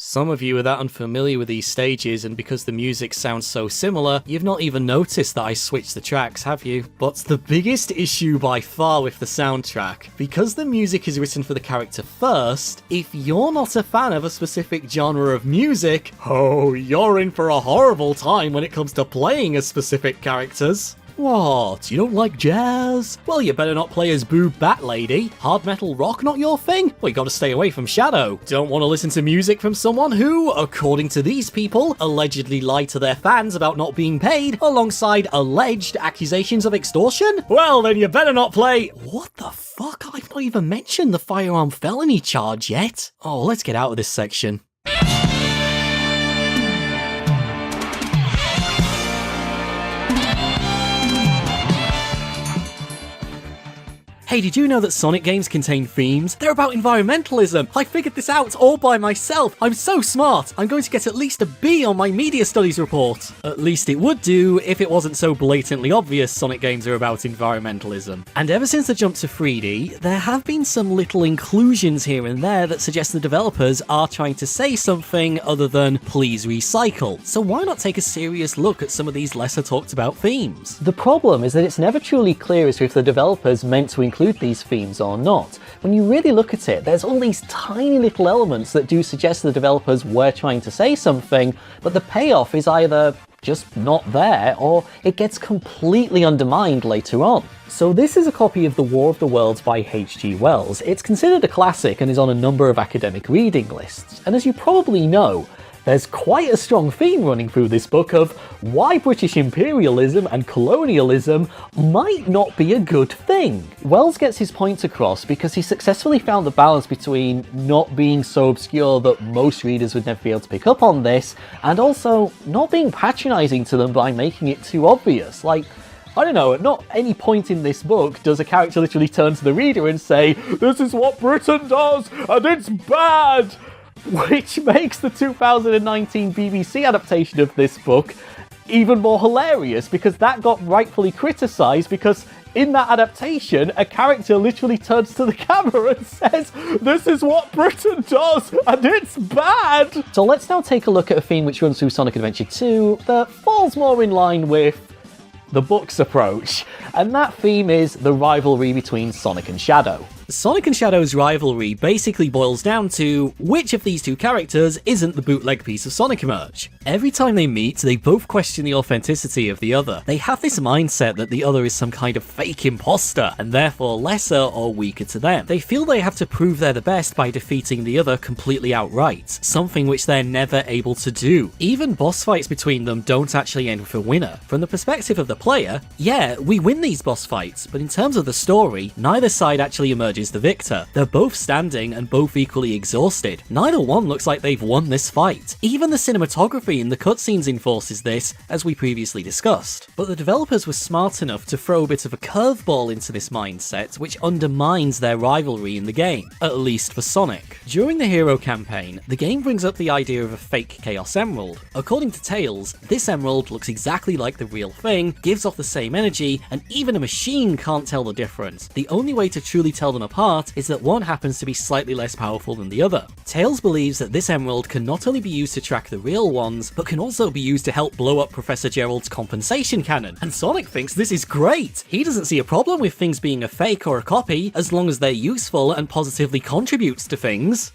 Some of you are that unfamiliar with these stages, and because the music sounds so similar, you've not even noticed that I switched the tracks, have you? But the biggest issue by far with the soundtrack, because the music is written for the character first, if you're not a fan of a specific genre of music, oh, you're in for a horrible time when it comes to playing as specific characters. What? You don't like jazz? Well, you better not play as Boo Bat Lady. Hard metal rock not your thing? Well, you gotta stay away from Shadow. Don't want to listen to music from someone who, according to these people, allegedly lied to their fans about not being paid, alongside alleged accusations of extortion? Well, then you better not play... What the fuck? I've not even mentioned the firearm felony charge yet. Oh, let's get out of this section. Hey, did you know that Sonic games contain themes? They're about environmentalism. I figured this out all by myself. I'm so smart. I'm going to get at least a B on my media studies report. At least it would do if it wasn't so blatantly obvious Sonic games are about environmentalism. And ever since the jump to 3D, there have been some little inclusions here and there that suggest the developers are trying to say something other than please recycle. So why not take a serious look at some of these lesser talked about themes? The problem is that it's never truly clear as to if the developers meant to include these themes or not. When you really look at it, there's all these tiny little elements that do suggest the developers were trying to say something, but the payoff is either just not there, or it gets completely undermined later on. So this is a copy of The War of the Worlds by H.G. Wells. It's considered a classic and is on a number of academic reading lists. And as you probably know, there's quite a strong theme running through this book of why British imperialism and colonialism might not be a good thing. Wells gets his point across because he successfully found the balance between not being so obscure that most readers would never be able to pick up on this, and also not being patronising to them by making it too obvious. Like, I don't know, at not any point in this book does a character literally turn to the reader and say, "This is what Britain does, and it's bad!" Which makes the 2019 BBC adaptation of this book even more hilarious, because that got rightfully criticised, because in that adaptation, a character literally turns to the camera and says, "This is what Britain does, and it's bad!" So let's now take a look at a theme which runs through Sonic Adventure 2 that falls more in line with the book's approach, and that theme is the rivalry between Sonic and Shadow. Sonic and Shadow's rivalry basically boils down to which of these two characters isn't the bootleg piece of Sonic Emerge. Every time they meet, they both question the authenticity of the other. They have this mindset that the other is some kind of fake imposter, and therefore lesser or weaker to them. They feel they have to prove they're the best by defeating the other completely outright, something which they're never able to do. Even boss fights between them don't actually end with a winner. From the perspective of the player, yeah, we win these boss fights, but in terms of the story, neither side actually emerges the victor. They're both standing and both equally exhausted. Neither one looks like they've won this fight. Even the cinematography in the cutscenes enforces this, as we previously discussed. But the developers were smart enough to throw a bit of a curveball into this mindset, which undermines their rivalry in the game, at least for Sonic. During the Hero campaign, the game brings up the idea of a fake Chaos Emerald. According to Tails, this emerald looks exactly like the real thing, gives off the same energy, and even a machine can't tell the difference. The only way to truly tell them apart is that one happens to be slightly less powerful than the other. Tails believes that this emerald can not only be used to track the real ones, but can also be used to help blow up Professor Gerald's compensation cannon. And Sonic thinks this is great! He doesn't see a problem with things being a fake or a copy, as long as they're useful and positively contributes to things.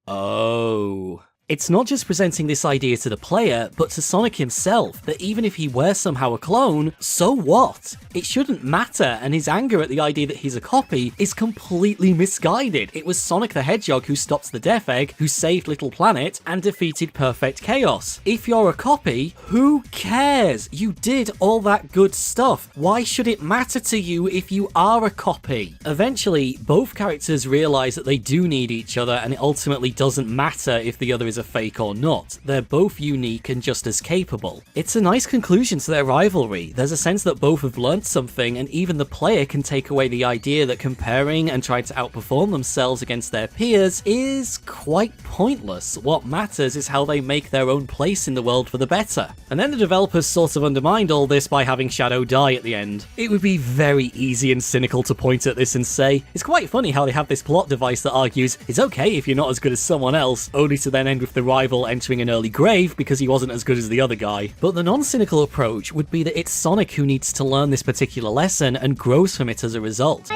Oh. It's not just presenting this idea to the player, but to Sonic himself, that even if he were somehow a clone, so what? It shouldn't matter, and his anger at the idea that he's a copy is completely misguided. It was Sonic the Hedgehog who stopped the Death Egg, who saved Little Planet, and defeated Perfect Chaos. If you're a copy, who cares? You did all that good stuff. Why should it matter to you if you are a copy? Eventually, both characters realize that they do need each other, and it ultimately doesn't matter if the other is a fake or not. They're both unique and just as capable. It's a nice conclusion to their rivalry. There's a sense that both have learned something, and even the player can take away the idea that comparing and trying to outperform themselves against their peers is quite pointless. What matters is how they make their own place in the world for the better. And then the developers sort of undermined all this by having Shadow die at the end. It would be very easy and cynical to point at this and say, it's quite funny how they have this plot device that argues it's okay if you're not as good as someone else, only to then end with the rival entering an early grave because he wasn't as good as the other guy. But the non-cynical approach would be that it's Sonic who needs to learn this particular lesson and grows from it as a result.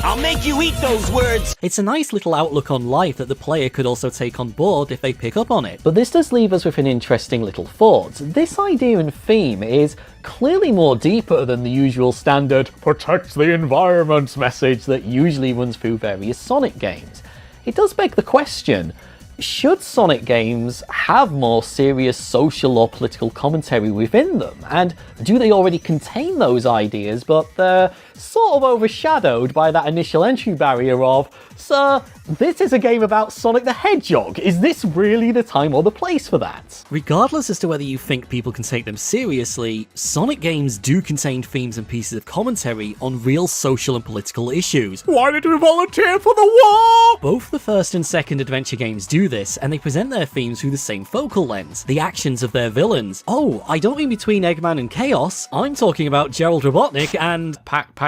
I'll make you eat those words! It's a nice little outlook on life that the player could also take on board if they pick up on it. But this does leave us with an interesting little thought. This idea and theme is clearly more deeper than the usual standard protect the environment message that usually runs through various Sonic games. It does beg the question, should Sonic games have more serious social or political commentary within them? And do they already contain those ideas, but they're sort of overshadowed by that initial entry barrier of, sir, this is a game about Sonic the Hedgehog. Is this really the time or the place for that? Regardless as to whether you think people can take them seriously, Sonic games do contain themes and pieces of commentary on real social and political issues. Why did we volunteer for the war? Both the first and second adventure games do this, and they present their themes through the same focal lens, the actions of their villains. Oh, I don't mean between Eggman and Chaos. I'm talking about Gerald Robotnik and Pachacamac.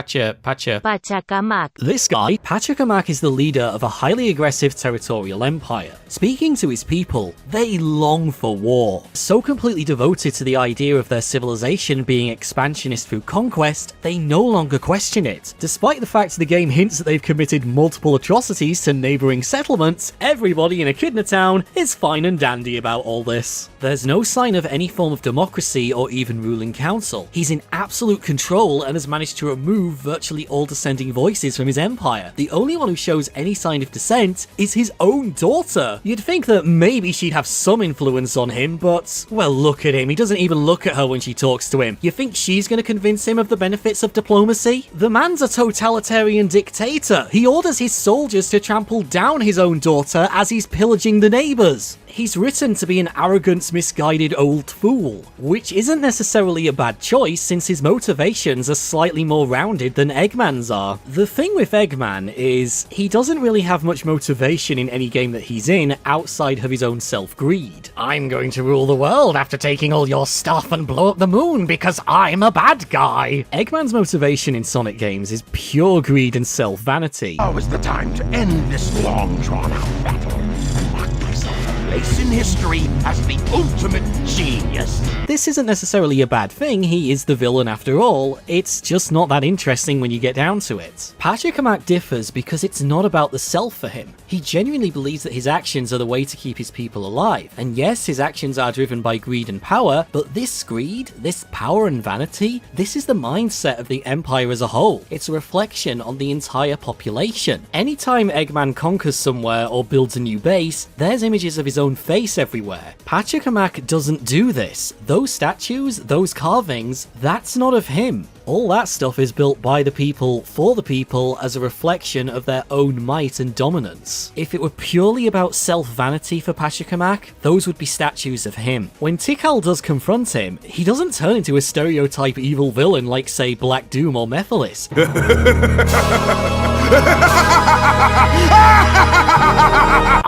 This guy, Pachacamac, is the leader of a highly aggressive territorial empire. Speaking to his people, they long for war. So completely devoted to the idea of their civilization being expansionist through conquest, they no longer question it. Despite the fact the game hints that they've committed multiple atrocities to neighbouring settlements, everybody in Echidna Town is fine and dandy about all this. There's no sign of any form of democracy or even ruling council. He's in absolute control and has managed to remove virtually all dissenting voices from his empire. The only one who shows any sign of dissent is his own daughter. You'd think that maybe she'd have some influence on him, but, well, look at him. He doesn't even look at her when she talks to him. You think she's going to convince him of the benefits of diplomacy? The man's a totalitarian dictator. He orders his soldiers to trample down his own daughter as he's pillaging the neighbours. He's written to be an arrogant, misguided old fool, which isn't necessarily a bad choice since his motivations are slightly more rounded than Eggman's are. The thing with Eggman is he doesn't really have much motivation in any game that he's in outside of his own self-greed. I'm going to rule the world after taking all your stuff and blow up the moon because I'm a bad guy. Eggman's motivation in Sonic games is pure greed and self-vanity. Now is the time to end this long drawn-out battle and lock myself place in history as the ultimate genius. This isn't necessarily a bad thing, he is the villain after all, it's just not that interesting when you get down to it. Pachacamac differs because it's not about the self for him. He genuinely believes that his actions are the way to keep his people alive, and yes, his actions are driven by greed and power, but this greed, this power and vanity, this is the mindset of the Empire as a whole. It's a reflection on the entire population. Anytime Eggman conquers somewhere or builds a new base, there's images of his own face everywhere. Pachacamac doesn't do this. Those statues, those carvings, that's not of him. All that stuff is built by the people, for the people, as a reflection of their own might and dominance. If it were purely about self-vanity for Pachacamac, those would be statues of him. When Tikal does confront him, he doesn't turn into a stereotype evil villain like, say, Black Doom or Mephiles.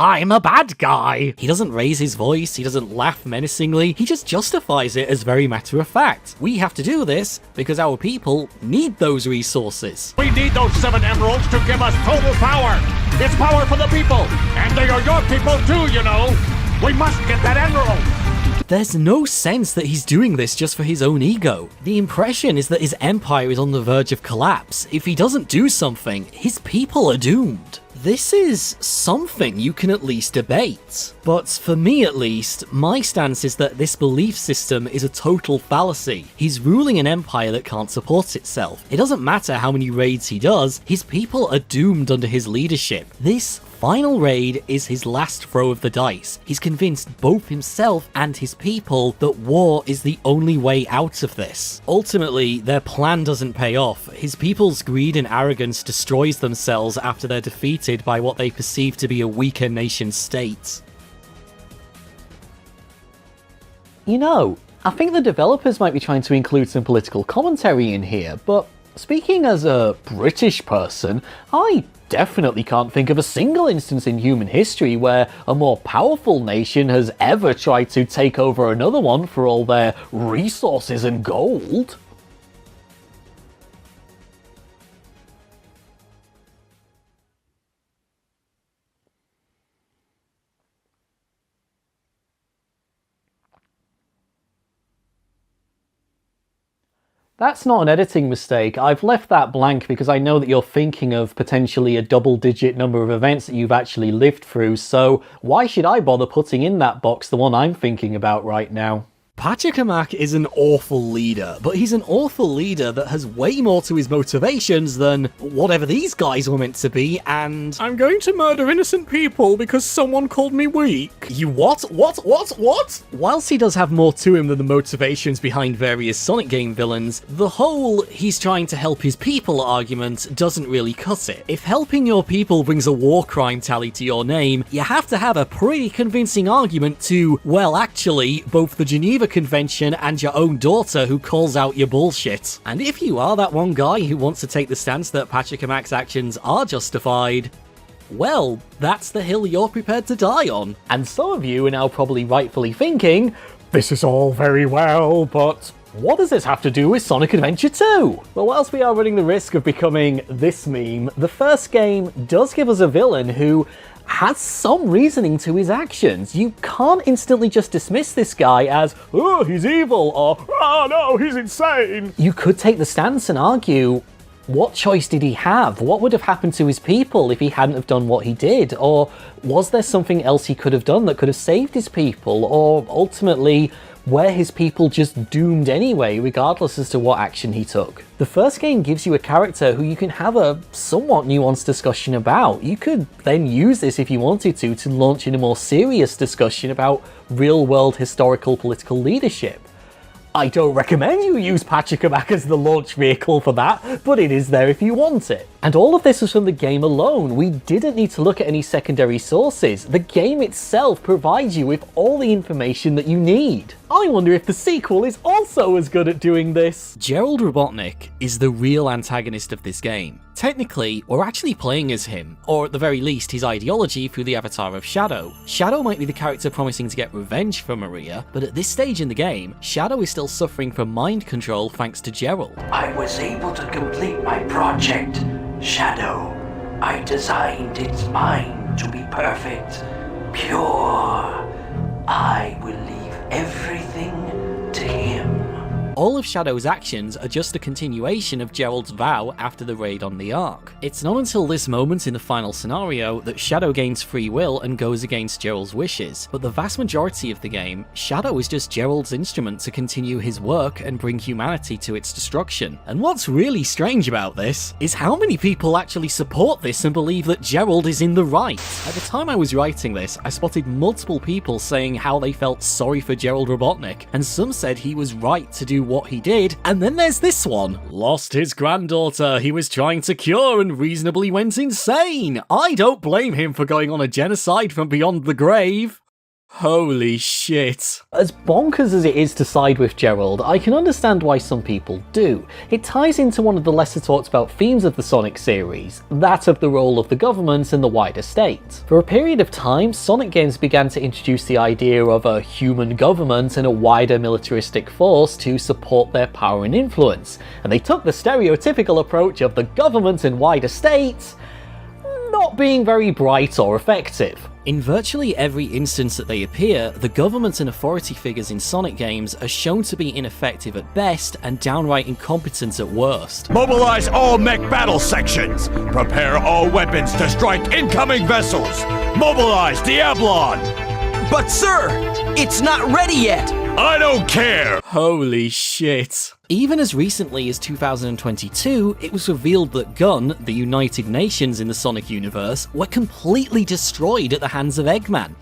I'm a bad guy! He doesn't raise his voice, he doesn't laugh menacingly, he just justifies it as very matter of fact. We have to do this because our people need those resources. We need those 7 emeralds to give us total power. It's power for the people, and they are your people too, you know. We must get that emerald. There's no sense that he's doing this just for his own ego. The impression is that his empire is on the verge of collapse. If he doesn't do something, his people are doomed. This is something you can at least debate. But for me at least, my stance is that this belief system is a total fallacy. He's ruling an empire that can't support itself. It doesn't matter how many raids he does, his people are doomed under his leadership. This final raid is his last throw of the dice. He's convinced both himself and his people that war is the only way out of this. Ultimately, their plan doesn't pay off. His people's greed and arrogance destroys themselves after they're defeated by what they perceive to be a weaker nation state. You know, I think the developers might be trying to include some political commentary in here, but speaking as a British person, I definitely can't think of a single instance in human history where a more powerful nation has ever tried to take over another one for all their resources and gold. That's not an editing mistake. I've left that blank because I know that you're thinking of potentially a double-digit number of events that you've actually lived through, so why should I bother putting in that box the one I'm thinking about right now? Pachacamac is an awful leader, but he's an awful leader that has way more to his motivations than whatever these guys were meant to be, and I'm going to murder innocent people because someone called me weak. You what? What? Whilst he does have more to him than the motivations behind various Sonic game villains, the whole he's trying to help his people argument doesn't really cut it. If helping your people brings a war crime tally to your name, you have to have a pretty convincing argument to, well, actually, both the Geneva Convention and your own daughter who calls out your bullshit. And if you are that one guy who wants to take the stance that Pachacamac's actions are justified, well, that's the hill you're prepared to die on. And some of you are now probably rightfully thinking, this is all very well, but what does this have to do with Sonic Adventure 2? Well, whilst we are running the risk of becoming this meme, the first game does give us a villain who has some reasoning to his actions. You can't instantly just dismiss this guy as, oh, he's evil, or, oh no, he's insane. You could take the stance and argue, what choice did he have? What would have happened to his people if he hadn't have done what he did? Or was there something else he could have done that could have saved his people? Or ultimately, were his people just doomed anyway, regardless as to what action he took? The first game gives you a character who you can have a somewhat nuanced discussion about. You could then use this if you wanted to launch in a more serious discussion about real-world historical political leadership. I don't recommend you use Pachacamac as the launch vehicle for that, but it is there if you want it. And all of this was from the game alone. We didn't need to look at any secondary sources. The game itself provides you with all the information that you need. I wonder if the sequel is also as good at doing this. Gerald Robotnik is the real antagonist of this game. Technically, we're actually playing as him, or at the very least his ideology through the avatar of Shadow. Shadow might be the character promising to get revenge for Maria, but at this stage in the game, Shadow is still suffering from mind control thanks to Gerald. I was able to complete my project, Shadow. I designed its mind to be perfect, pure, I will leave everything to him. All of Shadow's actions are just a continuation of Gerald's vow after the raid on the Ark. It's not until this moment in the final scenario that Shadow gains free will and goes against Gerald's wishes, but the vast majority of the game, Shadow is just Gerald's instrument to continue his work and bring humanity to its destruction. And what's really strange about this is how many people actually support this and believe that Gerald is in the right. At the time I was writing this, I spotted multiple people saying how they felt sorry for Gerald Robotnik, and some said he was right to do what he did, and then there's this one. Lost his granddaughter he was trying to cure and reasonably went insane. I don't blame him for going on a genocide from beyond the grave. Holy shit. As bonkers as it is to side with Gerald, I can understand why some people do. It ties into one of the lesser talked about themes of the Sonic series, that of the role of the government in the wider state. For a period of time, Sonic games began to introduce the idea of a human government and a wider militaristic force to support their power and influence, and they took the stereotypical approach of the government and wider state not being very bright or effective. In virtually every instance that they appear, the government and authority figures in Sonic games are shown to be ineffective at best and downright incompetent at worst. Mobilize all mech battle sections! Prepare all weapons to strike incoming vessels! Mobilize Diablon! But sir, it's not ready yet! I don't care! Holy shit. Even as recently as 2022, it was revealed that GUN, the United Nations in the Sonic universe, were completely destroyed at the hands of Eggman.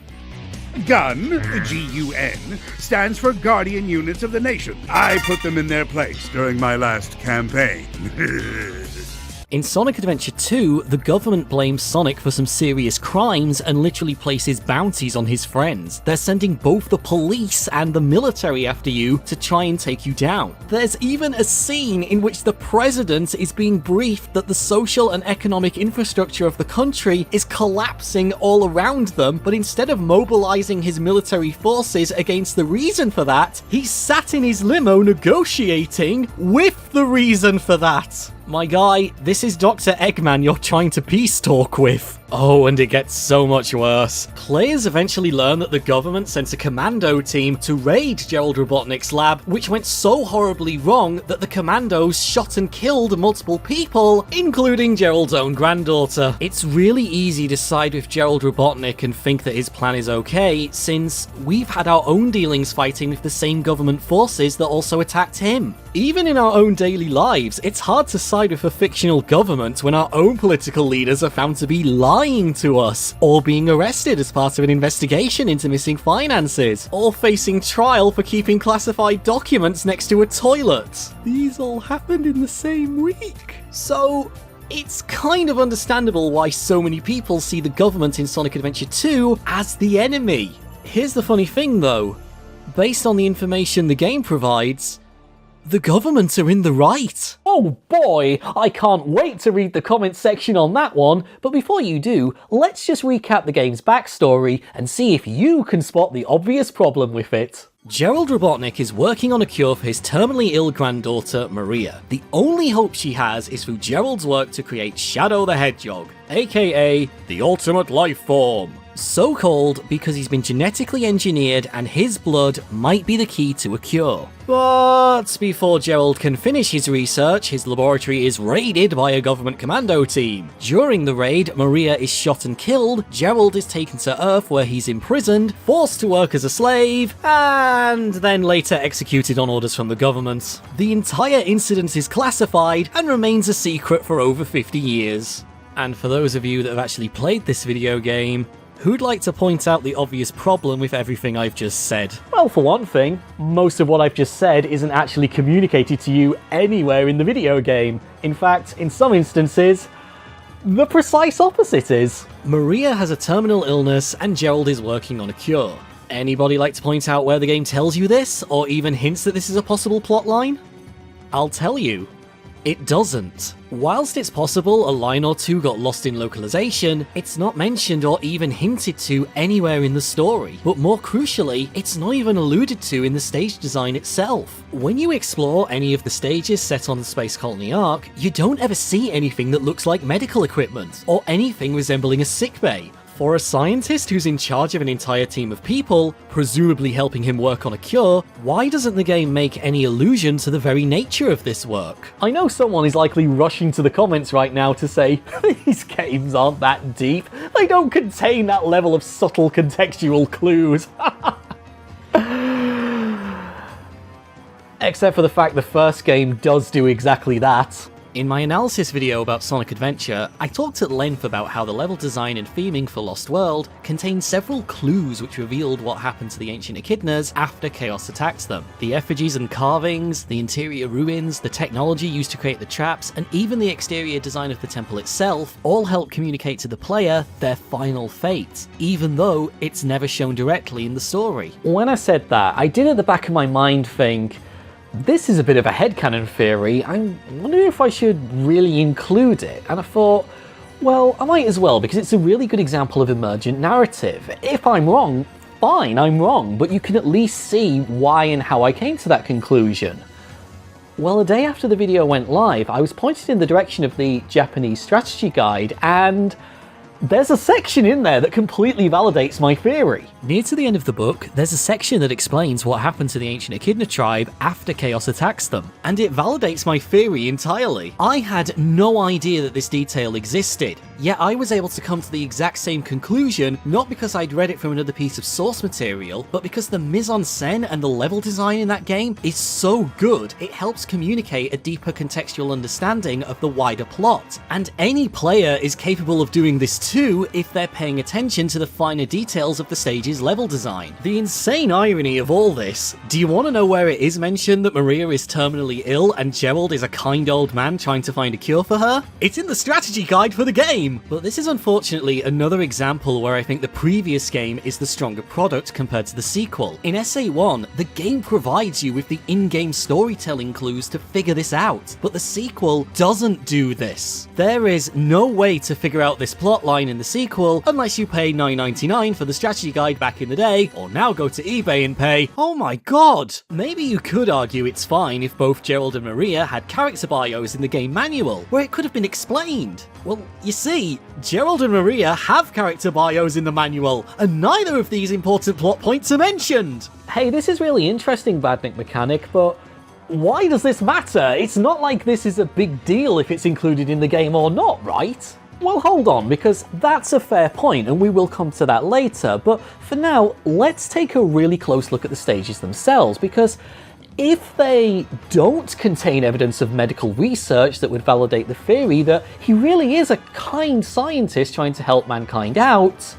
GUN, G-U-N, stands for Guardian Units of the Nation. I put them in their place during my last campaign. In Sonic Adventure 2, the government blames Sonic for some serious crimes and literally places bounties on his friends. They're sending both the police and the military after you to try and take you down. There's even a scene in which the president is being briefed that the social and economic infrastructure of the country is collapsing all around them, but instead of mobilizing his military forces against the reason for that, he's sat in his limo negotiating with the reason for that. My guy, this is Dr. Eggman you're trying to peace talk with. Oh, and it gets so much worse. Players eventually learn that the government sent a commando team to raid Gerald Robotnik's lab, which went so horribly wrong that the commandos shot and killed multiple people, including Gerald's own granddaughter. It's really easy to side with Gerald Robotnik and think that his plan is okay, since we've had our own dealings fighting with the same government forces that also attacked him. Even in our own daily lives, it's hard to side with a fictional government when our own political leaders are found to be lying to us, or being arrested as part of an investigation into missing finances, or facing trial for keeping classified documents next to a toilet. These all happened in the same week. So it's kind of understandable why so many people see the government in Sonic Adventure 2 as the enemy. Here's the funny thing though, based on the information the game provides, the government are in the right. Oh boy, I can't wait to read the comments section on that one, but before you do, let's just recap the game's backstory and see if you can spot the obvious problem with it. Gerald Robotnik is working on a cure for his terminally ill granddaughter, Maria. The only hope she has is through Gerald's work to create Shadow the Hedgehog, aka the ultimate life form. So called because he's been genetically engineered and his blood might be the key to a cure. But before Gerald can finish his research, his laboratory is raided by a government commando team. During the raid, Maria is shot and killed, Gerald is taken to Earth where he's imprisoned, forced to work as a slave, and then later executed on orders from the government. The entire incident is classified and remains a secret for over 50 years. And for those of you that have actually played this video game, who'd like to point out the obvious problem with everything I've just said? Well, for one thing, most of what I've just said isn't actually communicated to you anywhere in the video game. In fact, in some instances, the precise opposite is. Maria has a terminal illness and Gerald is working on a cure. Anybody like to point out where the game tells you this, or even hints that this is a possible plotline? I'll tell you. It doesn't. Whilst it's possible a line or two got lost in localization, it's not mentioned or even hinted to anywhere in the story. But more crucially, it's not even alluded to in the stage design itself. When you explore any of the stages set on the Space Colony Ark, you don't ever see anything that looks like medical equipment, or anything resembling a sickbay. For a scientist who's in charge of an entire team of people, presumably helping him work on a cure, why doesn't the game make any allusion to the very nature of this work? I know someone is likely rushing to the comments right now to say, these games aren't that deep, they don't contain that level of subtle contextual clues. Except for the fact the first game does do exactly that. In my analysis video about Sonic Adventure, I talked at length about how the level design and theming for Lost World contained several clues which revealed what happened to the ancient echidnas after Chaos attacked them. The effigies and carvings, the interior ruins, the technology used to create the traps, and even the exterior design of the temple itself all help communicate to the player their final fate, even though it's never shown directly in the story. When I said that, I did at the back of my mind think, this is a bit of a headcanon theory, I'm wondering if I should really include it, and I thought, well, I might as well, because it's a really good example of emergent narrative. If I'm wrong, fine, I'm wrong, but you can at least see why and how I came to that conclusion. Well, a day after the video went live, I was pointed in the direction of the Japanese strategy guide, and there's a section in there that completely validates my theory. Near to the end of the book, there's a section that explains what happened to the ancient echidna tribe after Chaos attacks them, and it validates my theory entirely. I had no idea that this detail existed, yet I was able to come to the exact same conclusion, not because I'd read it from another piece of source material, but because the mise-en-scène and the level design in that game is so good, it helps communicate a deeper contextual understanding of the wider plot. And any player is capable of doing this too if they're paying attention to the finer details of the stage's level design. The insane irony of all this, do you want to know where it is mentioned that Maria is terminally ill and Gerald is a kind old man trying to find a cure for her? It's in the strategy guide for the game! But this is unfortunately another example where I think the previous game is the stronger product compared to the sequel. In SA1, the game provides you with the in-game storytelling clues to figure this out, but the sequel doesn't do this. There is no way to figure out this plotline in the sequel unless you pay $9.99 for the strategy guide back in the day, or now go to eBay and pay, oh my god! Maybe you could argue it's fine if both Gerald and Maria had character bios in the game manual, where it could have been explained. Well, you see, Gerald and Maria have character bios in the manual, and neither of these important plot points are mentioned! Hey, this is really interesting, Badnik mechanic, but why does this matter? It's not like this is a big deal if it's included in the game or not, right? Well, hold on, because that's a fair point, and we will come to that later, but for now, let's take a really close look at the stages themselves, because if they don't contain evidence of medical research that would validate the theory that he really is a kind scientist trying to help mankind out,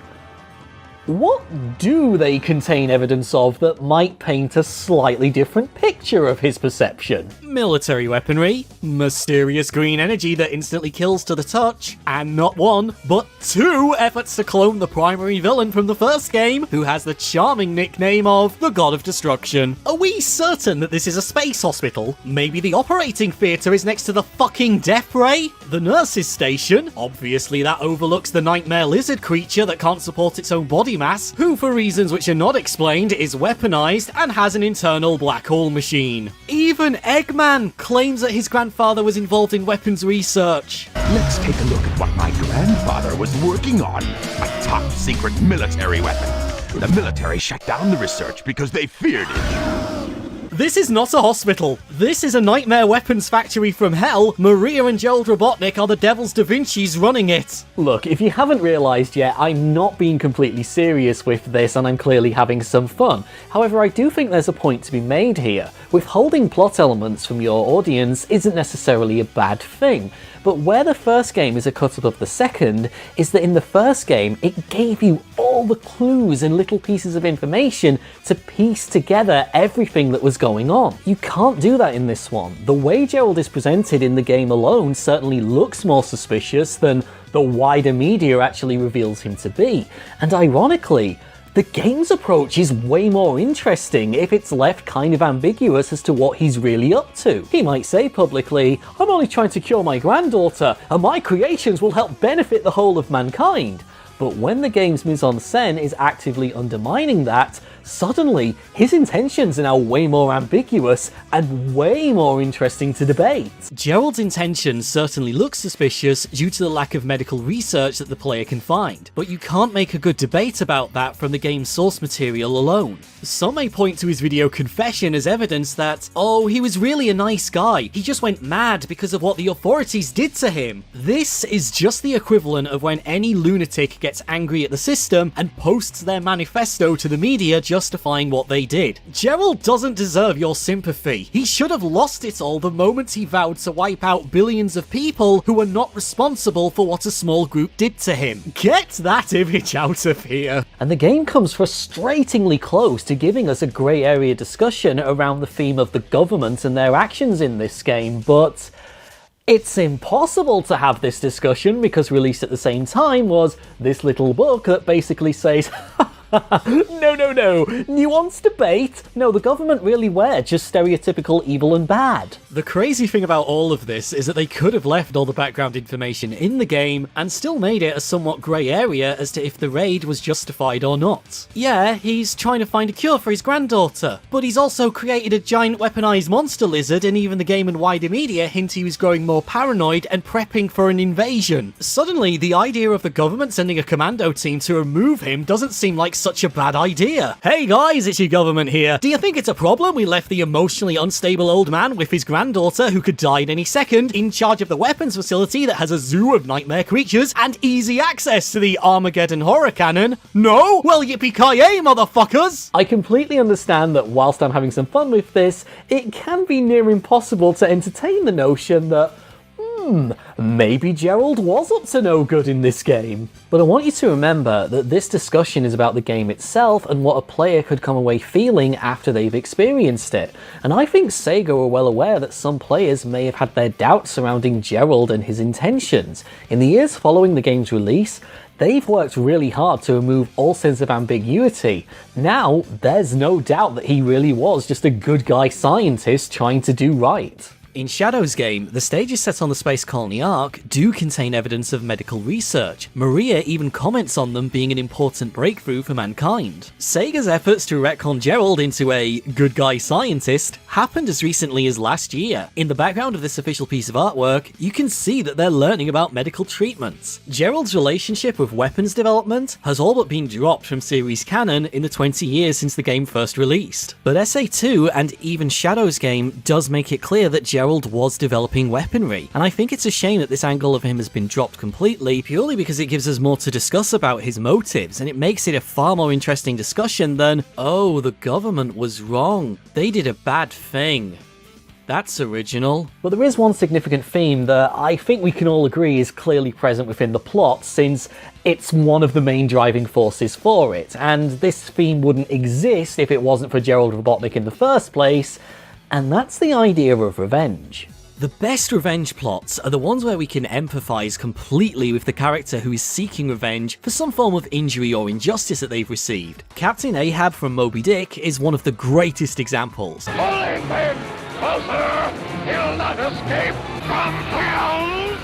what do they contain evidence of that might paint a slightly different picture of his perception? Military weaponry, mysterious green energy that instantly kills to the touch, and not one, but two efforts to clone the primary villain from the first game, who has the charming nickname of the God of Destruction. Are we certain that this is a space hospital? Maybe the operating theatre is next to the fucking death ray? The nurse's station? Obviously that overlooks the nightmare lizard creature that can't support its own body mass, who for reasons which are not explained is weaponized and has an internal black hole machine. Even Eggman claims that his grandfather was involved in weapons research. Let's take a look at what my grandfather was working on. A top secret military weapon. The military shut down the research because they feared it. This is not a hospital. This is a nightmare weapons factory from hell. Maria and Gerald Robotnik are the Devil's Da Vinci's running it. Look, if you haven't realised yet, I'm not being completely serious with this and I'm clearly having some fun. However, I do think there's a point to be made here. Withholding plot elements from your audience isn't necessarily a bad thing. But where the first game is a cut above the second is that in the first game, it gave you all the clues and little pieces of information to piece together everything that was going on. You can't do that in this one. The way Gerald is presented in the game alone certainly looks more suspicious than the wider media actually reveals him to be. And ironically, the game's approach is way more interesting if it's left kind of ambiguous as to what he's really up to. He might say publicly, I'm only trying to cure my granddaughter, and my creations will help benefit the whole of mankind. But when the game's mise-en-scène is actively undermining that, Suddenly, his intentions are now way more ambiguous and way more interesting to debate. Gerald's intentions certainly look suspicious due to the lack of medical research that the player can find, but you can't make a good debate about that from the game's source material alone. Some may point to his video confession as evidence that, oh, he was really a nice guy, he just went mad because of what the authorities did to him. This is just the equivalent of when any lunatic gets angry at the system and posts their manifesto to the media justifying what they did. Gerald doesn't deserve your sympathy. He should have lost it all the moment he vowed to wipe out billions of people who were not responsible for what a small group did to him. Get that image out of here. And the game comes frustratingly close to giving us a grey area discussion around the theme of the government and their actions in this game, but it's impossible to have this discussion because released at the same time was this little book that basically says no, nuanced debate? No, the government really were just stereotypical evil and bad. The crazy thing about all of this is that they could have left all the background information in the game and still made it a somewhat grey area as to if the raid was justified or not. Yeah, he's trying to find a cure for his granddaughter, but he's also created a giant weaponized monster lizard, and even the game and wider media hint he was growing more paranoid and prepping for an invasion. Suddenly, the idea of the government sending a commando team to remove him doesn't seem like such a bad idea. Hey guys, it's your government here. Do you think it's a problem we left the emotionally unstable old man with his granddaughter, who could die at any second, in charge of the weapons facility that has a zoo of nightmare creatures and easy access to the Armageddon horror cannon? No? Well, yippee-ki-yay, motherfuckers! I completely understand that whilst I'm having some fun with this, it can be near impossible to entertain the notion that maybe Gerald was up to no good in this game. But I want you to remember that this discussion is about the game itself and what a player could come away feeling after they've experienced it. And I think Sega were well aware that some players may have had their doubts surrounding Gerald and his intentions. In the years following the game's release, they've worked really hard to remove all sense of ambiguity. Now, there's no doubt that he really was just a good guy scientist trying to do right. In Shadow's game, the stages set on the Space Colony Ark do contain evidence of medical research. Maria even comments on them being an important breakthrough for mankind. Sega's efforts to retcon Gerald into a good guy scientist happened as recently as last year. In the background of this official piece of artwork, you can see that they're learning about medical treatments. Gerald's relationship with weapons development has all but been dropped from series canon in the 20 years since the game first released. But SA2 and even Shadow's game does make it clear that Gerald was developing weaponry, and I think it's a shame that this angle of him has been dropped completely, purely because it gives us more to discuss about his motives, and it makes it a far more interesting discussion than, oh, the government was wrong, they did a bad thing. That's original. But there is one significant theme that I think we can all agree is clearly present within the plot, since it's one of the main driving forces for it, and this theme wouldn't exist if it wasn't for Gerald Robotnik in the first place, and that's the idea of revenge. The best revenge plots are the ones where we can empathise completely with the character who is seeking revenge for some form of injury or injustice that they've received. Captain Ahab from Moby Dick is one of the greatest examples. Pulling him closer! He'll not escape from hell's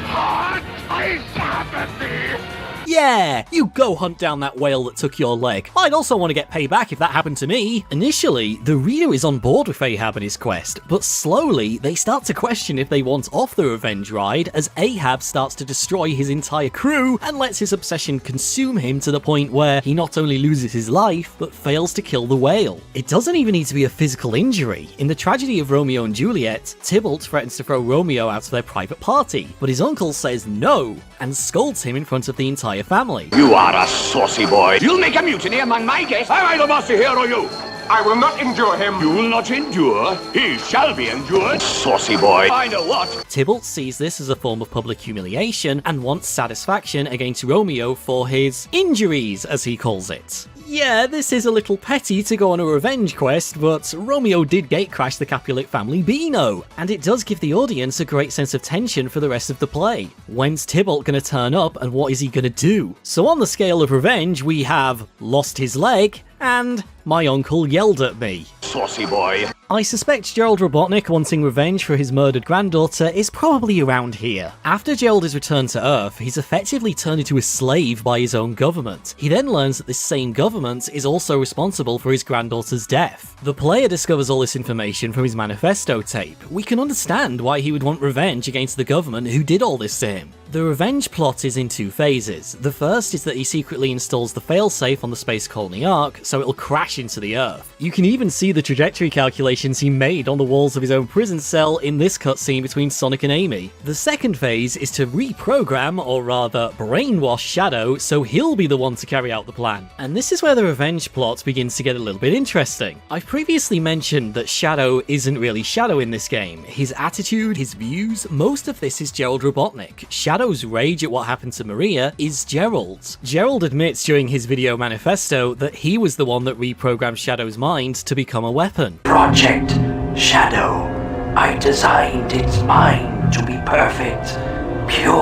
hot ice apathy! Yeah, you go hunt down that whale that took your leg. I'd also want to get payback if that happened to me. Initially, the reader is on board with Ahab and his quest, but slowly they start to question if they want off the revenge ride as Ahab starts to destroy his entire crew and lets his obsession consume him to the point where he not only loses his life, but fails to kill the whale. It doesn't even need to be a physical injury. In the tragedy of Romeo and Juliet, Tybalt threatens to throw Romeo out of their private party, but his uncle says no and scolds him in front of the entire family. You are a saucy boy. You'll make a mutiny among my guests. Am I the master here or you? I will not endure him. You will not endure? He shall be endured. Saucy boy. I know what. Tybalt sees this as a form of public humiliation and wants satisfaction against Romeo for his injuries, as he calls it. Yeah, this is a little petty to go on a revenge quest, but Romeo did gatecrash the Capulet family Beano, and it does give the audience a great sense of tension for the rest of the play. When's Tybalt gonna turn up and what is he gonna do? So on the scale of revenge, we have lost his leg and my uncle yelled at me. Saucy boy. I suspect Gerald Robotnik wanting revenge for his murdered granddaughter is probably around here. After Gerald is returned to Earth, he's effectively turned into a slave by his own government. He then learns that this same government is also responsible for his granddaughter's death. The player discovers all this information from his manifesto tape. We can understand why he would want revenge against the government who did all this to him. The revenge plot is in two phases. The first is that he secretly installs the failsafe on the space colony Ark, so it'll crash into the Earth. You can even see the trajectory calculations he made on the walls of his own prison cell in this cutscene between Sonic and Amy. The second phase is to reprogram, or rather brainwash Shadow, so he'll be the one to carry out the plan. And this is where the revenge plot begins to get a little bit interesting. I've previously mentioned that Shadow isn't really Shadow in this game. His attitude, his views, most of this is Gerald Robotnik. Shadow's rage at what happened to Maria is Gerald's. Gerald admits during his video manifesto that he was the one that reprogrammed Shadow's mind to become a weapon. Project Shadow. I designed its mind to be perfect, pure.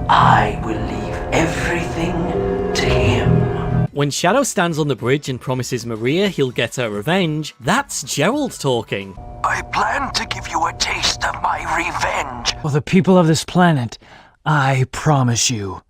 I will leave everything to him. When Shadow stands on the bridge and promises Maria he'll get her revenge, that's Gerald talking. I plan to give you a taste of my revenge. For the people of this planet, I promise you.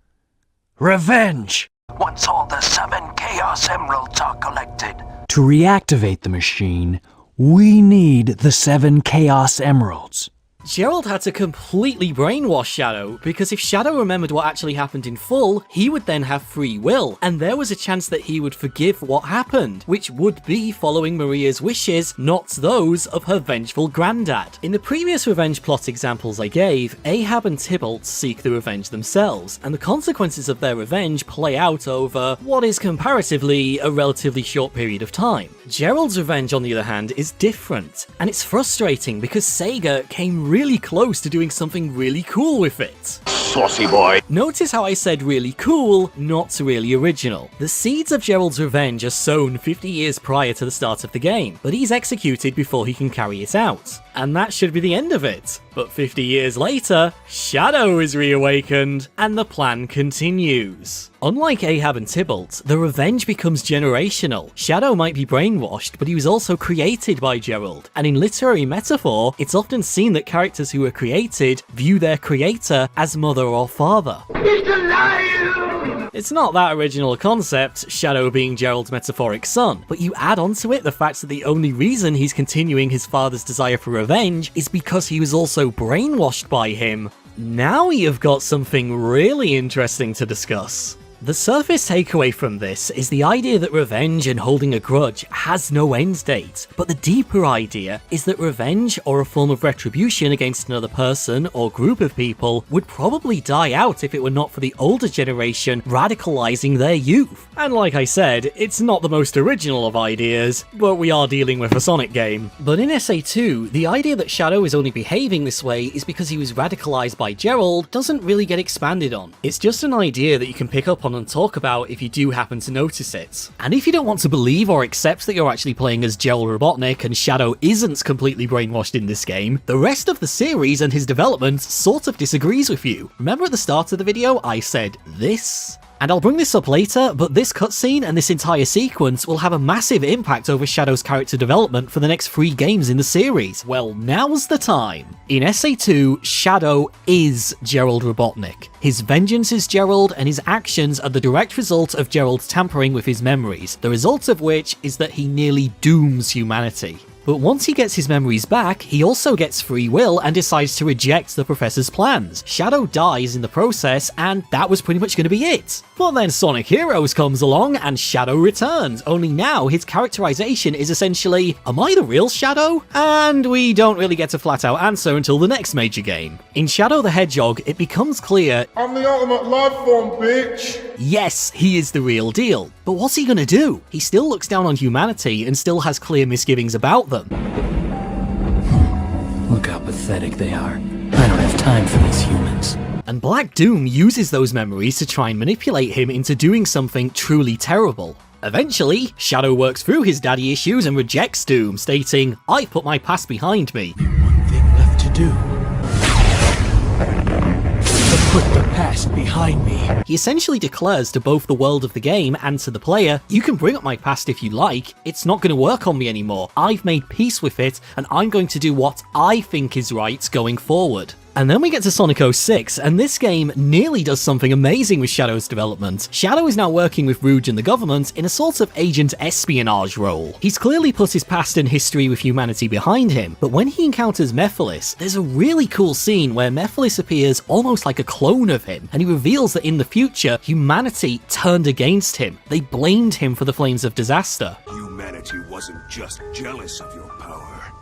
Revenge! Once all the 7 Chaos Emeralds are collected. To reactivate the machine, we need the 7 Chaos Emeralds. Gerald had to completely brainwash Shadow, because if Shadow remembered what actually happened in full, he would then have free will, and there was a chance that he would forgive what happened, which would be following Maria's wishes, not those of her vengeful granddad. In the previous revenge plot examples I gave, Ahab and Tybalt seek the revenge themselves, and the consequences of their revenge play out over what is comparatively a relatively short period of time. Gerald's revenge, on the other hand, is different, and it's frustrating because Sega came really close to doing something really cool with it. Saucy boy. Notice how I said really cool, not really original. The seeds of Gerald's revenge are sown 50 years prior to the start of the game, but he's executed before he can carry it out. And that should be the end of it. But 50 years later, Shadow is reawakened, and the plan continues. Unlike Ahab and Tybalt, the revenge becomes generational. Shadow might be brainwashed, but he was also created by Gerald, and in literary metaphor, it's often seen that characters who are created view their creator as mother or father. It's alive! It's not that original a concept, Shadow being Gerald's metaphoric son, but you add onto it the fact that the only reason he's continuing his father's desire for revenge is because he was also brainwashed by him. Now you've got something really interesting to discuss. The surface takeaway from this is the idea that revenge and holding a grudge has no end date, but the deeper idea is that revenge or a form of retribution against another person or group of people would probably die out if it were not for the older generation radicalizing their youth. And like I said, it's not the most original of ideas, but we are dealing with a Sonic game. But in SA2, the idea that Shadow is only behaving this way is because he was radicalized by Gerald doesn't really get expanded on. It's just an idea that you can pick up on and talk about if you do happen to notice it. And if you don't want to believe or accept that you're actually playing as Gerald Robotnik and Shadow isn't completely brainwashed in this game, the rest of the series and his development sort of disagrees with you. Remember at the start of the video I said this? And I'll bring this up later, but this cutscene and this entire sequence will have a massive impact over Shadow's character development for the next 3 games in the series. Well, now's the time. In SA2, Shadow is Gerald Robotnik. His vengeance is Gerald, and his actions are the direct result of Gerald tampering with his memories, the result of which is that he nearly dooms humanity. But once he gets his memories back, he also gets free will and decides to reject the Professor's plans. Shadow dies in the process, and that was pretty much going to be it. But then Sonic Heroes comes along and Shadow returns, only now his characterization is essentially, am I the real Shadow? And we don't really get a flat out answer until the next major game. In Shadow the Hedgehog, it becomes clear, I'm the ultimate life form, bitch! Yes, he is the real deal. But what's he gonna do? He still looks down on humanity and still has clear misgivings about them. Look how pathetic they are. I don't have time for these humans. And Black Doom uses those memories to try and manipulate him into doing something truly terrible. Eventually, Shadow works through his daddy issues and rejects Doom, stating, I've put my past behind me. One thing left to do. put the past behind me. He essentially declares to both the world of the game and to the player, you can bring up my past if you like, it's not going to work on me anymore. I've made peace with it, and I'm going to do what I think is right going forward. And then we get to Sonic 06, and this game nearly does something amazing with Shadow's development. Shadow is now working with Rouge and the government in a sort of agent espionage role. He's clearly put his past and history with humanity behind him, but when he encounters Mephiles, there's a really cool scene where Mephiles appears almost like a clone of him, and he reveals that in the future, humanity turned against him. They blamed him for the flames of disaster. Humanity wasn't just jealous of your power,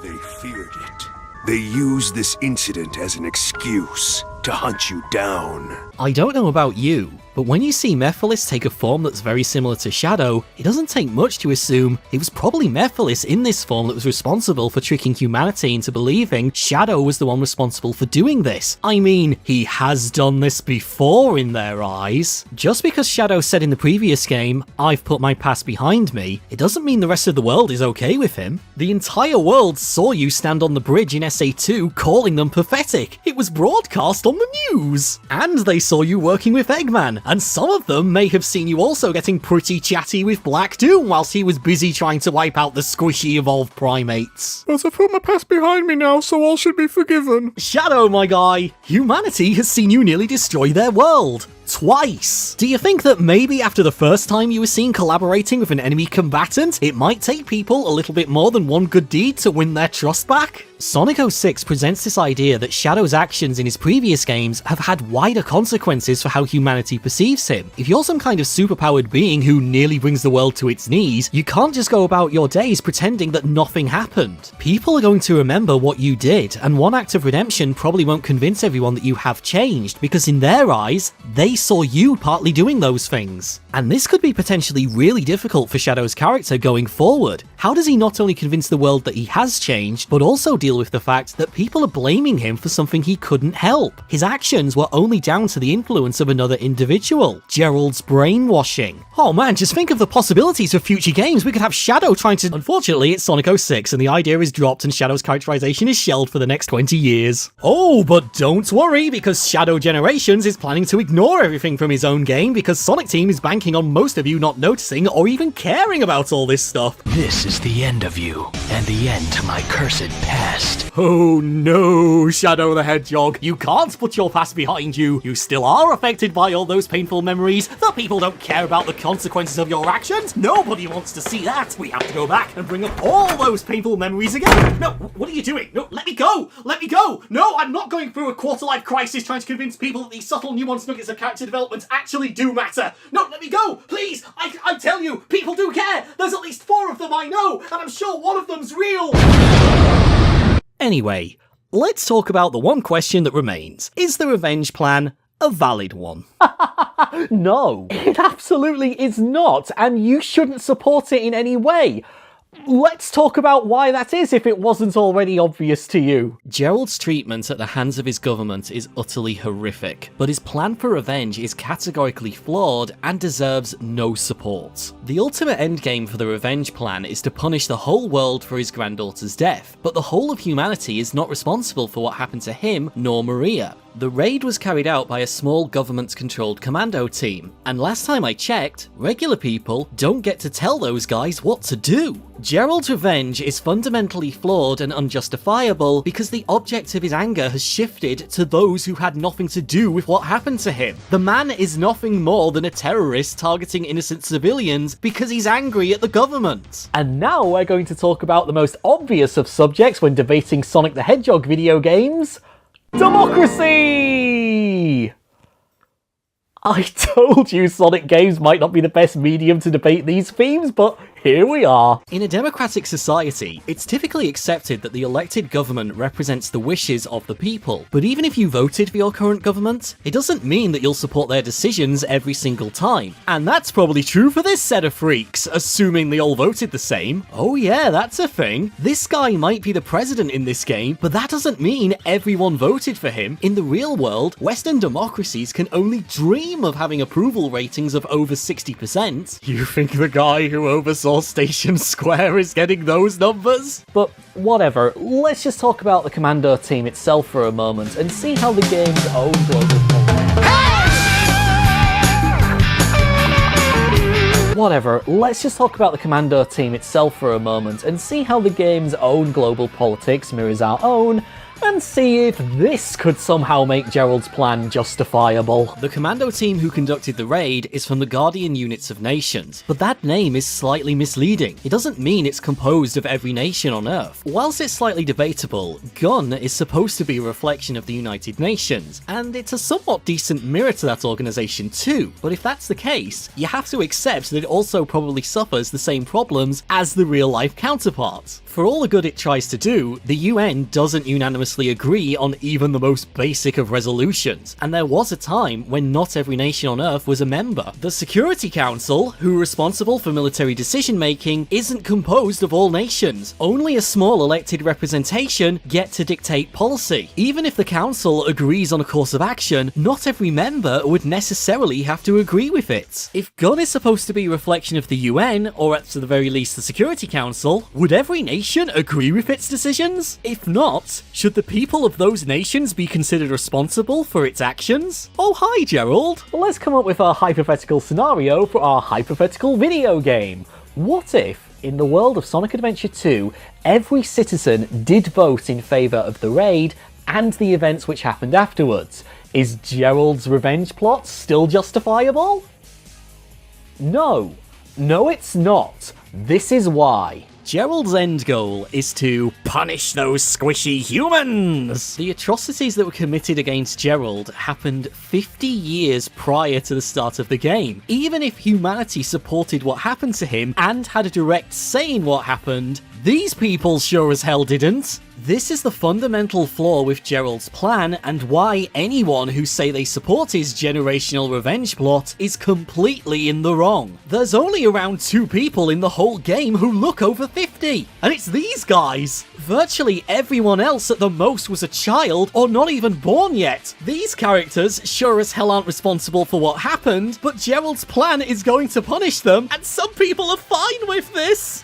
they feared it. They used this incident as an excuse to hunt you down. I don't know about you, but when you see Mephiles take a form that's very similar to Shadow, it doesn't take much to assume it was probably Mephiles in this form that was responsible for tricking humanity into believing Shadow was the one responsible for doing this. I mean, he has done this before in their eyes. Just because Shadow said in the previous game, I've put my past behind me, it doesn't mean the rest of the world is okay with him. The entire world saw you stand on the bridge in SA2 calling them pathetic. It was broadcast on the news. And they saw you working with Eggman, and some of them may have seen you also getting pretty chatty with Black Doom whilst he was busy trying to wipe out the squishy evolved primates. But I've put my past behind me now, so all should be forgiven. Shadow, my guy, humanity has seen you nearly destroy their world. Twice. Do you think that maybe after the first time you were seen collaborating with an enemy combatant, it might take people a little bit more than one good deed to win their trust back? Sonic 06 presents this idea that Shadow's actions in his previous games have had wider consequences for how humanity perceives him. If you're some kind of superpowered being who nearly brings the world to its knees, you can't just go about your days pretending that nothing happened. People are going to remember what you did, and one act of redemption probably won't convince everyone that you have changed, because in their eyes, they saw you partly doing those things. And this could be potentially really difficult for Shadow's character going forward. How does he not only convince the world that he has changed, but also deal with the fact that people are blaming him for something he couldn't help? His actions were only down to the influence of another individual, Gerald's brainwashing. Oh man, just think of the possibilities for future games. We could have Shadow trying to... Unfortunately, it's Sonic 06 and the idea is dropped and Shadow's characterization is shelved for the next 20 years. Oh, but don't worry, because Shadow Generations is planning to ignore everything from his own game because Sonic Team is banking on most of you not noticing or even caring about all this stuff. This is the end of you, and the end to my cursed past. Oh no, Shadow the Hedgehog, you can't put your past behind you. You still are affected by all those painful memories. The people don't care about the consequences of your actions. Nobody wants to see that. We have to go back and bring up all those painful memories again. No, what are you doing? No, let me go. Let me go. No, I'm not going through a quarter-life crisis trying to convince people that these subtle nuanced nuggets of character development actually do matter. No, let me go, please. I tell you, people do care. There's at least 4 of them I know, and I'm sure one of them's real. Anyway, let's talk about the one question that remains. Is the revenge plan a valid one? No, it absolutely is not, and you shouldn't support it in any way. Let's talk about why that is if it wasn't already obvious to you. Gerald's treatment at the hands of his government is utterly horrific, but his plan for revenge is categorically flawed and deserves no support. The ultimate endgame for the revenge plan is to punish the whole world for his granddaughter's death, but the whole of humanity is not responsible for what happened to him nor Maria. The raid was carried out by a small government-controlled commando team, and last time I checked, regular people don't get to tell those guys what to do. Gerald's revenge is fundamentally flawed and unjustifiable because the object of his anger has shifted to those who had nothing to do with what happened to him. The man is nothing more than a terrorist targeting innocent civilians because he's angry at the government. And now we're going to talk about the most obvious of subjects when debating Sonic the Hedgehog video games: democracy! I told you Sonic games might not be the best medium to debate these themes, but here we are. In a democratic society, it's typically accepted that the elected government represents the wishes of the people. But even if you voted for your current government, it doesn't mean that you'll support their decisions every single time. And that's probably true for this set of freaks, assuming they all voted the same. Oh yeah, that's a thing. This guy might be the president in this game, but that doesn't mean everyone voted for him. In the real world, Western democracies can only dream of having approval ratings of over 60%. You think the guy who oversaw your station square is getting those numbers. But whatever, let's just talk about the Commando team itself for a moment and see how the game's own global Whatever, let's just talk about the Commando team itself for a moment and see how the game's own global politics mirrors our own, and see if this could somehow make Gerald's plan justifiable. The Commando team who conducted the raid is from the Guardian Units of Nations, but that name is slightly misleading. It doesn't mean it's composed of every nation on Earth. Whilst it's slightly debatable, GUN is supposed to be a reflection of the United Nations, and it's a somewhat decent mirror to that organisation too, but if that's the case, you have to accept that it also probably suffers the same problems as the real-life counterparts. For all the good it tries to do, the UN doesn't unanimously agree on even the most basic of resolutions, and there was a time when not every nation on Earth was a member. The Security Council, who are responsible for military decision-making, isn't composed of all nations. Only a small elected representation get to dictate policy. Even if the Council agrees on a course of action, not every member would necessarily have to agree with it. If GUN is supposed to be a reflection of the UN, or at the very least the Security Council, would every nation agree with its decisions? If not, should the people of those nations be considered responsible for its actions? Oh hi, Gerald! Well, let's come up with a hypothetical scenario for our hypothetical video game. What if, in the world of Sonic Adventure 2, every citizen did vote in favour of the raid and the events which happened afterwards? Is Gerald's revenge plot still justifiable? No. No, it's not. This is why. Gerald's end goal is to punish those squishy humans! The atrocities that were committed against Gerald happened 50 years prior to the start of the game. Even if humanity supported what happened to him and had a direct say in what happened, these people sure as hell didn't. This is the fundamental flaw with Gerald's plan, and why anyone who say they support his generational revenge plot is completely in the wrong. There's only around 2 people in the whole game who look over 50, and it's these guys. Virtually everyone else at the most was a child or not even born yet. These characters sure as hell aren't responsible for what happened, but Gerald's plan is going to punish them, and some people are fine with this.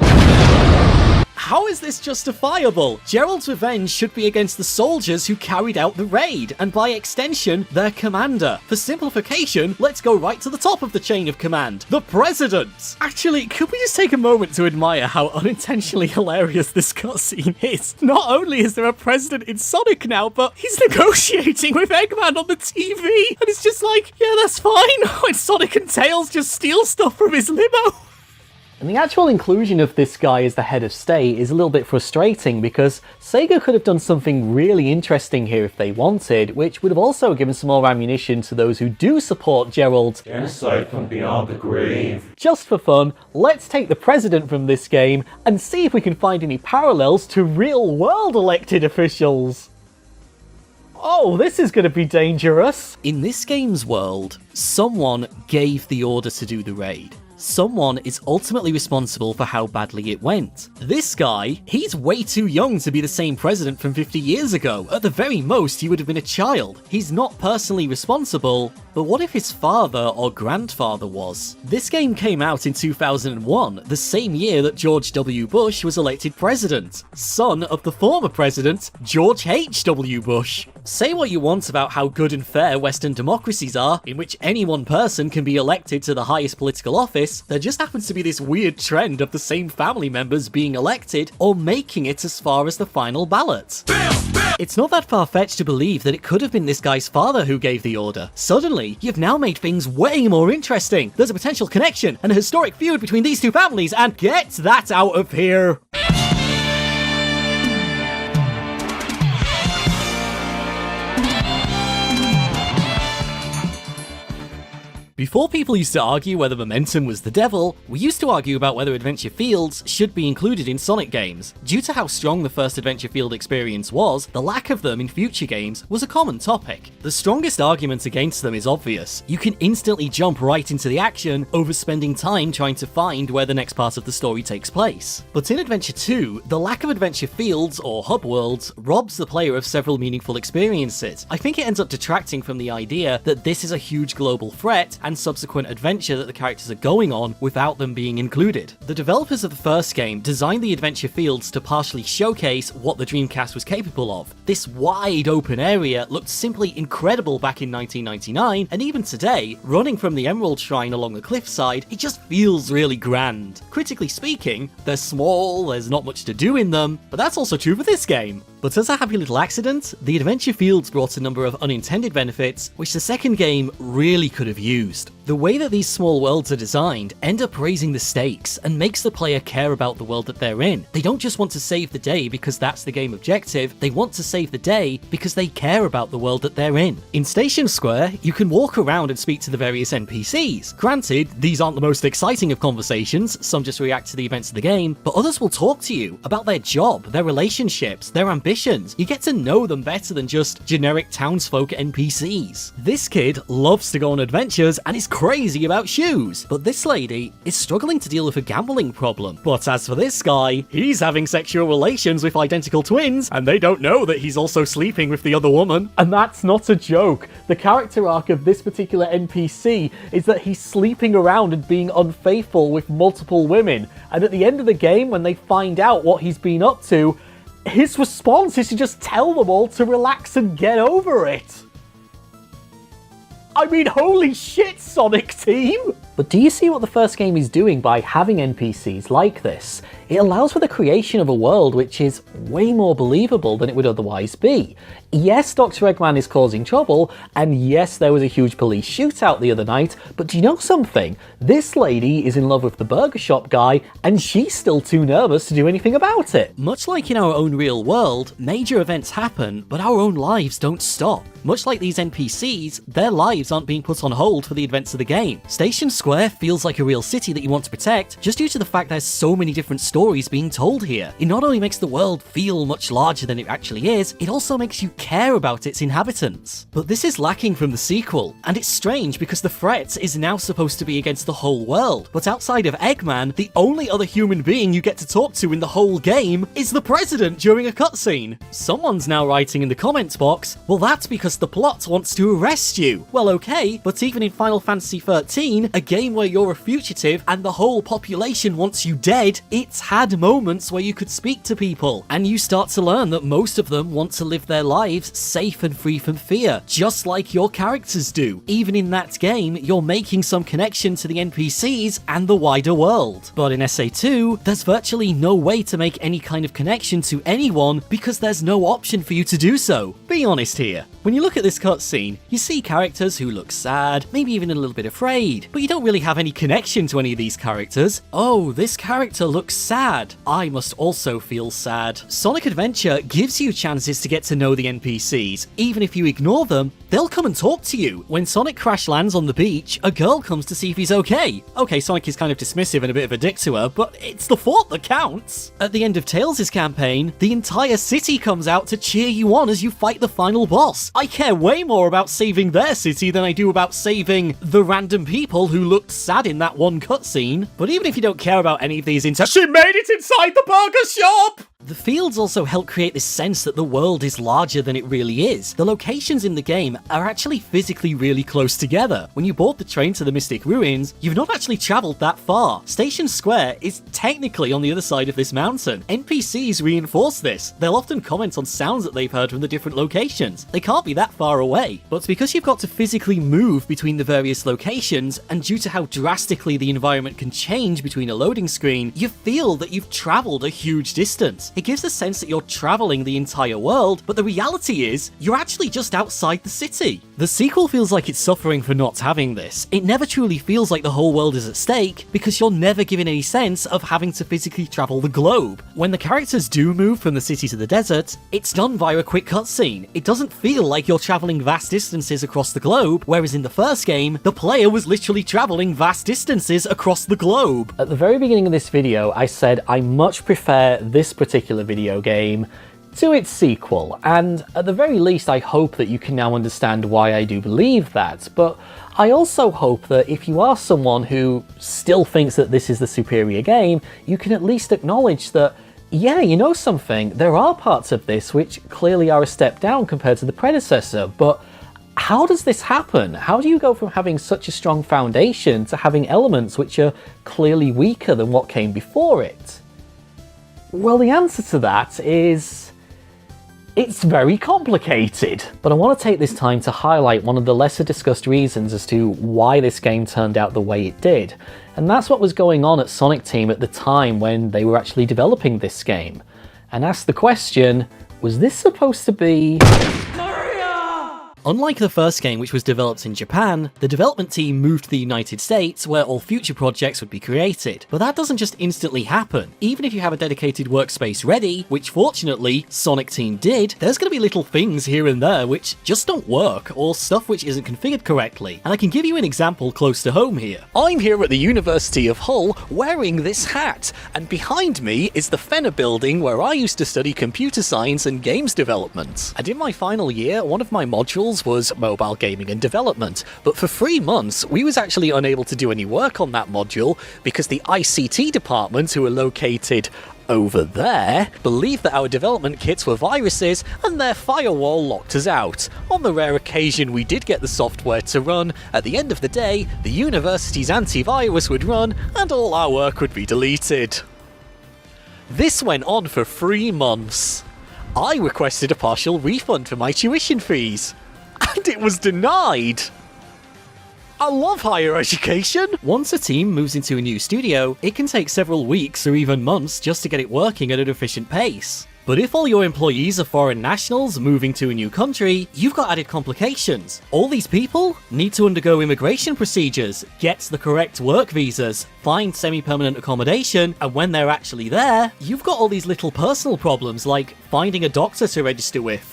How is this justifiable? Gerald's revenge should be against the soldiers who carried out the raid, and by extension, their commander. For simplification, let's go right to the top of the chain of command, the President! Actually, could we just take a moment to admire how unintentionally hilarious this cutscene is? Not only is there a president in Sonic now, but he's negotiating with Eggman on the TV, and it's just like, yeah, that's fine, when Sonic and Tails just steal stuff from his limo. And the actual inclusion of this guy as the head of state is a little bit frustrating, because Sega could have done something really interesting here if they wanted, which would have also given some more ammunition to those who do support Gerald. Insight from beyond the grave. Just for fun, let's take the president from this game and see if we can find any parallels to real-world elected officials. Oh, this is going to be dangerous. In this game's world, someone gave the order to do the raid. Someone is ultimately responsible for how badly it went. This guy, he's way too young to be the same president from 50 years ago. At the very most, he would have been a child. He's not personally responsible, but what if his father or grandfather was? This game came out in 2001, the same year that George W. Bush was elected president, son of the former president, George H.W. Bush. Say what you want about how good and fair Western democracies are, in which any one person can be elected to the highest political office, there just happens to be this weird trend of the same family members being elected or making it as far as the final ballot. It's not that far-fetched to believe that it could have been this guy's father who gave the order. Suddenly, you've now made things way more interesting. There's a potential connection and a historic feud between these two families, and get that out of here! Before people used to argue whether momentum was the devil, we used to argue about whether adventure fields should be included in Sonic games. Due to how strong the first adventure field experience was, the lack of them in future games was a common topic. The strongest argument against them is obvious. You can instantly jump right into the action over spending time trying to find where the next part of the story takes place. But in Adventure 2, the lack of adventure fields, or hub worlds, robs the player of several meaningful experiences. I think it ends up detracting from the idea that this is a huge global threat, and subsequent adventure that the characters are going on without them being included. The developers of the first game designed the adventure fields to partially showcase what the Dreamcast was capable of. This wide open area looked simply incredible back in 1999, and even today, running from the Emerald Shrine along the cliffside, it just feels really grand. Critically speaking, they're small, there's not much to do in them, but that's also true for this game. But as a happy little accident, the adventure fields brought a number of unintended benefits, which the second game really could have used. The way that these small worlds are designed end up raising the stakes and makes the player care about the world that they're in. They don't just want to save the day because that's the game objective, they want to save the day because they care about the world that they're in. In Station Square, you can walk around and speak to the various NPCs. Granted, these aren't the most exciting of conversations, some just react to the events of the game, but others will talk to you about their job, their relationships, their ambitions. You get to know them better than just generic townsfolk NPCs. This kid loves to go on adventures and is crazy about shoes, but this lady is struggling to deal with a gambling problem. But as for this guy, he's having sexual relations with identical twins, and they don't know that he's also sleeping with the other woman. And that's not a joke. The character arc of this particular NPC is that he's sleeping around and being unfaithful with multiple women, and at the end of the game, when they find out what he's been up to, his response is to just tell them all to relax and get over it. I mean, holy shit, Sonic Team! But do you see what the first game is doing by having NPCs like this? It allows for the creation of a world which is way more believable than it would otherwise be. Yes, Dr. Eggman is causing trouble, and yes, there was a huge police shootout the other night, but do you know something? This lady is in love with the burger shop guy, and she's still too nervous to do anything about it. Much like in our own real world, major events happen, but our own lives don't stop. Much like these NPCs, their lives aren't being put on hold for the events of the game. Station Square feels like a real city that you want to protect, just due to the fact there's so many different stories being told here. It not only makes the world feel much larger than it actually is, it also makes you care about its inhabitants. But this is lacking from the sequel, and it's strange because the threat is now supposed to be against the whole world, but outside of Eggman, the only other human being you get to talk to in the whole game is the president during a cutscene. Someone's now writing in the comments box, well, that's because the plot wants to arrest you. Well, okay, but even in Final Fantasy XIII, a game where you're a fugitive and the whole population wants you dead, it's had moments where you could speak to people, and you start to learn that most of them want to live their lives safe and free from fear, just like your characters do. Even in that game, you're making some connection to the NPCs and the wider world. But in SA2, there's virtually no way to make any kind of connection to anyone because there's no option for you to do so. Be honest here. When you look at this cutscene, you see characters who look sad, maybe even a little bit afraid, but you don't really have any connection to any of these characters. Oh, this character looks sad. I must also feel sad. Sonic Adventure gives you chances to get to know the NPCs. Even if you ignore them, they'll come and talk to you. When Sonic crash lands on the beach, a girl comes to see if he's okay. Okay, Sonic is kind of dismissive and a bit of a dick to her, but it's the thought that counts. At the end of Tails' campaign, the entire city comes out to cheer you on as you fight the final boss. I care way more about saving their city than I do about saving the random people who looked sad in that one cutscene. But even if you don't care about any of these she made it inside the burger shop! The fields also help create this sense that the world is larger than it really is. The locations in the game are actually physically really close together. When you board the train to the Mystic Ruins, you've not actually travelled that far. Station Square is technically on the other side of this mountain. NPCs reinforce this. They'll often comment on sounds that they've heard from the different locations. They can't be that far away. But because you've got to physically move between the various locations, and due to how drastically the environment can change between a loading screen, you feel that you've travelled a huge distance. It gives the sense that you're travelling the entire world, but the reality is, you're actually just outside the city. The sequel feels like it's suffering for not having this. It never truly feels like the whole world is at stake, because you're never given any sense of having to physically travel the globe. When the characters do move from the city to the desert, it's done via a quick cutscene. It doesn't feel like you're travelling vast distances across the globe, whereas in the first game, the player was literally travelling vast distances across the globe. At the very beginning of this video, I said I much prefer this particular video game to its sequel, and at the very least I hope that you can now understand why I do believe that, but I also hope that if you are someone who still thinks that this is the superior game, you can at least acknowledge that, yeah, you know something, there are parts of this which clearly are a step down compared to the predecessor, but How does this happen? How do you go from having such a strong foundation to having elements which are clearly weaker than what came before it? Well, the answer to that is... it's very complicated. But I want to take this time to highlight one of the lesser discussed reasons as to why this game turned out the way it did. And that's what was going on at Sonic Team at the time when they were actually developing this game. And ask the question, was this supposed to be... Unlike the first game, which was developed in Japan, the development team moved to the United States where all future projects would be created. But that doesn't just instantly happen. Even if you have a dedicated workspace ready, which fortunately Sonic Team did, there's going to be little things here and there which just don't work, or stuff which isn't configured correctly. And I can give you an example close to home here. I'm here at the University of Hull wearing this hat, and behind me is the Fenner building where I used to study computer science and games development. And in my final year, one of my modules was mobile gaming and development, but for 3 months we was actually unable to do any work on that module because the ICT department, who are located over there, believed that our development kits were viruses and their firewall locked us out. On the rare occasion we did get the software to run, at the end of the day the university's antivirus would run and all our work would be deleted. This went on for 3 months. I requested a partial refund for my tuition fees, and it was denied! I love higher education! Once a team moves into a new studio, it can take several weeks or even months just to get it working at an efficient pace. But if all your employees are foreign nationals moving to a new country, you've got added complications. All these people need to undergo immigration procedures, get the correct work visas, find semi-permanent accommodation, and when they're actually there, you've got all these little personal problems like finding a doctor to register with,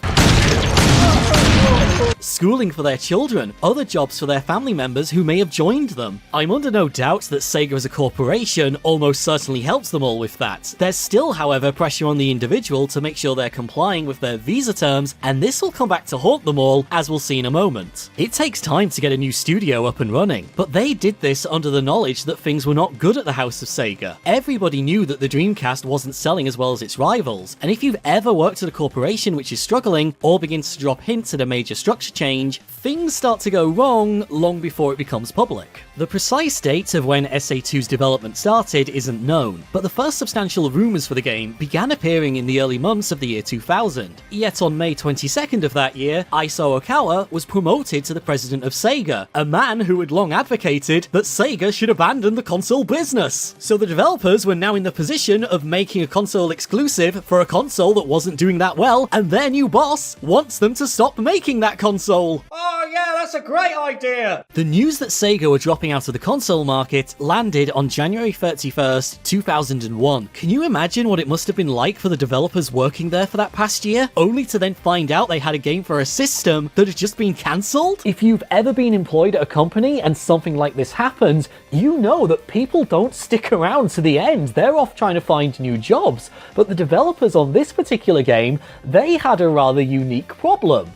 schooling for their children, other jobs for their family members who may have joined them. I'm under no doubt that Sega as a corporation almost certainly helps them all with that. There's still, however, pressure on the individual to make sure they're complying with their visa terms, and this will come back to haunt them all, as we'll see in a moment. It takes time to get a new studio up and running, but they did this under the knowledge that things were not good at the House of Sega. Everybody knew that the Dreamcast wasn't selling as well as its rivals, and if you've ever worked at a corporation which is struggling, or begins to drop hints at a major structure change, things start to go wrong long before it becomes public. The precise date of when SA2's development started isn't known, but the first substantial rumours for the game began appearing in the early months of the year 2000. Yet on May 22nd of that year, Isao Okawa was promoted to the president of Sega, a man who had long advocated that Sega should abandon the console business. So the developers were now in the position of making a console exclusive for a console that wasn't doing that well, and their new boss wants them to stop making that console. Oh yeah, that's a great idea! The news that Sega were dropping out of the console market landed on January 31st, 2001. Can you imagine what it must have been like for the developers working there for that past year, only to then find out they had a game for a system that had just been cancelled? If you've ever been employed at a company and something like this happens, you know that people don't stick around to the end. They're off trying to find new jobs. But the developers on this particular game, they had a rather unique problem.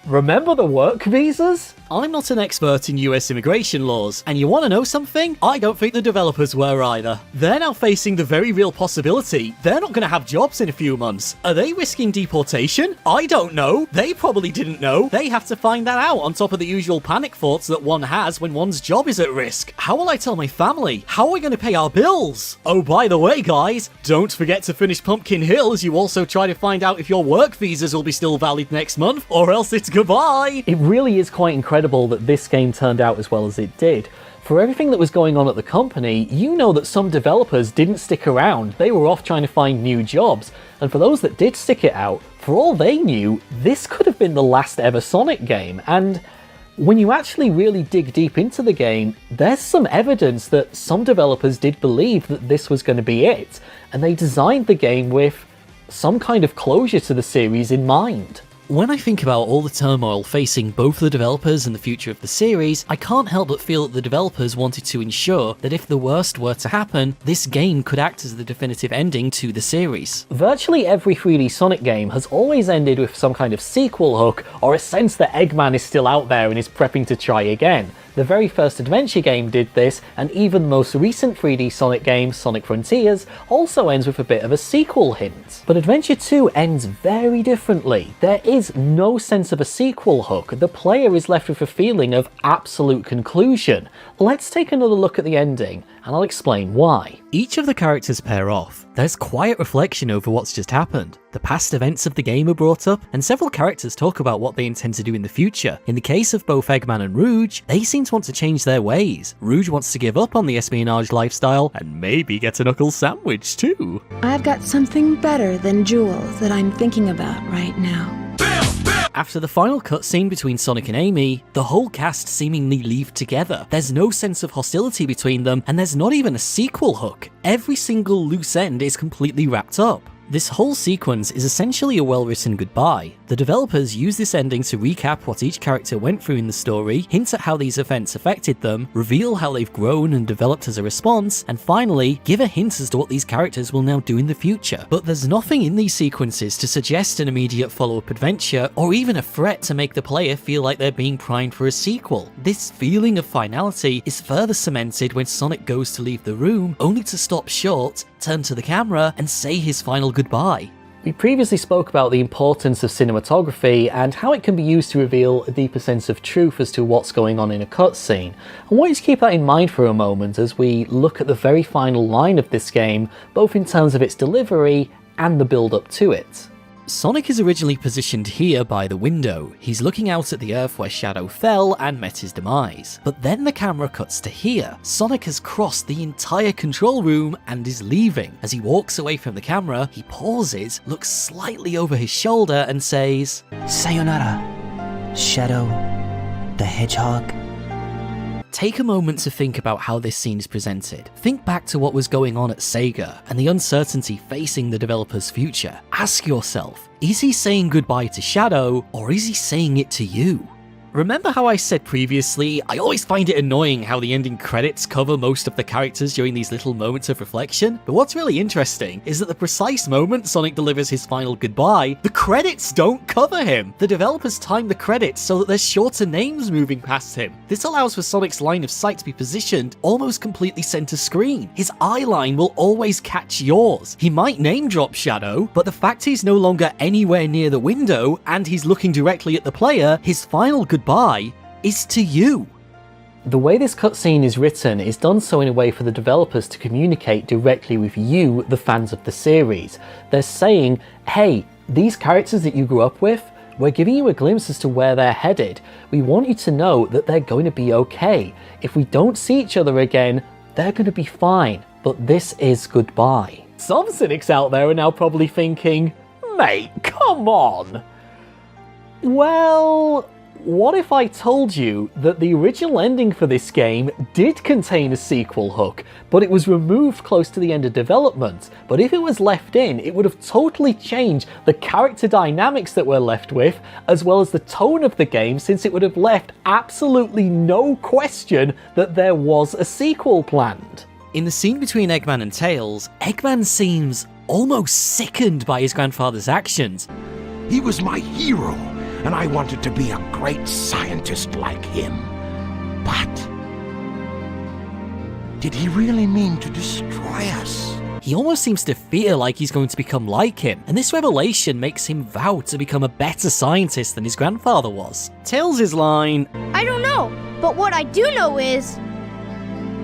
Remember the work visas? I'm not an expert in US immigration laws, and you want to know something? I don't think the developers were either. They're now facing the very real possibility they're not going to have jobs in a few months. Are they risking deportation? I don't know. They probably didn't know. They have to find that out on top of the usual panic thoughts that one has when one's job is at risk. How will I tell my family? How are we going to pay our bills? Oh, by the way, guys, don't forget to finish Pumpkin Hill as you also try to find out if your work visas will be still valid next month, or else it's goodbye. It really is quite incredible that this game turned out as well as it did. For everything that was going on at the company, you know that some developers didn't stick around. They were off trying to find new jobs. And for those that did stick it out, for all they knew, this could have been the last ever Sonic game. And when you actually really dig deep into the game, there's some evidence that some developers did believe that this was going to be it. And they designed the game with some kind of closure to the series in mind. When I think about all the turmoil facing both the developers and the future of the series, I can't help but feel that the developers wanted to ensure that if the worst were to happen, this game could act as the definitive ending to the series. Virtually every 3D Sonic game has always ended with some kind of sequel hook, or a sense that Eggman is still out there and is prepping to try again. The very first adventure game did this, and even the most recent 3D Sonic game, Sonic Frontiers, also ends with a bit of a sequel hint. But Adventure 2 ends very differently. There is no sense of a sequel hook. The player is left with a feeling of absolute conclusion. Let's take another look at the ending, and I'll explain why. Each of the characters pair off. There's quiet reflection over what's just happened. The past events of the game are brought up, and several characters talk about what they intend to do in the future. In the case of both Eggman and Rouge, they seem to want to change their ways. Rouge wants to give up on the espionage lifestyle, and maybe get a knuckle sandwich too. I've got something better than jewels that I'm thinking about right now. After the final cutscene between Sonic and Amy, the whole cast seemingly leave together. There's no sense of hostility between them, and there's not even a sequel hook. Every single loose end is completely wrapped up. This whole sequence is essentially a well-written goodbye. The developers use this ending to recap what each character went through in the story, hint at how these events affected them, reveal how they've grown and developed as a response, and finally, give a hint as to what these characters will now do in the future. But there's nothing in these sequences to suggest an immediate follow-up adventure, or even a threat to make the player feel like they're being primed for a sequel. This feeling of finality is further cemented when Sonic goes to leave the room, only to stop short, turn to the camera, and say his final goodbye. We previously spoke about the importance of cinematography and how it can be used to reveal a deeper sense of truth as to what's going on in a cutscene. I want you to keep that in mind for a moment as we look at the very final line of this game, both in terms of its delivery and the build-up to it. Sonic is originally positioned here by the window. He's looking out at the earth where Shadow fell and met his demise. But then the camera cuts to here. Sonic has crossed the entire control room and is leaving. As he walks away from the camera, he pauses, looks slightly over his shoulder and says, "Sayonara, Shadow the Hedgehog." Take a moment to think about how this scene is presented. Think back to what was going on at Sega and the uncertainty facing the developer's future. Ask yourself, is he saying goodbye to Shadow, or is he saying it to you? Remember how I said previously, I always find it annoying how the ending credits cover most of the characters during these little moments of reflection? But what's really interesting is that the precise moment Sonic delivers his final goodbye, the credits don't cover him! The developers time the credits so that there's shorter names moving past him. This allows for Sonic's line of sight to be positioned almost completely center screen. His eye line will always catch yours. He might name drop Shadow, but the fact he's no longer anywhere near the window and he's looking directly at the player, his final goodbye is to you. The way this cutscene is written is done so in a way for the developers to communicate directly with you, the fans of the series. They're saying, hey, these characters that you grew up with, we're giving you a glimpse as to where they're headed. We want you to know that they're going to be okay. If we don't see each other again, they're going to be fine. But this is goodbye. Some cynics out there are now probably thinking, mate, come on. Well, what if I told you that the original ending for this game did contain a sequel hook, but it was removed close to the end of development? But if it was left in, it would have totally changed the character dynamics that we're left with, as well as the tone of the game, since it would have left absolutely no question that there was a sequel planned. In the scene between Eggman and Tails, Eggman seems almost sickened by his grandfather's actions. He was my hero, and I wanted to be a great scientist like him. But did he really mean to destroy us? He almost seems to feel like he's going to become like him, and this revelation makes him vow to become a better scientist than his grandfather was. Tails' line, I don't know, but what I do know is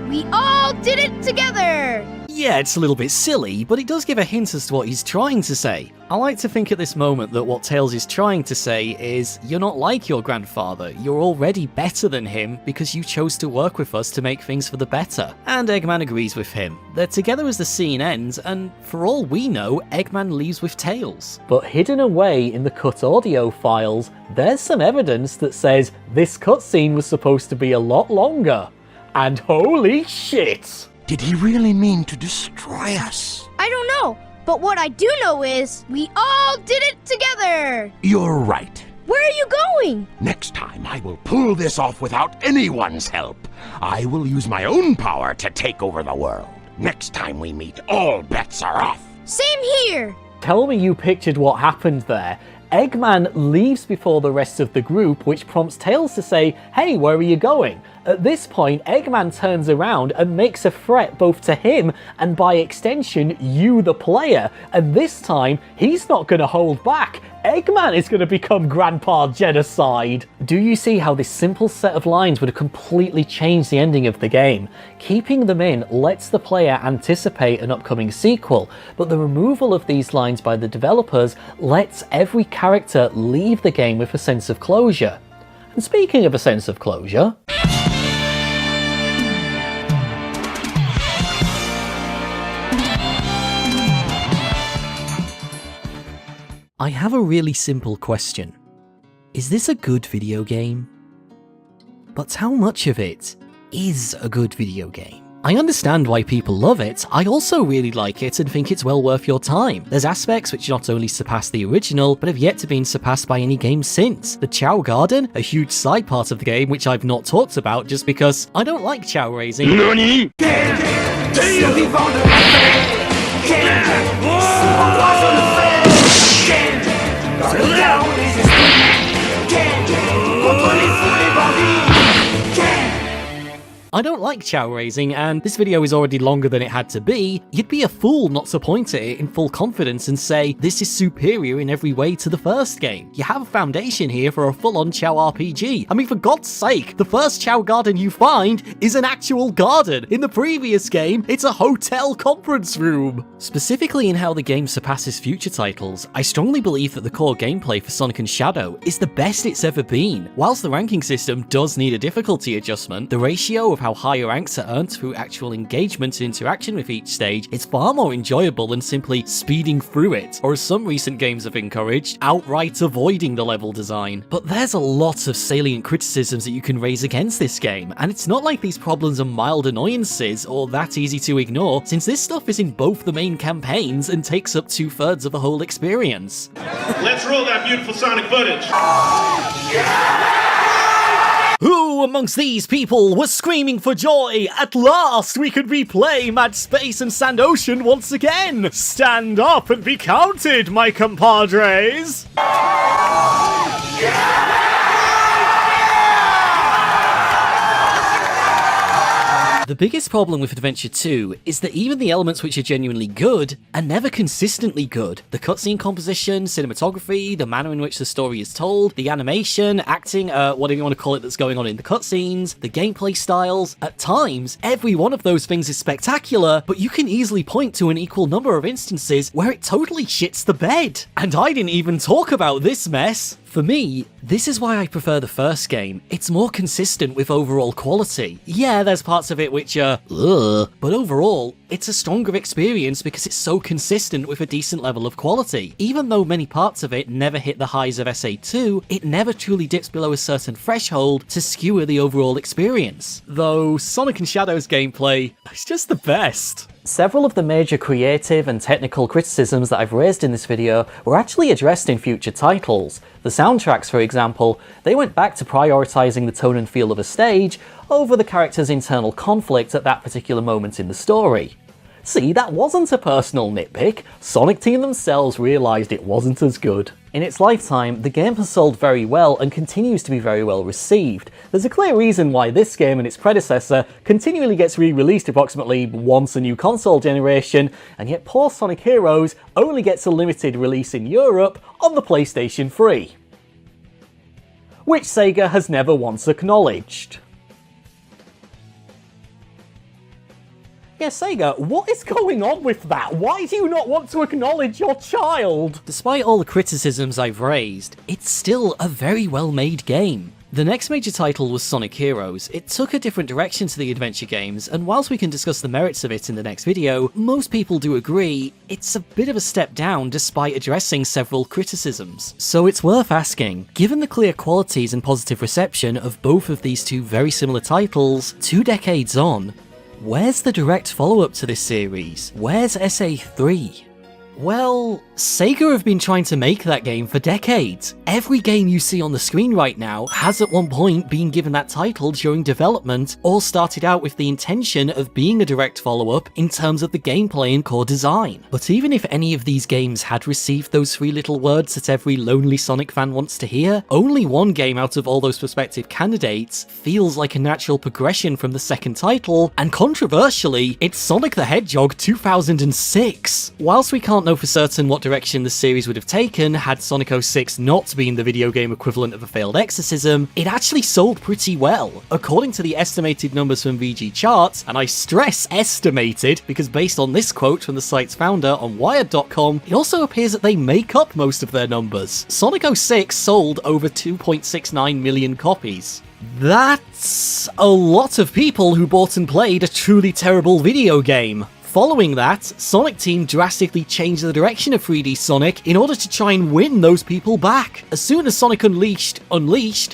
we all did it together! Yeah, it's a little bit silly, but it does give a hint as to what he's trying to say. I like to think at this moment that what Tails is trying to say is, you're not like your grandfather, you're already better than him because you chose to work with us to make things for the better. And Eggman agrees with him. They're together as the scene ends, and for all we know, Eggman leaves with Tails. But hidden away in the cut audio files, there's some evidence that says this cutscene was supposed to be a lot longer. And holy shit! Did he really mean to destroy us? I don't know, but what I do know is we all did it together! You're right. Where are you going? Next time I will pull this off without anyone's help. I will use my own power to take over the world. Next time we meet, all bets are off. Same here! Tell me you pictured what happened there. Eggman leaves before the rest of the group, which prompts Tails to say, hey, where are you going? At this point, Eggman turns around and makes a threat both to him and by extension, you the player. And this time, he's not going to hold back. Eggman is going to become Grandpa Genocide. Do you see how this simple set of lines would have completely changed the ending of the game? Keeping them in lets the player anticipate an upcoming sequel, but the removal of these lines by the developers lets every character leave the game with a sense of closure. And speaking of a sense of closure, I have a really simple question. Is this a good video game? But how much of it is a good video game? I understand why people love it, I also really like it and think it's well worth your time. There's aspects which not only surpass the original, but have yet to be surpassed by any game since. The Chow Garden, a huge side part of the game which I've not talked about just because I don't like chow raising. NANI?! I don't like chow raising, and this video is already longer than it had to be. You'd be a fool not to point at it in full confidence and say, this is superior in every way to the first game. You have a foundation here for a full-on chow RPG. I mean, for God's sake, the first chow garden you find is an actual garden. In the previous game, it's a hotel conference room. Specifically in how the game surpasses future titles, I strongly believe that the core gameplay for Sonic and Shadow is the best it's ever been. Whilst the ranking system does need a difficulty adjustment, the ratio of how higher ranks are earned through actual engagement and interaction with each stage is far more enjoyable than simply speeding through it, or as some recent games have encouraged, outright avoiding the level design. But there's a lot of salient criticisms that you can raise against this game, and it's not like these problems are mild annoyances or that easy to ignore, since this stuff is in both the main campaigns and takes up 2/3 of the whole experience. Let's roll that beautiful Sonic footage. Who amongst these people was screaming for joy? At last we could replay Mad Space and Sand Ocean once again! Stand up and be counted, my compadres! The biggest problem with Adventure 2 is that even the elements which are genuinely good are never consistently good. The cutscene composition, cinematography, the manner in which the story is told, the animation, acting, whatever you want to call it that's going on in the cutscenes, the gameplay styles, at times, every one of those things is spectacular, but you can easily point to an equal number of instances where it totally shits the bed. And I didn't even talk about this mess. For me, this is why I prefer the first game. It's more consistent with overall quality. Yeah, there's parts of it which are but overall, it's a stronger experience because it's so consistent with a decent level of quality. Even though many parts of it never hit the highs of SA2, it never truly dips below a certain threshold to skewer the overall experience. Though Sonic and Shadow's gameplay is just the best. Several of the major creative and technical criticisms that I've raised in this video were actually addressed in future titles. The soundtracks, for example, they went back to prioritising the tone and feel of a stage over the character's internal conflict at that particular moment in the story. See, that wasn't a personal nitpick. Sonic Team themselves realised it wasn't as good. In its lifetime, the game has sold very well and continues to be very well received. There's a clear reason why this game and its predecessor continually gets re-released approximately once a new console generation, and yet poor Sonic Heroes only gets a limited release in Europe on the PlayStation 3. Which Sega has never once acknowledged. Yeah, Sega, what is going on with that? Why do you not want to acknowledge your child? Despite all the criticisms I've raised, it's still a very well-made game. The next major title was Sonic Heroes. It took a different direction to the adventure games, and whilst we can discuss the merits of it in the next video, most people do agree it's a bit of a step down despite addressing several criticisms. So it's worth asking, given the clear qualities and positive reception of both of these two very similar titles, 2 decades on, where's the direct follow-up to this series? Where's SA3? Well, Sega have been trying to make that game for decades. Every game you see on the screen right now has at one point been given that title during development, or started out with the intention of being a direct follow-up in terms of the gameplay and core design. But even if any of these games had received those 3 little words that every lonely Sonic fan wants to hear, only one game out of all those prospective candidates feels like a natural progression from the second title, and controversially, it's Sonic the Hedgehog 2006. Whilst we can't know for certain what direction the series would have taken had Sonic 06 not been the video game equivalent of a failed exorcism, it actually sold pretty well. According to the estimated numbers from VG Charts, and I stress estimated because based on this quote from the site's founder on Wired.com, it also appears that they make up most of their numbers. Sonic 06 sold over 2.69 million copies. That's a lot of people who bought and played a truly terrible video game. Following that, Sonic Team drastically changed the direction of 3D Sonic in order to try and win those people back. As soon as Sonic Unleashed,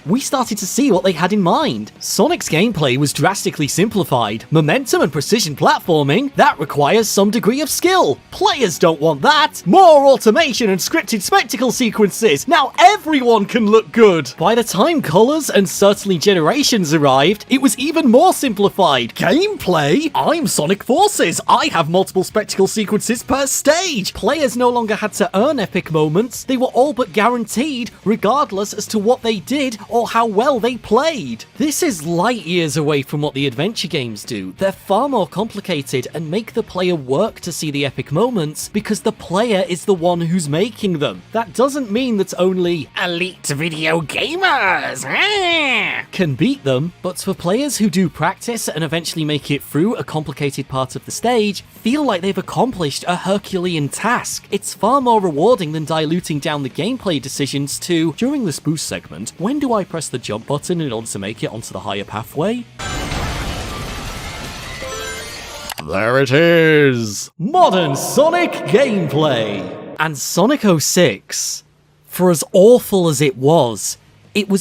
we started to see what they had in mind. Sonic's gameplay was drastically simplified. Momentum and precision platforming, that requires some degree of skill. Players don't want that. More automation and scripted spectacle sequences. Now everyone can look good. By the time Colors and certainly Generations arrived, it was even more simplified. Gameplay? I'm Sonic Forces. I have multiple spectacle sequences per stage. Players no longer had to earn epic moments. They were all but guaranteed, regardless as to what they did or how well they played. This is light years away from what the adventure games do. They're far more complicated and make the player work to see the epic moments because the player is the one who's making them. That doesn't mean that only elite video gamers can beat them, but for players who do practice and eventually make it through a complicated part of the stage, feel like they've accomplished a Herculean task. It's far more rewarding than diluting down the gameplay decisions to, during this boost segment, when do I press the jump button in order to make it onto the higher pathway? There it is! Modern Sonic gameplay! And Sonic 06, for as awful as it was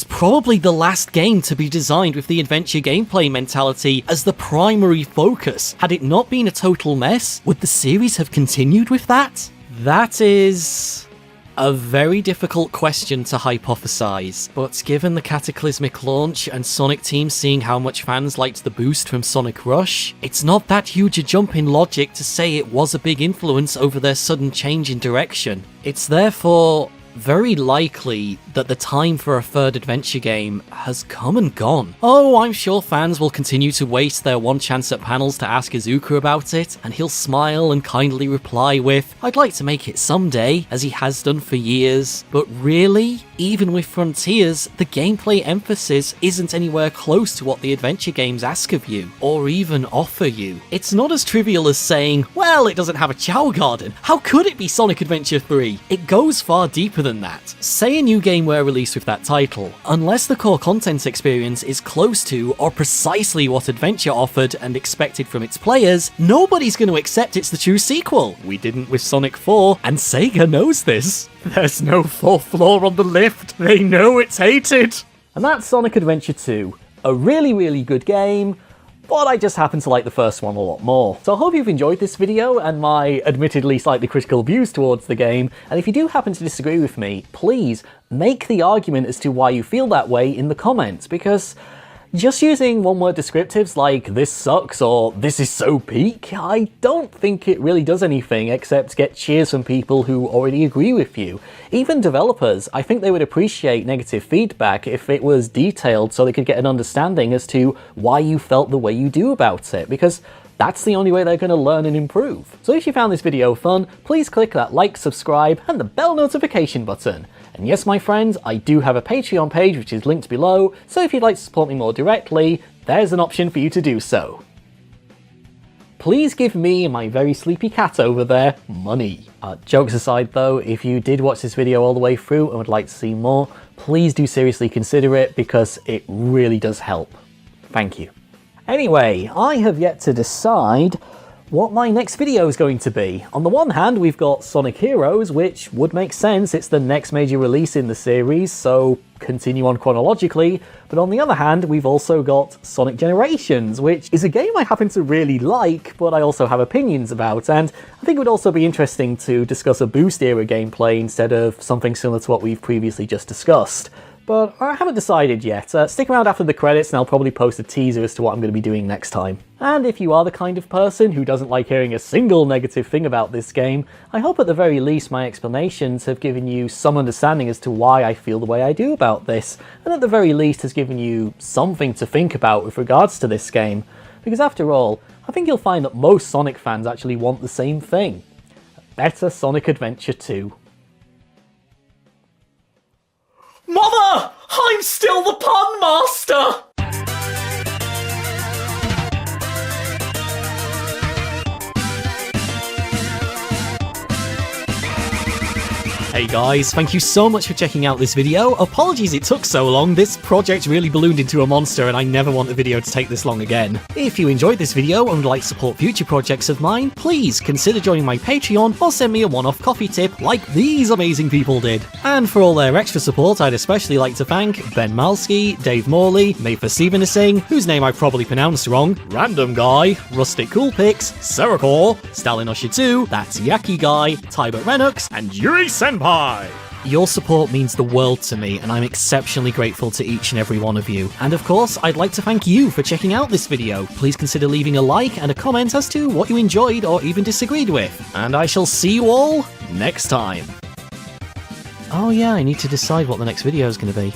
probably the last game to be designed with the adventure gameplay mentality as the primary focus. Had it not been a total mess, would the series have continued with that? That is a very difficult question to hypothesize, but given the cataclysmic launch and Sonic Team seeing how much fans liked the boost from Sonic Rush, it's not that huge a jump in logic to say it was a big influence over their sudden change in direction. It's therefore very likely that the time for a third adventure game has come and gone. Oh, I'm sure fans will continue to waste their one chance at panels to ask Izuka about it, and he'll smile and kindly reply with, "I'd like to make it someday," as he has done for years. But really, even with Frontiers, the gameplay emphasis isn't anywhere close to what the adventure games ask of you, or even offer you. It's not as trivial as saying, well, it doesn't have a Chow Garden. How could it be Sonic Adventure 3? It goes far deeper than that. Say a new game were released with that title. Unless the core content experience is close to or precisely what Adventure offered and expected from its players, nobody's going to accept it's the true sequel. We didn't with Sonic 4, and Sega knows this. There's no fourth floor on the lift. They know it's hated. And that's Sonic Adventure 2. A really, really good game, but I just happen to like the first one a lot more. So I hope you've enjoyed this video and my admittedly slightly critical views towards the game, and if you do happen to disagree with me, please make the argument as to why you feel that way in the comments, because just using one-word descriptives like "this sucks" or "this is so peak," I don't think it really does anything except get cheers from people who already agree with you. Even developers, I think they would appreciate negative feedback if it was detailed so they could get an understanding as to why you felt the way you do about it, because that's the only way they're going to learn and improve. So if you found this video fun, please click that like, subscribe, and the bell notification button. And yes, my friends, I do have a Patreon page which is linked below, so if you'd like to support me more directly, there's an option for you to do so. Please give me and my very sleepy cat over there money. Jokes aside though, if you did watch this video all the way through and would like to see more, please do seriously consider it because it really does help. Thank you. Anyway, I have yet to decide what my next video is going to be. On the one hand, we've got Sonic Heroes, which would make sense, it's the next major release in the series, so continue on chronologically, but on the other hand, we've also got Sonic Generations, which is a game I happen to really like, but I also have opinions about, and I think it would also be interesting to discuss a Boost era gameplay instead of something similar to what we've previously just discussed. But I haven't decided yet. Stick around after the credits and I'll probably post a teaser as to what I'm going to be doing next time. And if you are the kind of person who doesn't like hearing a single negative thing about this game, I hope at the very least my explanations have given you some understanding as to why I feel the way I do about this, and at the very least has given you something to think about with regards to this game. Because after all, I think you'll find that most Sonic fans actually want the same thing. A better Sonic Adventure 2. Mother! I'm still the Pun Master! Hey guys, thank you so much for checking out this video. Apologies it took so long, this project really ballooned into a monster and I never want the video to take this long again. If you enjoyed this video and would like to support future projects of mine, please consider joining my Patreon or send me a one-off coffee tip like these amazing people did. And for all their extra support, I'd especially like to thank Ben Malski, Dave Morley, Mayfa Stevenasing, whose name I probably pronounced wrong, Random Guy, Rustic Coolpix, Serakor, Stalin Usher 2, That's Yaki Guy, Tybert Renux, and Yuri Senpai! Your support means the world to me, and I'm exceptionally grateful to each and every one of you. And of course, I'd like to thank you for checking out this video. Please consider leaving a like and a comment as to what you enjoyed or even disagreed with. And I shall see you all next time. Oh yeah, I need to decide what the next video is going to be.